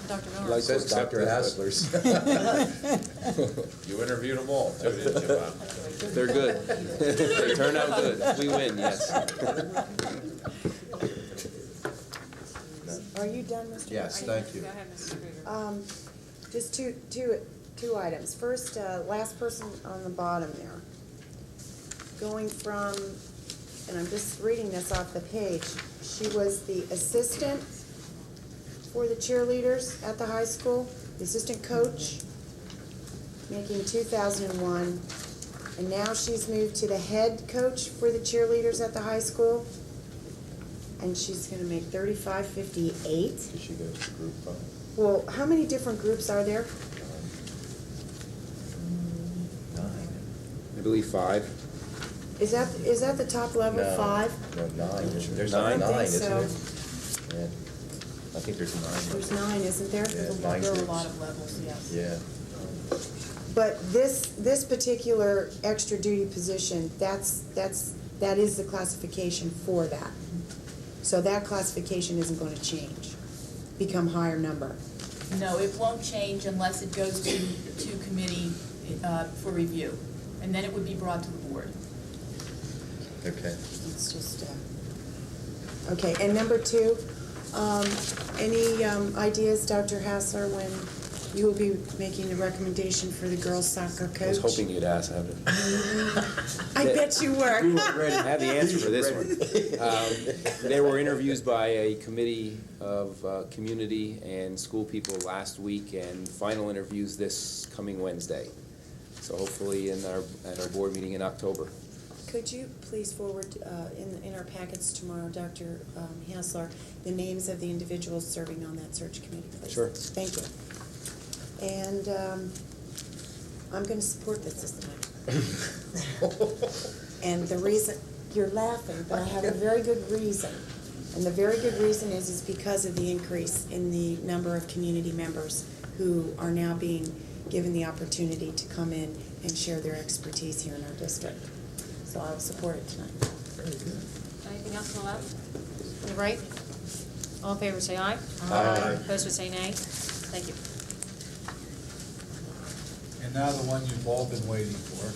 Dr. Miller. It says Dr. Hassler's. You interviewed them all, too, didn't you, Bob? They're good. They turn out good. We win, yes. Are you done, Mr. Yes, White? thank you. Go ahead, Mrs. Reedy. Just two items. First, last person on the bottom there. Going from, and I'm just reading this off the page, she was the assistant for the cheerleaders at the high school, the assistant coach, making 2001, and now she's moved to the head coach for the cheerleaders at the high school, and she's gonna make $35.58. She goes to group 5. Well, how many different groups are there? 9. I believe 5. Is that the top level, No. 5? No, 9. There's 9? 9, think isn't so. there? Yeah. I think there's 9. There's 9, isn't there? Yeah, 9 There are a groups. lot of levels, yes. Yeah. But this particular extra duty position, that is the classification for that. So that classification isn't going to change, become higher number. No, it won't change unless it goes to committee for review, and then it would be brought to the board. Okay. It's just, okay, and number 2, any ideas, Dr. Hassler, when you will be making the recommendation for the girls soccer coach? I was hoping you'd ask that. I bet you were. We have the answer for this one. There were interviews by a committee of community and school people last week, and final interviews this coming Wednesday. So hopefully at our board meeting in October. Could you please forward in our packets tomorrow, Dr. Hassler, the names of the individuals serving on that search committee, please? Sure. Thank you. And I'm going to support this tonight. And the You're laughing, but I have a very good reason. And the very good reason is because of the increase in the number of community members who are now being given the opportunity to come in and share their expertise here in our district. So I will support it tonight. Very good. Anything else on the left? On the right? All in favor, say aye. Aye. Opposed, would say nay. Thank you. And now the one you've all been waiting for.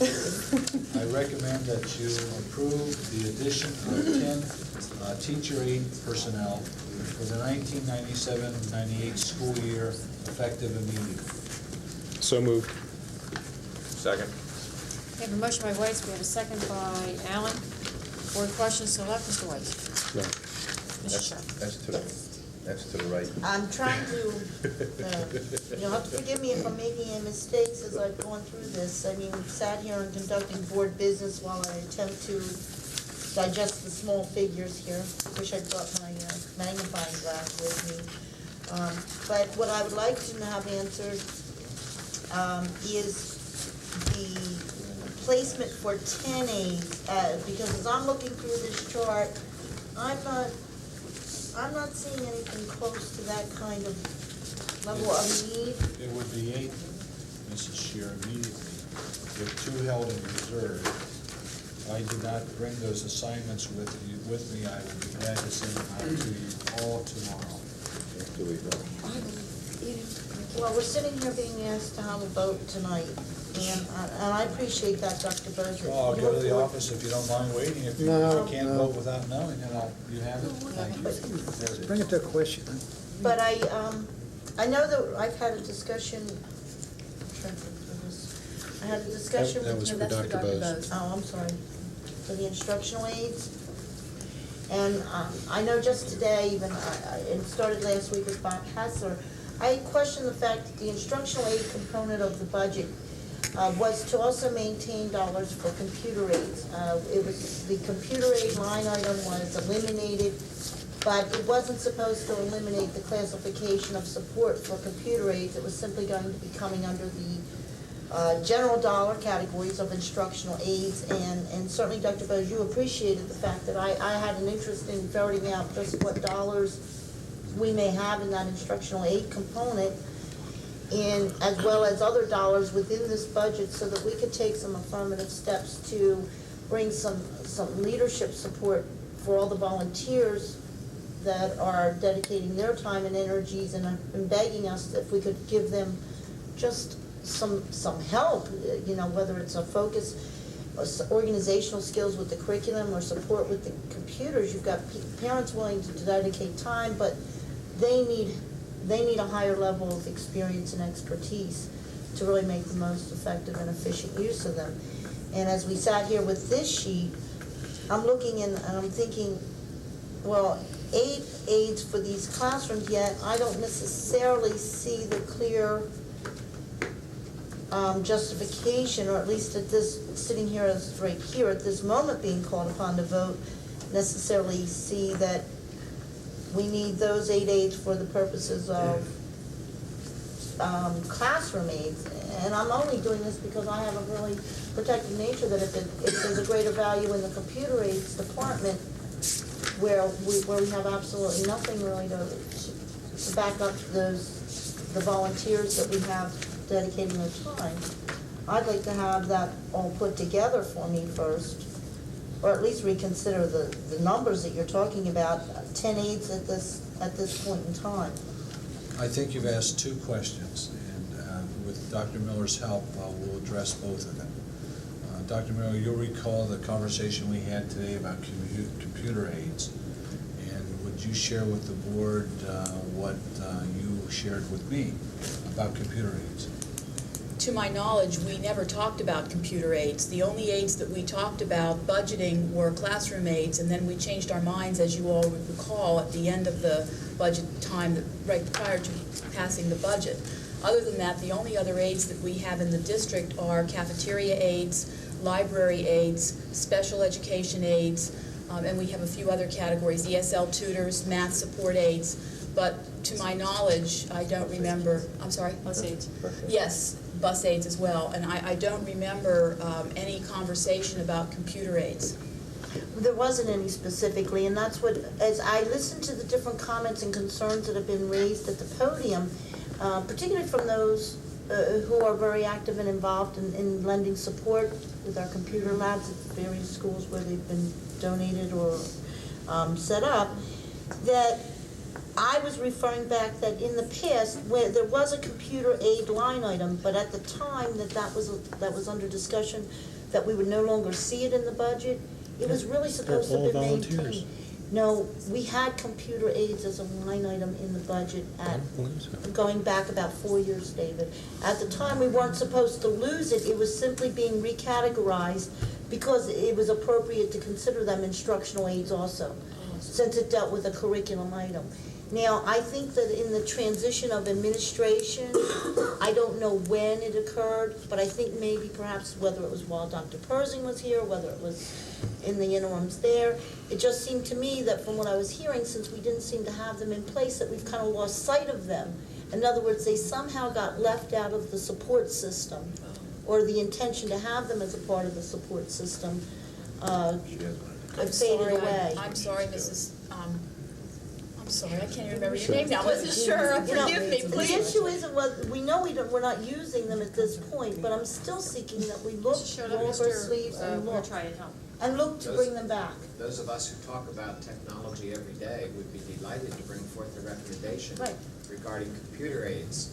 I recommend that you approve the addition of 10 teacher aide personnel for the 1997-98 school year, effective immediately. So moved. Second. We have a motion by White, we have a second by Allen. Board questions to the left, Mr. White? No. Mr. Sharp? That's to the right. I'm trying to, you'll have to forgive me if I'm making any mistakes as I've gone through this. I mean, we've sat here and conducting board business while I attempt to digest the small figures here. Wish I'd brought my magnifying glass with me. But what I would like to have answered is the placement for 10 aides, because as I'm looking through this chart, I'm not seeing anything close to that kind of level of need. It would be 8, Mrs. Shear, immediately, with 2 held in reserve. I did not bring those assignments with me. I will be glad to send them out to you all tomorrow. Well, we're sitting here being asked to have a vote tonight, and I appreciate that, Dr. Bozick. Well, I'll go to the office if you don't mind waiting. If you can't vote without knowing, then you have it. Thank you. There it is. Bring it to a question. But I know that I've had a discussion, I had a discussion That with. was for Dr. Bose. Oh, I'm sorry, for the instructional aides. And I know just today, even, it started last week with Bob Hassler, I questioned the fact that the instructional aid component of the budget was to also maintain dollars for computer aids. It was, the computer aid line item was eliminated, but it wasn't supposed to eliminate the classification of support for computer aids. It was simply going to be coming under the general dollar categories of instructional aids, and certainly, Dr. Bose, you appreciated the fact that I had an interest in ferreting out just what dollars we may have in that instructional aid component, and as well as other dollars within this budget, so that we could take some affirmative steps to bring some leadership support for all the volunteers that are dedicating their time and energies and begging us if we could give them just some help, whether it's a focus, organizational skills with the curriculum, or support with the computers. You've got parents willing to dedicate time, but they need a higher level of experience and expertise to really make the most effective and efficient use of them. And as we sat here with this sheet, I'm looking and I'm thinking, well, 8 aides for these classrooms, yet I don't necessarily see the clear justification, or at least at this, sitting here as right here at this moment being called upon to vote, necessarily see that we need those 8 aides for the purposes of classroom aides. And I'm only doing this because I have a really protective nature that if there's a greater value in the computer aides department, where we have absolutely nothing really to back up the volunteers that we have dedicating their time, I'd like to have that all put together for me first, or at least reconsider the numbers that you're talking about, 10 aides at this point in time. I think you've asked 2 questions, and with Dr. Miller's help, we'll address both of them. Dr. Miller, you'll recall the conversation we had today about computer aids, and would you share with the board what you shared with me about computer aids? To my knowledge, we never talked about computer aids. The only aids that we talked about budgeting were classroom aids, and then we changed our minds, as you all recall, at the end of the budget time, right prior to passing the budget. Other than that, the only other aids that we have in the district are cafeteria aids, library aids, special education aids, and we have a few other categories, ESL tutors, math support aids. But to my knowledge, I don't remember, I'm sorry? Bus aids. Yes, bus aids as well, and I don't remember any conversation about computer aids. There wasn't any specifically, and that's what, as I listened to the different comments and concerns that have been raised at the podium, particularly from those who are very active and involved in lending support with our computer labs at various schools where they've been donated or set up, that I was referring back that in the past, where there was a computer aid line item, but at the time that was under discussion, that we would no longer see it in the budget, it was really supposed to be maintained. No, we had computer aids as a line item in the budget going back about 4 years, David. At the time, we weren't supposed to lose it, it was simply being recategorized because it was appropriate to consider them instructional aids also, since it dealt with a curriculum item. Now, I think that in the transition of administration, I don't know when it occurred, but I think maybe perhaps whether it was while Dr. Persing was here, whether it was in the interims there, it just seemed to me that from what I was hearing, since we didn't seem to have them in place, that we've kind of lost sight of them. In other words, they somehow got left out of the support system, or the intention to have them as a part of the support system faded away. I'm sorry, Mrs. I'm sorry, I can't remember your name now. I wasn't sure. Forgive me, please. The issue isn't what, we know we're not using them at this point, but I'm still seeking that we look, roll up our sleeves and look. And look to bring them back. Those of us who talk about technology every day would be delighted to bring forth a recommendation regarding computer aids.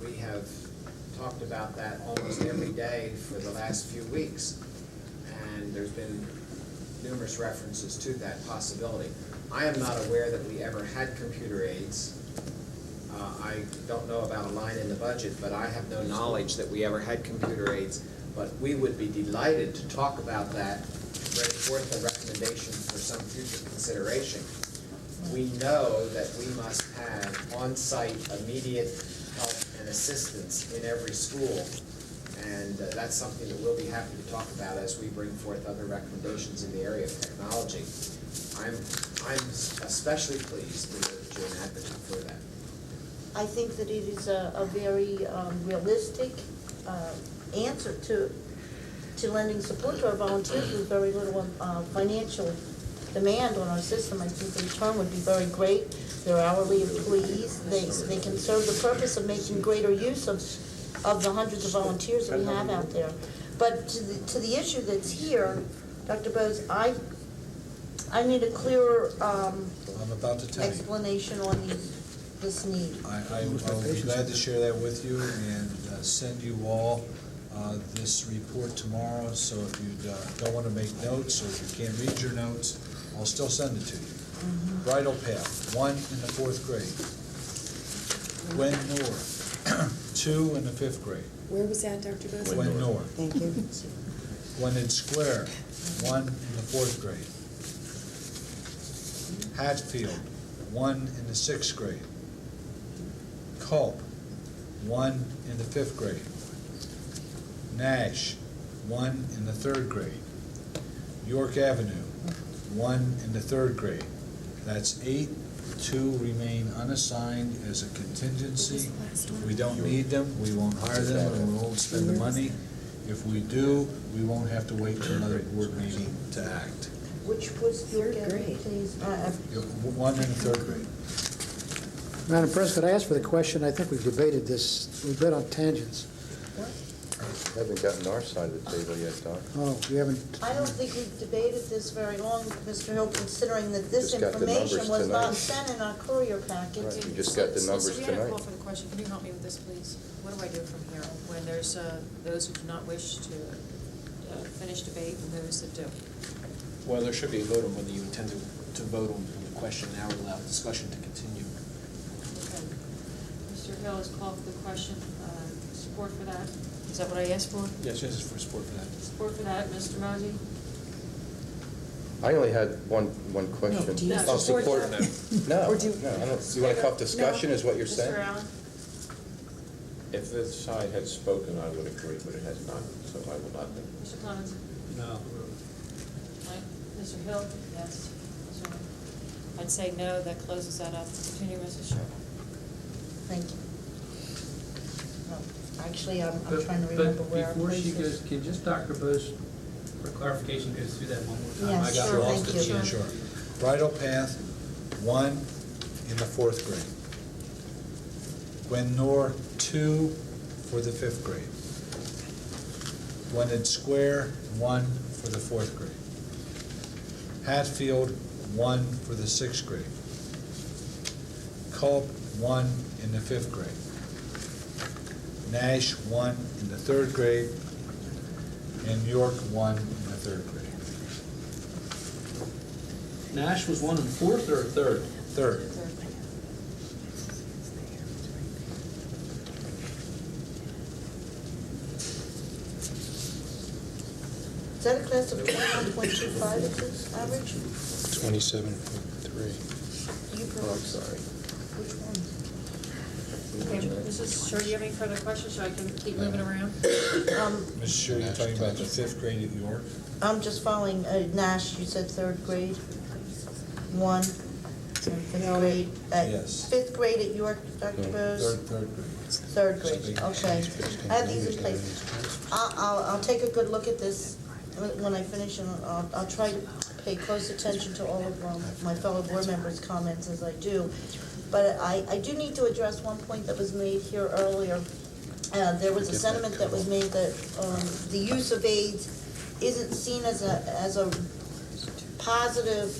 We have talked about that almost every day for the last few weeks, and there's been numerous references to that possibility. I am not aware that we ever had computer aids. I don't know about a line in the budget, but I have no knowledge that we ever had computer aids. But we would be delighted to talk about that, bring forth a recommendation for some future consideration. We know that we must have on-site immediate help and assistance in every school. And that's something that we'll be happy to talk about as we bring forth other recommendations in the area of technology. I'm especially pleased that you're an advocate for that. I think that it is a very realistic answer to lending support to our volunteers with very little financial demand on our system. I think the return would be very great. They're hourly employees. They can serve the purpose of making greater use of the hundreds of volunteers that we have out there. But to the issue that's here, Dr. Bose, I need a clearer explanation on this need. I will be glad to share that with you and send you all this report tomorrow, so if you don't want to make notes or if you can't read your notes, I'll still send it to you. Bridle path, 1 in the 4th grade. Gwen North, 2 in the 5th grade. Where was that, Dr. Bose? Gwen North. Thank you. Gwynedd Square, 1 in the 4th grade. Hatfield, 1 in the 6th grade. Culp, 1 in the 5th grade. Nash, 1 in the 3rd grade. York Avenue, 1 in the 3rd grade. That's 8. 2 remain unassigned as a contingency. If we don't need them, we won't hire them, and we won't spend the money. If we do, we won't have to wait till another board meeting to act. Which was York Avenue, please? 1 in the 3rd grade. Madam President, I asked for the question. I think we've debated this. We've been on tangents. Haven't gotten our side of the table yet, Doc. Oh, we haven't. I don't think we've debated this very long, Mr. Hill, considering that this Just got the information numbers was not tonight. sent in our courier packet. Right, we just got the numbers So we had a tonight. call for the question. Can you help me with this, please? What do I do from here when there's those who do not wish to finish debate and those that do? Well, there should be a vote on whether you intend to vote on the question. Now we'll allow discussion to continue. Okay. Mr. Hill has called for the question. Support for that? Is that what I asked for? Yes, yes, for support for that. Support for that. Mr. Mosey? I only had one question. No, do you Oh, support support? that? No, Or do you- no, I don't. You want to cut discussion, is what you're saying? Mr. Allen? If this side had spoken, I would agree, but it has not, so I will not. Mr. Clemens? No. Mike? Mr. Hill? Yes. Mr. Allen? I'd say no. That closes that up. Continue, Mrs. Sherman. Thank you. Actually, I'm trying to remember where I Before she placed goes, this. can just Dr. Bose for clarification, go through that one more time? Yeah, I got sure, lost thank at you. the end. Sure. Bridle Path, 1 in the 4th grade. Gwen-Nor, 2 for the 5th grade. Gwynedd Square, 1 for the 4th grade. Hatfield, 1 for the 6th grade. Culp, 1 in the 5th grade. Nash, 1 in the 3rd grade. And York, 1 in the 3rd grade. Nash was 1 in 4th or 3rd? 3rd. Is that a class of 21.25 is this average? 27.3. You I'm sorry. Which one? Okay, Mrs. Sure, do you have any further questions, so I can keep moving around? Ms. Sure, you're talking about the 5th grade at York? I'm just following, Nash, you said 3rd grade, 1, and 5th grade. Yes. 5th grade at York, Dr. Bose? 3rd grade. 3rd grade, okay. I have these in place. I'll take a good look at this when I finish, and I'll try to pay close attention to all of my fellow board members' comments as I do. But I do need to address one point that was made here earlier. There was a sentiment that was made that the use of aids isn't seen as a positive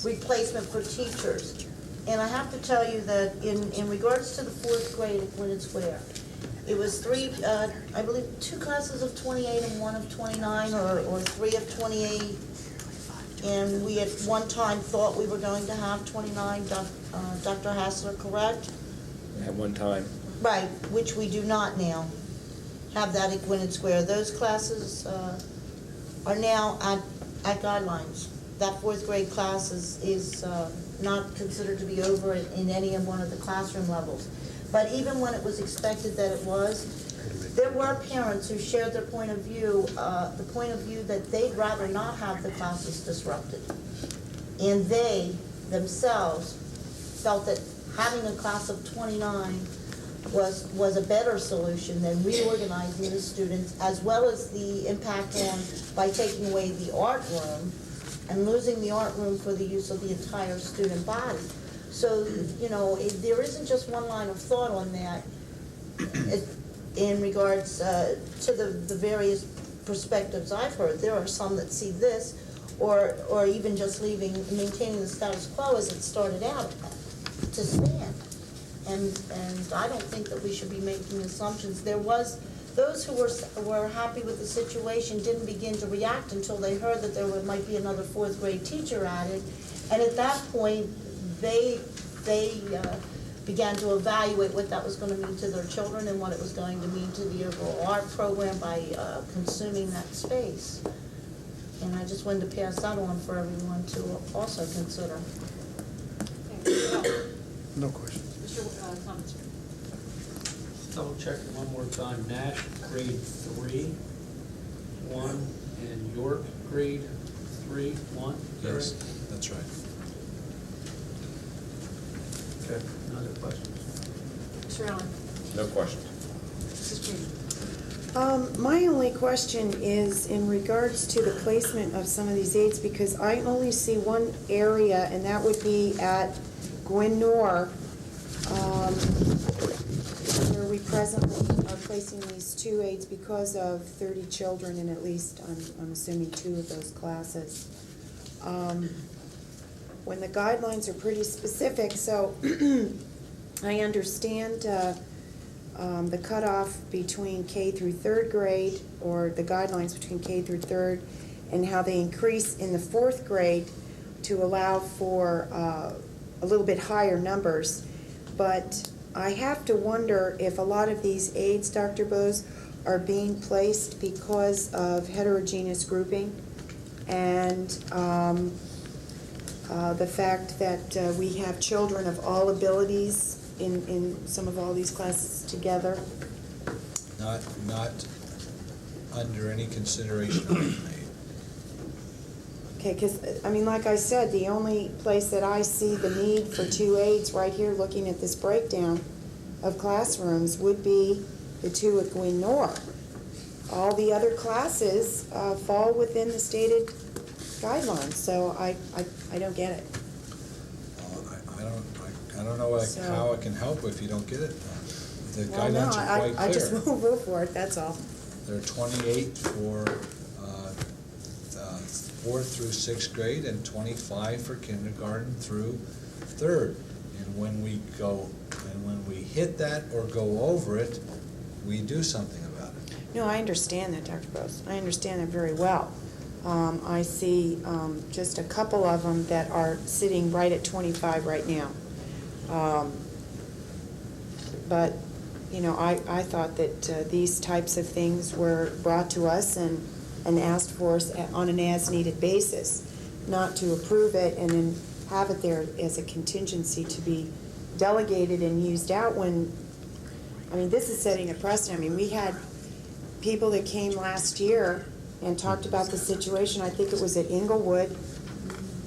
replacement for teachers. And I have to tell you that in regards to the 4th grade at Gwynedd Square, it was I believe 2 classes of 28 and 1 of 29, or 3 of 28. And we at one time thought we were going to have 29, Dr. Hassler, correct? At one time. Right, which we do not now have that at Gwynedd Square. Those classes are now at guidelines. That 4th grade class is not considered to be over in any one of the classroom levels. But even when it was expected that it was, there were parents who shared their point of view, the point of view that they'd rather not have the classes disrupted. And they themselves felt that having a class of 29 was a better solution than reorganizing the students, as well as the impact by taking away the art room and losing the art room for the use of the entire student body. So, there isn't just one line of thought on that in regards to the various perspectives I've heard. There are some that see this, or even just maintaining the status quo as it started out to stand. And I don't think that we should be making assumptions. Those who were happy with the situation didn't begin to react until they heard that there might be another 4th grade teacher added, and at that point they began to evaluate what that was going to mean to their children and what it was going to mean to the overall art program by consuming that space. And I just wanted to pass that on for everyone to also consider. No questions. Mr. Clements. Double check it one more time. Nash, grade 3, 1, and York, grade 3, 1. Yes, that's right. Okay, no other questions? Mr. Allen. No questions. Mrs. Cheney. My only question is in regards to the placement of some of these aids, because I only see one area, and that would be at Gwen-Nor, where we presently are placing these 2 aids because of 30 children in at least, I'm assuming, 2 of those classes. When the guidelines are pretty specific, so I understand the cutoff between K through 3rd grade, or the guidelines between K through 3rd, and how they increase in the 4th grade to allow for a little bit higher numbers. But I have to wonder if a lot of these aids, Dr. Bose, are being placed because of heterogeneous grouping, and the fact that we have children of all abilities in some of all these classes together. Not under any consideration I've made. Okay, because, like I said, the only place that I see the need for 2 aids right here, looking at this breakdown of classrooms, would be the 2 at Gwen-Nor. all the other classes fall within the stated guidelines, so I don't get it. I don't know So- how it can help if you don't get it. The Well, no, guidelines are quite I just clear. won't vote for it, that's all. There are 28 for 4th through 6th grade and 25 for kindergarten through 3rd. And when we hit that or go over it, we do something about it. No, I understand that, Dr. Bose. I understand that very well. I see just a couple of them that are sitting right at 25 right now. But, you know, I thought that these types of things were brought to us and asked for us on an as-needed basis, not to approve it and then have it there as a contingency to be delegated and used out when, I mean, this is setting a precedent. I mean, we had people that came last year and talked about the situation, I think it was at Inglewood,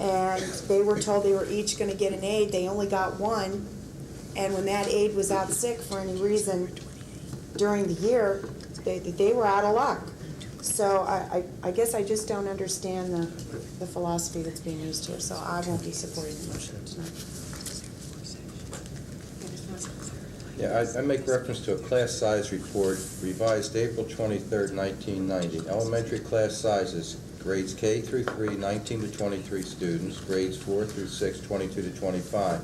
and they were told they were each going to get an aide. They only got one, and when that aide was out sick for any reason during the year, they were out of luck. So I guess I just don't understand the philosophy that's being used here, so I won't be supporting the motion tonight. Yeah, I make reference to a class size report revised April 23rd, 1990. Elementary class sizes, grades K through 3, 19 to 23 students, grades 4 through 6, 22 to 25.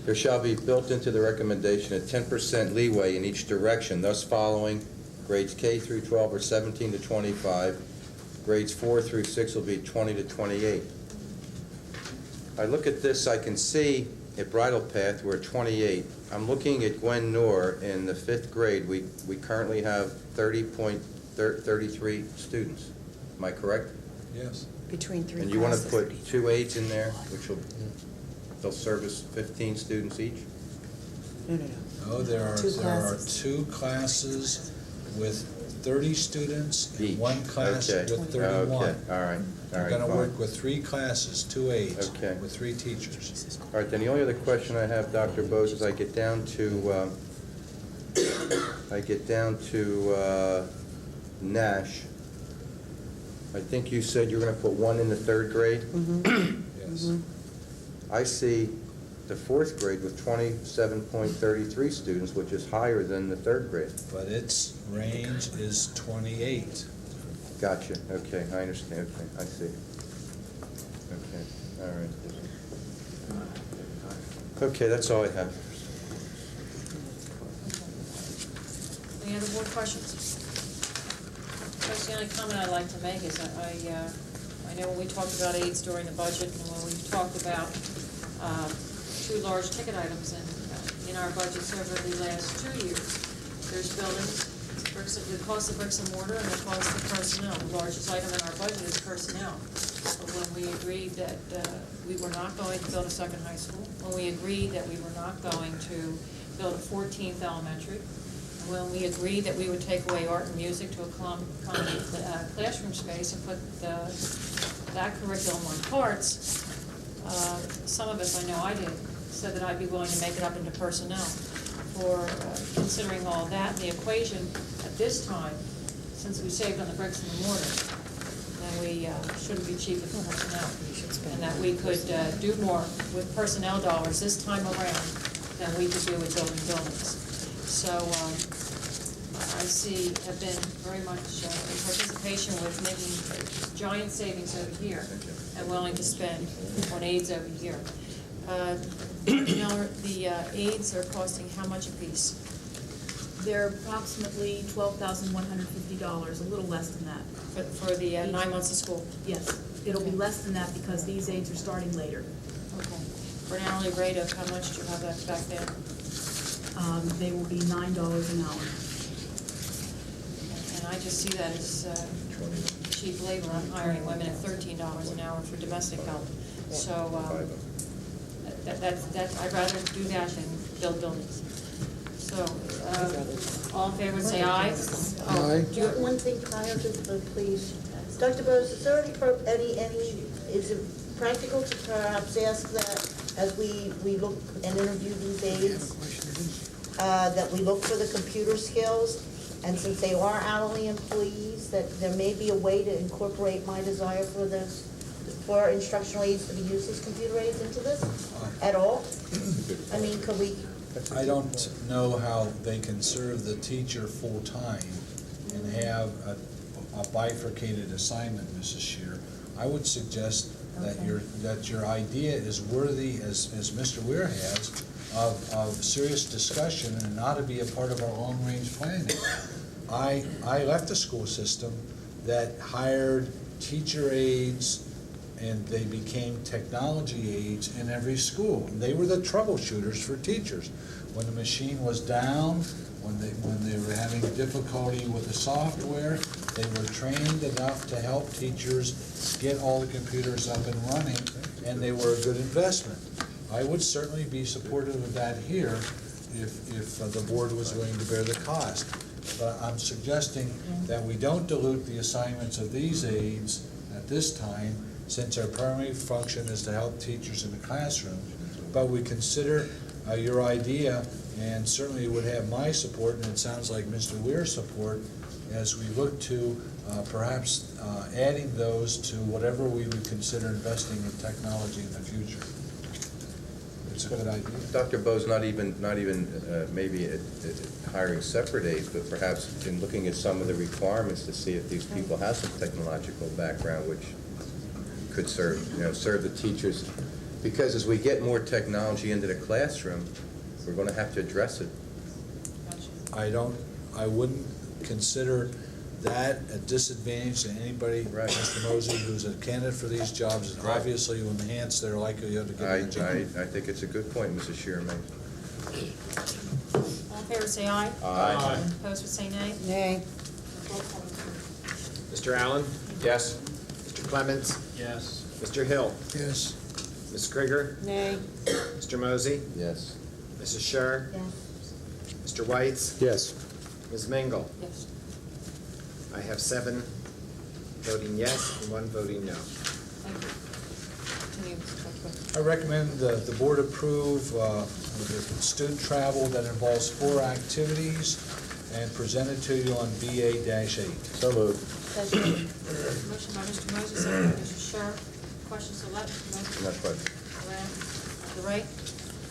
There shall be built into the recommendation a 10% leeway in each direction, thus following grades K through 12 are 17 to 25, grades 4 through 6 will be 20 to 28. I look at this, I can see at Bridle Path, we're at 28. I'm looking at Gwen Noor in the 5th grade. We currently have 30.33 students. Am I correct? Yes. Between three And you want to classes. put 2 aides in there, which will, they'll service 15 students each? No. No, there are Two classes. 2 classes with 30 students and 1 class Okay. with 31. Okay, all right, We're going to fine. work with 3 classes, 2 aides, Okay. with 3 teachers. All right, then the only other question I have, Dr. Bose, is I get down to Nash. I think you said you were going to put 1 in the 3rd grade? Yes. I see the 4th grade with 27.33 students, which is higher than the 3rd grade. But its range is 28. Gotcha, okay, I understand, okay, I see. Okay, all right. Okay, that's all I have. Any other board questions? That's the only comment I'd like to make is I know when we talked about aids during the budget and when we talked about 2 large ticket items in our budgets over the last 2 years, there's buildings, the cost of bricks and mortar and the cost of personnel. The largest item in our budget is personnel. But when we agreed that we were not going to build a second high school, when we agreed that we were not going to build a 14th elementary, and when we agreed that we would take away art and music to accommodate classroom space and put that curriculum on carts, some of us, I know I did, said that I'd be willing to make it up into personnel. For considering all that in the equation at this time, since we saved on the bricks and the mortar, then we shouldn't be cheap with personnel. And that we could do more with personnel dollars this time around than we could do with building buildings. So I have been very much in participation with making giant savings over here and willing to spend on aids over here. The aids are costing how much a piece? They're approximately $12,150, a little less than that. For the 9 months of school? Yes, it'll be less than that because these aids are starting later. Okay. For an hourly rate of how much do you have that back then? They will be $9 an hour. And I just see that as cheap labor. I'm hiring women at $13 an hour for domestic help. So I'd rather do that than build buildings. So, all in favor, say aye. Aye. One thing prior to the vote, please. Dr. Bose, is there is it practical to perhaps ask that as we look and interview these aides, that we look for the computer skills And since they are hourly employees, that there may be a way to incorporate my desire for instructional aides to be used as computer aides into this at all? I mean, could we? I don't know how they can serve the teacher full-time and have a bifurcated assignment, Mrs. Shear. I would suggest that your idea is worthy, as Mr. Weir has, of serious discussion and ought to be a part of our long-range planning. I left a school system that hired teacher aides and they became technology aides in every school. And they were the troubleshooters for teachers. When the machine was down, when they were having difficulty with the software, they were trained enough to help teachers get all the computers up and running, and they were a good investment. I would certainly be supportive of that here if the board was willing to bear the cost. But I'm suggesting that we don't dilute the assignments of these aides at this time, since our primary function is to help teachers in the classroom. But we consider your idea, and certainly would have my support, and it sounds like Mr. Weir's support, as we look to perhaps adding those to whatever we would consider investing in technology in the future. It's a good idea. Dr. Bowe's not even maybe hiring separate aides, but perhaps in looking at some of the requirements to see if these people have some technological background, which could serve the teachers. Because as we get more technology into the classroom, we're going to have to address it. I wouldn't consider that a disadvantage to anybody, right. Mr. Mosey, who's a candidate for these jobs, and obviously will enhance their likelihood to get a job. I think it's a good point, Mrs. Shear makes. All in favor, say aye. Aye. Opposed, would say nay. Nay. Mr. Allen? Yes. Mr. Clements? Yes. Mr. Hill? Yes. Ms. Krieger? Nay. Mr. Mosey? Yes. Mrs. Scher? Yes. Mr. Weitz? Yes. Ms. Mingle? Yes. I have 7 voting yes and 1 voting no. Thank you. Continue, Mr. Beckwith. I recommend the board approve the student travel that involves 4 activities and present it to you on BA-8. So moved. Motion by Mr. Moses, second by Mrs. Scher. Questions on that? No question. Dr. Wright?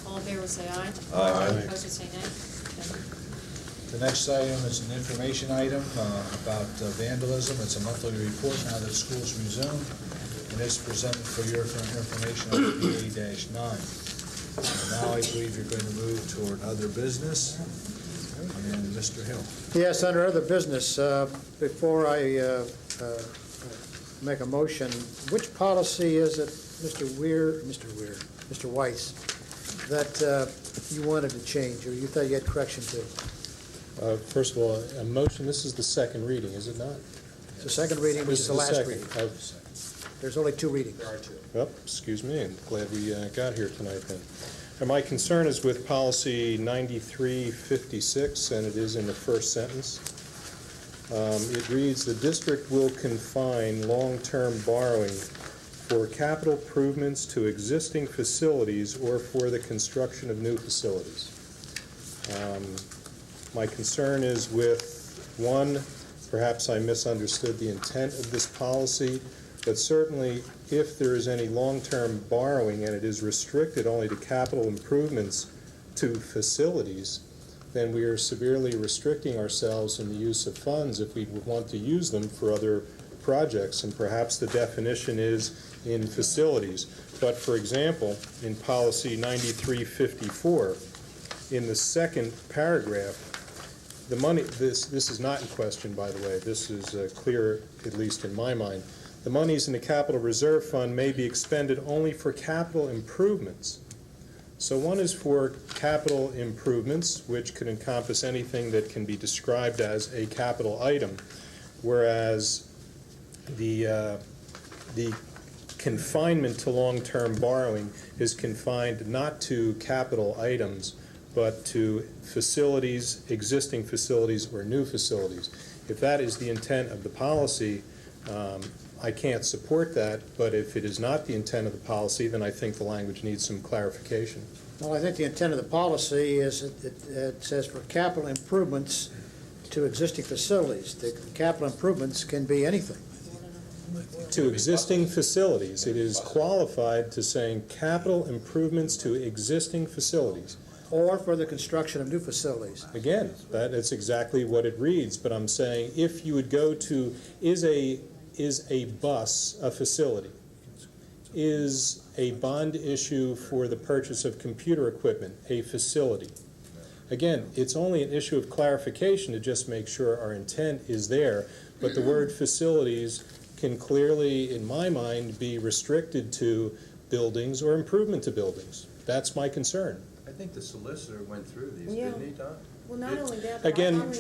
All in favor, say aye. Aye. Opposed, say nay. Thank you. The next item is an information item about vandalism. It's a monthly report now that school's resumed, and it's presented for your information on BA-9. Now I believe you're going to move toward other business, and Mr. Hill. Yes, under other business, before I make a motion, which policy is it, Mr. Weiss, that you wanted to change, or you thought you had correction to? First of all, a motion, this is the second reading, is it not? It's the second reading, which is the last reading. Of, There's only 2 readings. There are 2. oh, excuse me, I'm glad we got here tonight then. And my concern is with policy 9356, and it is in the first sentence. It reads, the district will confine long-term borrowing for capital improvements to existing facilities or for the construction of new facilities. My concern is with, 1, perhaps I misunderstood the intent of this policy, but certainly if there is any long-term borrowing and it is restricted only to capital improvements to facilities, then we are severely restricting ourselves in the use of funds if we want to use them for other projects, and perhaps the definition is in facilities. But for example, in policy 9354, in the second paragraph, the money, this is not in question, by the way, this is clear, at least in my mind. The monies in the capital reserve fund may be expended only for capital improvements. So one is for capital improvements, which could encompass anything that can be described as a capital item, whereas the confinement to long-term borrowing is confined not to capital items, but to facilities, existing facilities, or new facilities. If that is the intent of the policy, I can't support that, but if it is not the intent of the policy, then I think the language needs some clarification. Well, I think the intent of the policy is it says for capital improvements to existing facilities. The capital improvements can be anything. To existing facilities, it is qualified to saying capital improvements to existing facilities. Or for the construction of new facilities. Again, that's exactly what it reads, but I'm saying if you would go to, is a bus a facility? Is a bond issue for the purchase of computer equipment a facility? Again, it's only an issue of clarification to just make sure our intent is there, but the word facilities can clearly, in my mind, be restricted to buildings or improvement to buildings. That's my concern. I think the solicitor went through these, Yeah. didn't he, Don? Well, not only that, but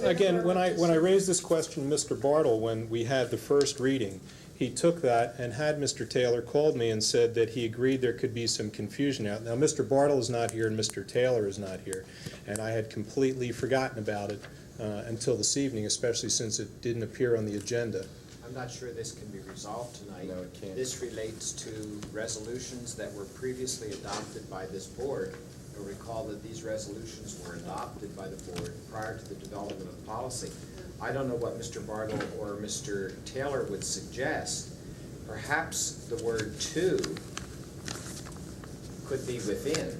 Again, when I raised this question to Mr. Bartle when we had the first reading, he took that and had Mr. Taylor called me and said that he agreed there could be some confusion out. Now, Mr. Bartle is not here and Mr. Taylor is not here, and I had completely forgotten about it until this evening, especially since it didn't appear on the agenda. I'm not sure this can be resolved tonight. No, it can't. This relates to resolutions that were previously adopted by this board. You'll recall that these resolutions were adopted by the board prior to the development of policy. I don't know what Mr. Bartle or Mr. Taylor would suggest. Perhaps the word "to" could be within.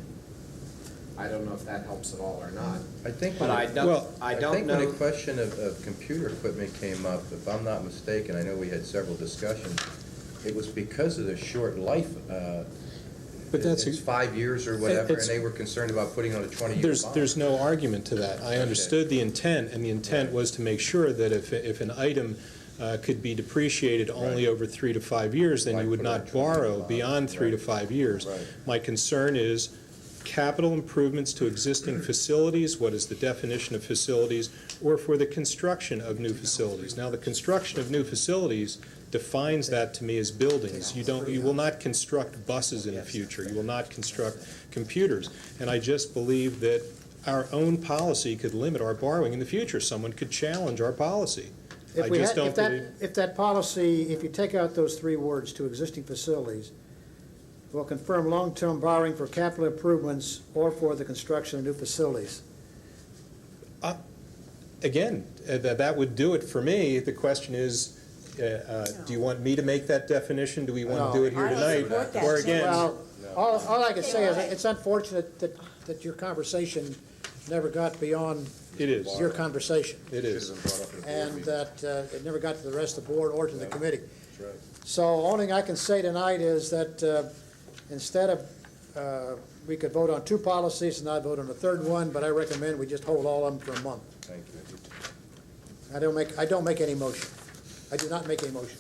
I don't know if that helps at all or not. I think But when I it- don't, I I don't think when know. the question of computer equipment came up, if I'm not mistaken, I know we had several discussions, it was because of the short life. But that's It's 5 years or whatever, and it's- they were concerned about putting on a 20-year bond. There's no argument to that. I understood the intent, and the intent was to make sure that if an item could be depreciated only over 3 to 5 years, then you would not borrow beyond 3 to 5 years. My concern is capital improvements to existing facilities, what is the definition of facilities, or for the construction of new facilities. Now, the construction of new facilities defines that to me as buildings. You will not construct buses in the future. You will not construct computers. And I just believe that our own policy could limit our borrowing in the future. Someone could challenge our policy. I just don't believe. If that policy, if you take out those three words, to existing facilities, will confirm long-term borrowing for capital improvements or for the construction of new facilities. Again, that would do it for me. The question is, do you want me to make that definition? Do we want to do it here tonight? Or again, Well, all I can say is it's unfortunate that your conversation never got beyond your conversation. It is. And that it never got to the rest of the board or to the committee. So only thing I can say tonight is that instead of, we could vote on two policies and not vote on a third one, but I recommend we just hold all of them for a month. Thank you. I don't make any motion. I do not make a motion.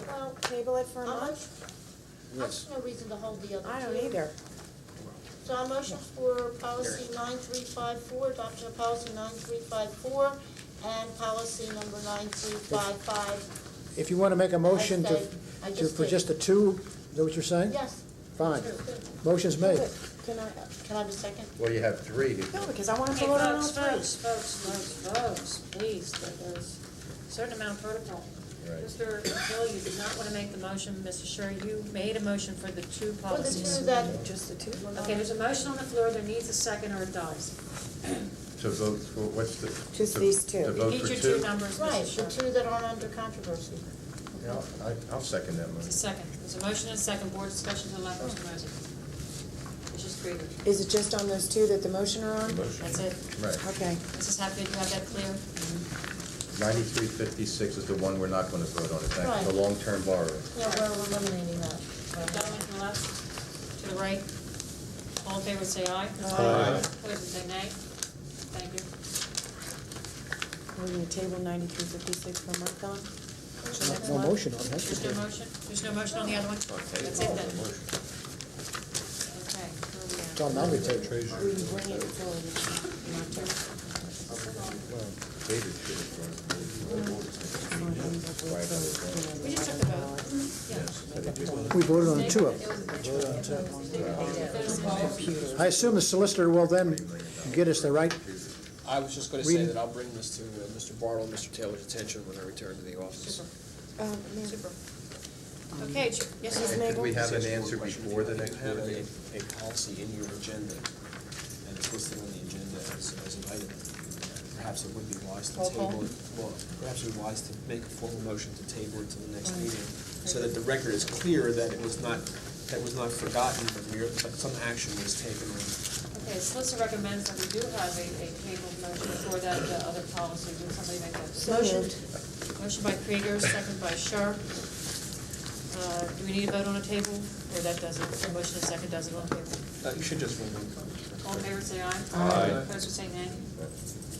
Well, Table it for a month? I see no reason to hold the other two. I don't either. So our motions for policy 9354, adoption of policy 9354, and policy number 9355. If you want to make a motion I just for did. just the two, is that what you're saying? Yes. Fine. Good. Motion's made. Can I have a second? Well, you have three. No, because I want to Hey, vote on all folks, three. folks, please, there's a certain amount of protocol. Right. Mr. Hill, you did not want to make the motion. Mr. Sherry, you made a motion for the two For the policies. two that, Just the two? Okay, there's a motion on the floor, there needs a second or it dies. To vote for, what's the? Just to- these two. To vote Repeat for your two? two numbers, right, Mr. the Sherry. two that aren't under controversy. Yeah, I'll second that It's a motion. second. There's a motion and a second. Board discussion to allow Mr. Mosey. Mrs. Krieger. Is it just on those two that the motion are on? That's it. Right. Okay. Mrs. Hatfield, you have that clear? 9356 is the one we're not going to vote on, is that Right. the long-term borrower? Yeah, we're eliminating that. Gentlemen to the left, to the right. All in favor, say aye. Aye. Opposed, say nay. Thank you. We're going to table 9356 for a month, Don? Next No month? motion on that. There's no motion? There's no motion on the other one? That's it then. Okay, where are we at? It's automatically tabled. Will you bring it forward? You want to? David should have brought We just took the vote. We voted on two of them. I assume the solicitor will then get us the right. I was just going to say that I'll bring this to Mr. Bartle and Mr. Taylor's attention when I return to the office. Super. Okay, yes, And sir. could we have an answer before the next You have board meeting? a policy in your agenda, and it's listed on the agenda as an item. perhaps it would be wise to Roll call. table it. Well, perhaps it would be wise to make a formal motion to table it to the next meeting, so that the record is clear that it was not forgotten, but some action was taken on it. Okay, Solicitor recommends that we do have a table motion for that other policy. Would somebody make that? Motion. Motion by Krieger, second by Sharp. Do we need a vote on a table, or that doesn't, the motion and second does it on table? You should just vote on All in favor, say aye. Aye. Opposed, say nay.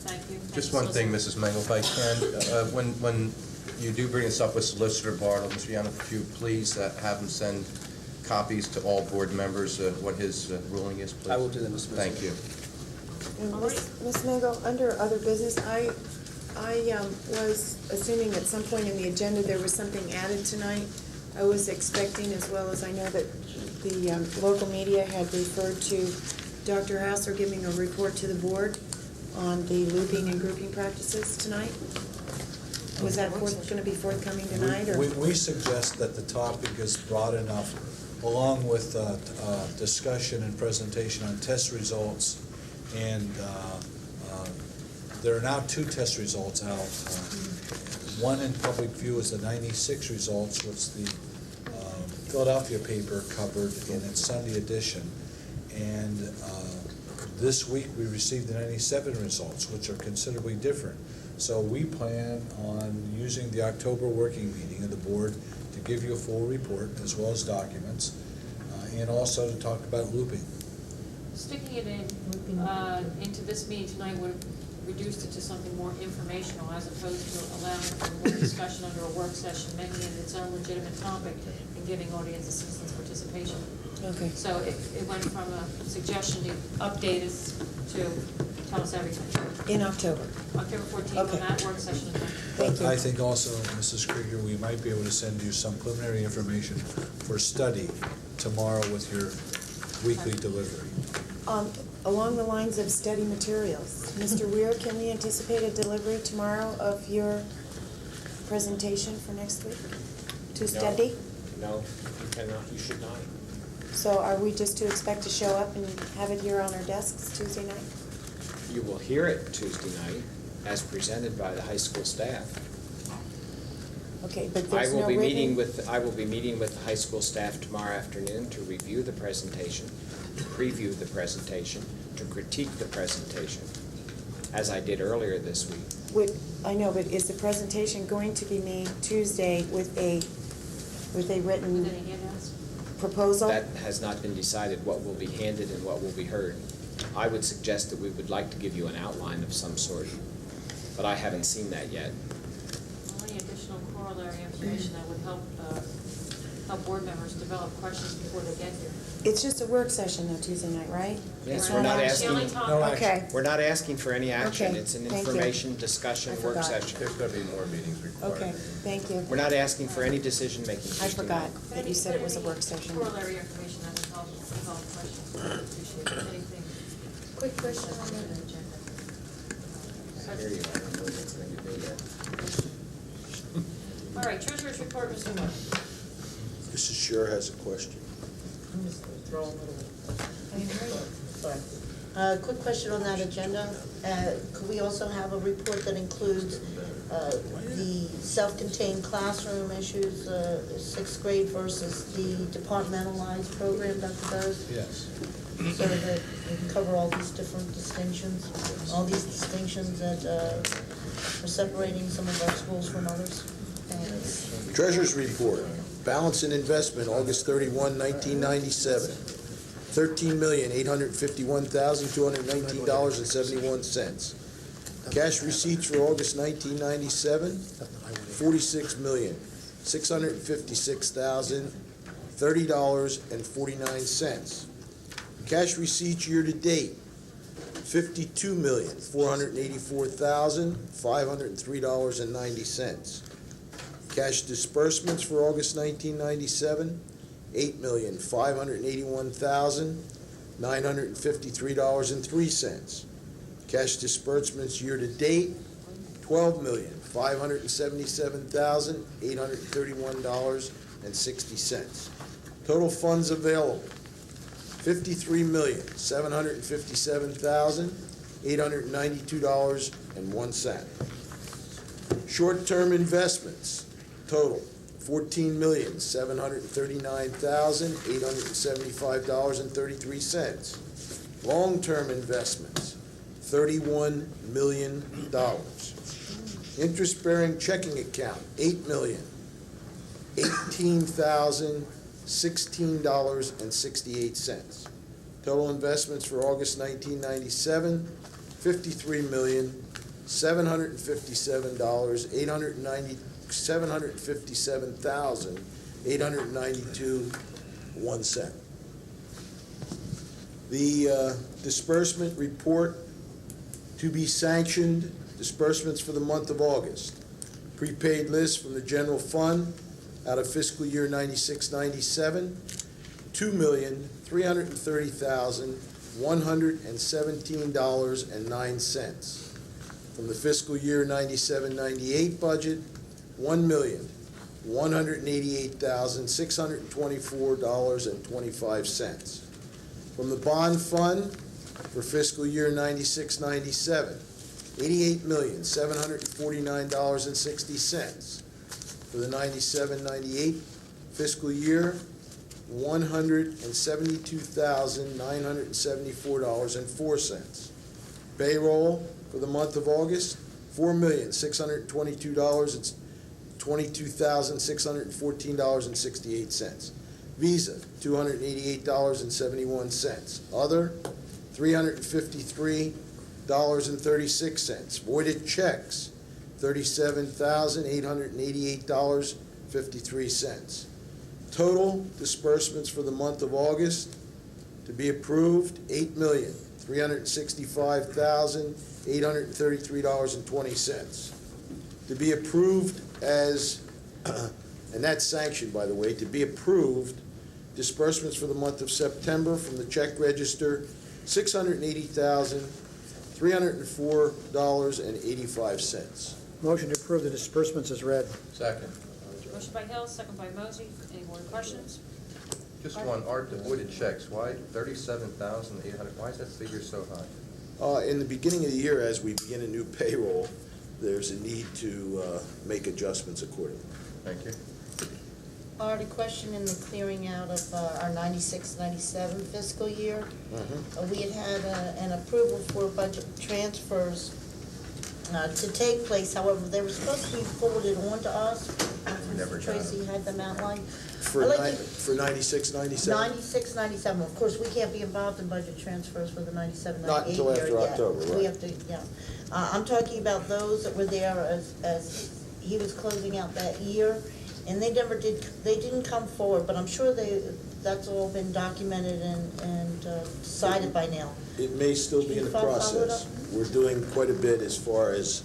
Thank you. Just one thing, Mrs. Mengel, if I can, when you do bring this up with Solicitor Bartle, Mr. Yannick, if you please have him send copies to all board members, what his ruling is, please. I will do that, Mr. President. Thank you. Ms. Mango, under other business, I was assuming at some point in the agenda there was something added tonight. I was expecting, as well as I know that the local media had referred to Dr. Hauser giving a report to the board on the looping and grouping practices tonight. Was that going to be forthcoming tonight? Or? We suggest that the topic is broad enough, along with discussion and presentation on test results, and there are now 2 test results out. One in public view is the 96 results, which the Philadelphia paper covered in its Sunday edition. And this week we received the 97 results, which are considerably different. So we plan on using the October working meeting of the board to give you a full report as well as documents, and also to talk about looping. Sticking it into this meeting tonight would have reduced it to something more informational, as opposed to allowing for more discussion under a work session, making it its own legitimate topic and giving audience assistance participation. Okay. So it went from a suggestion to update us to tell us everything. In October. October 14th, Okay. on that work session. But I think also, Mrs. Krieger, we might be able to send you some preliminary information for study tomorrow with your weekly delivery. Along the lines of study materials, Mr. Weir, can we anticipate a delivery tomorrow of your presentation for next week to study? No, you cannot, you should not. So are we just to expect to show up and have it here on our desks Tuesday night? You will hear it Tuesday night as presented by the high school staff. Okay, but there's no I will be meeting written... with the high school staff tomorrow afternoon to review the presentation, to preview the presentation, to critique the presentation, as I did earlier this week. I know, but is the presentation going to be made Tuesday with a written proposal? That has not been decided, what will be handed and what will be heard. I would suggest that we would like to give you an outline of some sort, but I haven't seen that yet. Any additional corollary information that would help board members develop questions before they get here. It's just a work session though, Tuesday night, right? Yes, we're not asking, Okay. we're not asking for any action. Okay, It's an thank you. information discussion I work forgot. session. There's going to be more meetings required. Okay, thank you. We're not asking for any decision-making. I forgot that you said it was a work session. Corollary information that would help resolve questions. Appreciate it. Anything? Quick question on the agenda. Here you are. It's going to be there. All right, treasurer's report, Mr. Moore. Mrs. Scher has a question. I'm just gonna throw a little. Sorry. Quick question on that agenda. Could we also have a report that includes the self-contained classroom issues, 6th grade versus the departmentalized program, Dr. Bose? Yes. So that we can cover all these different distinctions, that are separating some of our schools from others? Thanks. Treasurer's report. Balance in investment, August 31, 1997. $13,851,219.71. Cash receipts for August 1997, $46,656,030.49. Cash receipts year to date, $52,484,503.90. Cash disbursements for August 1997, $8,581,953.03. Cash disbursements year to date, $12,577,831.60. Total funds available, $53,757,883.60. $892.01. Short-term investments, total, $14,739,875.33. Long-term investments, $31 million. Interest-bearing checking account, $8,018,016.68. Total investments for August 1997, $757,892.01. The disbursement report to be sanctioned, disbursements for the month of August. Prepaid list from the general fund out of fiscal year 96-97, $2,330,117.09. From the fiscal year 97-98 budget, $1,188,624.25. From the bond fund for fiscal year 96-97, $88,749.60. For the 97-98 fiscal year, $172,974.04. Payroll for the month of August, $4,622,614.68. Visa, $288.71. Other, $353.36. Voided checks, $37,888.53. Total disbursements for the month of August to be approved, $8,365,833.20. To be approved as, and that's sanctioned, by the way, to be approved, disbursements for the month of September from the check register, $680,304.85. Motion to approve the disbursements is read. Second. Motion by Hill, second by Mosey. Any more questions? Just one, Art, the voided checks, why 37,800, why is that figure so high? In the beginning of the year, as we begin a new payroll, there's a need to make adjustments accordingly. Thank you. Art, a question in the clearing out of our 96-97 fiscal year. We had an approval for budget transfers to take place. However, they were supposed to be forwarded on to us. Never got Tracy had them outlined. For 96-97? 96-97. Of course, we can't be involved in budget transfers for the 97-98 year Not until after yet. October, right. We have to, yeah. I'm talking about those that were there as he was closing out that year. And they didn't come forward, but I'm sure that's all been documented and decided by now. It may still be in the process. We're doing quite a bit as far as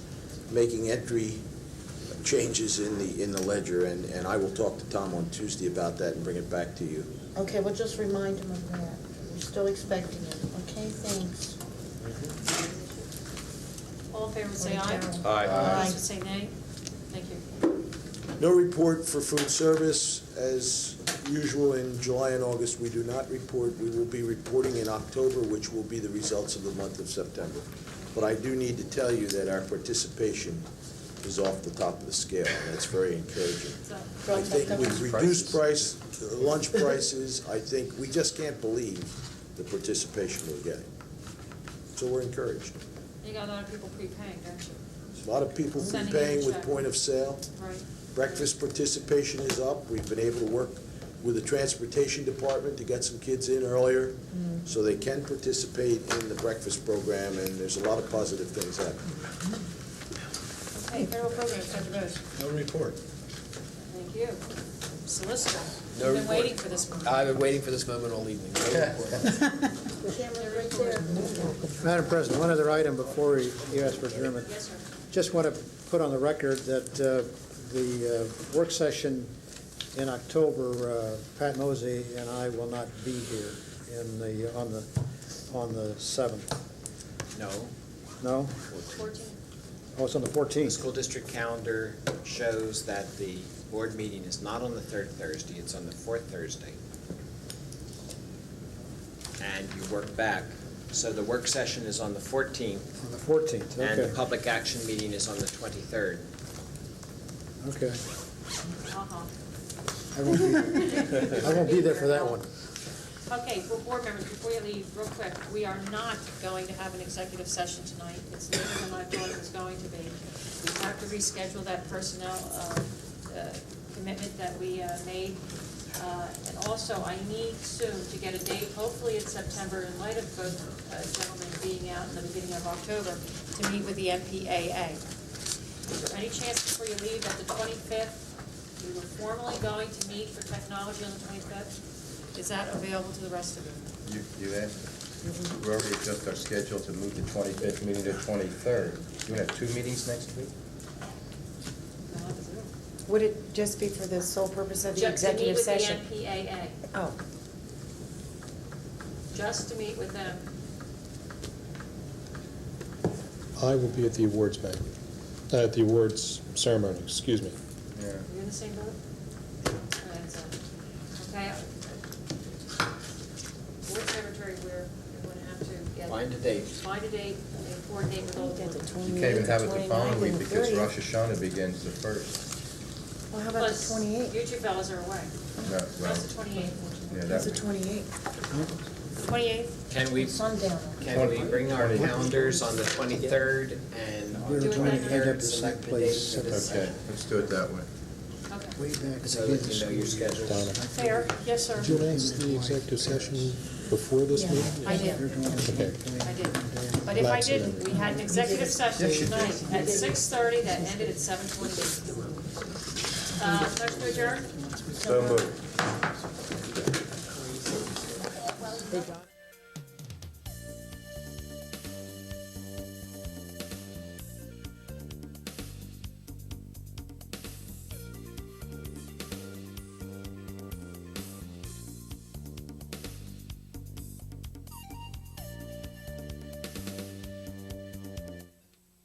making entry changes in the ledger, and I will talk to Tom on Tuesday about that and bring it back to you. Okay, well, just remind him of that. We're still expecting it. Okay, thanks. All in favor, say aye. Aye. Opposed, say nay. Thank you. No report for food service. As usual, in July and August, we do not report. We will be reporting in October, which will be the results of the month of September. But I do need to tell you that our participation is off the top of the scale, and that's very encouraging. I think we've reduced lunch prices. I think we just can't believe the participation we're getting. So we're encouraged. You got a lot of people prepaying, don't you? A lot of people Sending in prepaying a with check. point of sale. Right. Breakfast participation is up. We've been able to work with the transportation department to get some kids in earlier so they can participate in the breakfast program, and there's a lot of positive things happening. Okay, federal programs, Dr. Bose. No report. Thank you. Solicitor, No you've been report. waiting for this one. I've been waiting for this moment all evening. No report. Camera right there. Madam President, one other item before you ask for adjournment. Yes, sir. Just want to put on the record that the work session in October, Pat Mosey and I will not be here on the 7th. No. No? 14. Oh, it's on the The 14th. school district calendar shows that the board meeting is not on the third Thursday, it's on the fourth Thursday. And you work back So the work session is on the 14th. On the 14th, And the okay. public action meeting is on the 23rd. Okay. Uh-huh. I won't be there for that one. Okay, for board members, before you leave, real quick, we are not going to have an executive session tonight. It's later than I thought it was going to be. We have to reschedule that personnel commitment that we made. And also, I need soon to get a date, hopefully in September, in light of both gentlemen being out in the beginning of October, to meet with the NPAA. Is there any chance before you leave that the 25th, we were formally going to meet for technology on the 25th? Is that available to the rest of you? You asked, we already adjusted our schedule to move the 25th meeting to 23rd. You want to have 2 meetings next week? Would it just be for the sole purpose of the Just to meet executive with the session? NPAA, Oh, just to meet with them. I will be at the awards at the awards ceremony, excuse me. Yeah. Are you in the same boat? Okay. Board secretary, we're going to have to get. Find a date. Find a date and coordinate with all the board. You can't even have it the following week because Rosh Hashanah begins the 1st. well, how about the Plus, 28th? you two fellas are away. No, well, That's the 28th. yeah, That's that the 28th. 28th? Can we bring our calendars on the 23rd and on the We're trying to end up 23rd the same select the date place. for the Okay, session? let's do it that way. Okay. Way back. So that you know your schedule. Donna, Fair, yes, sir. did you announce the executive session before this Yeah, meeting? I did. Okay. I did. But if I didn't, we had an executive session tonight at 6:30 that ended at 7:28. Motion to adjourn? So moved. Hey, Donna.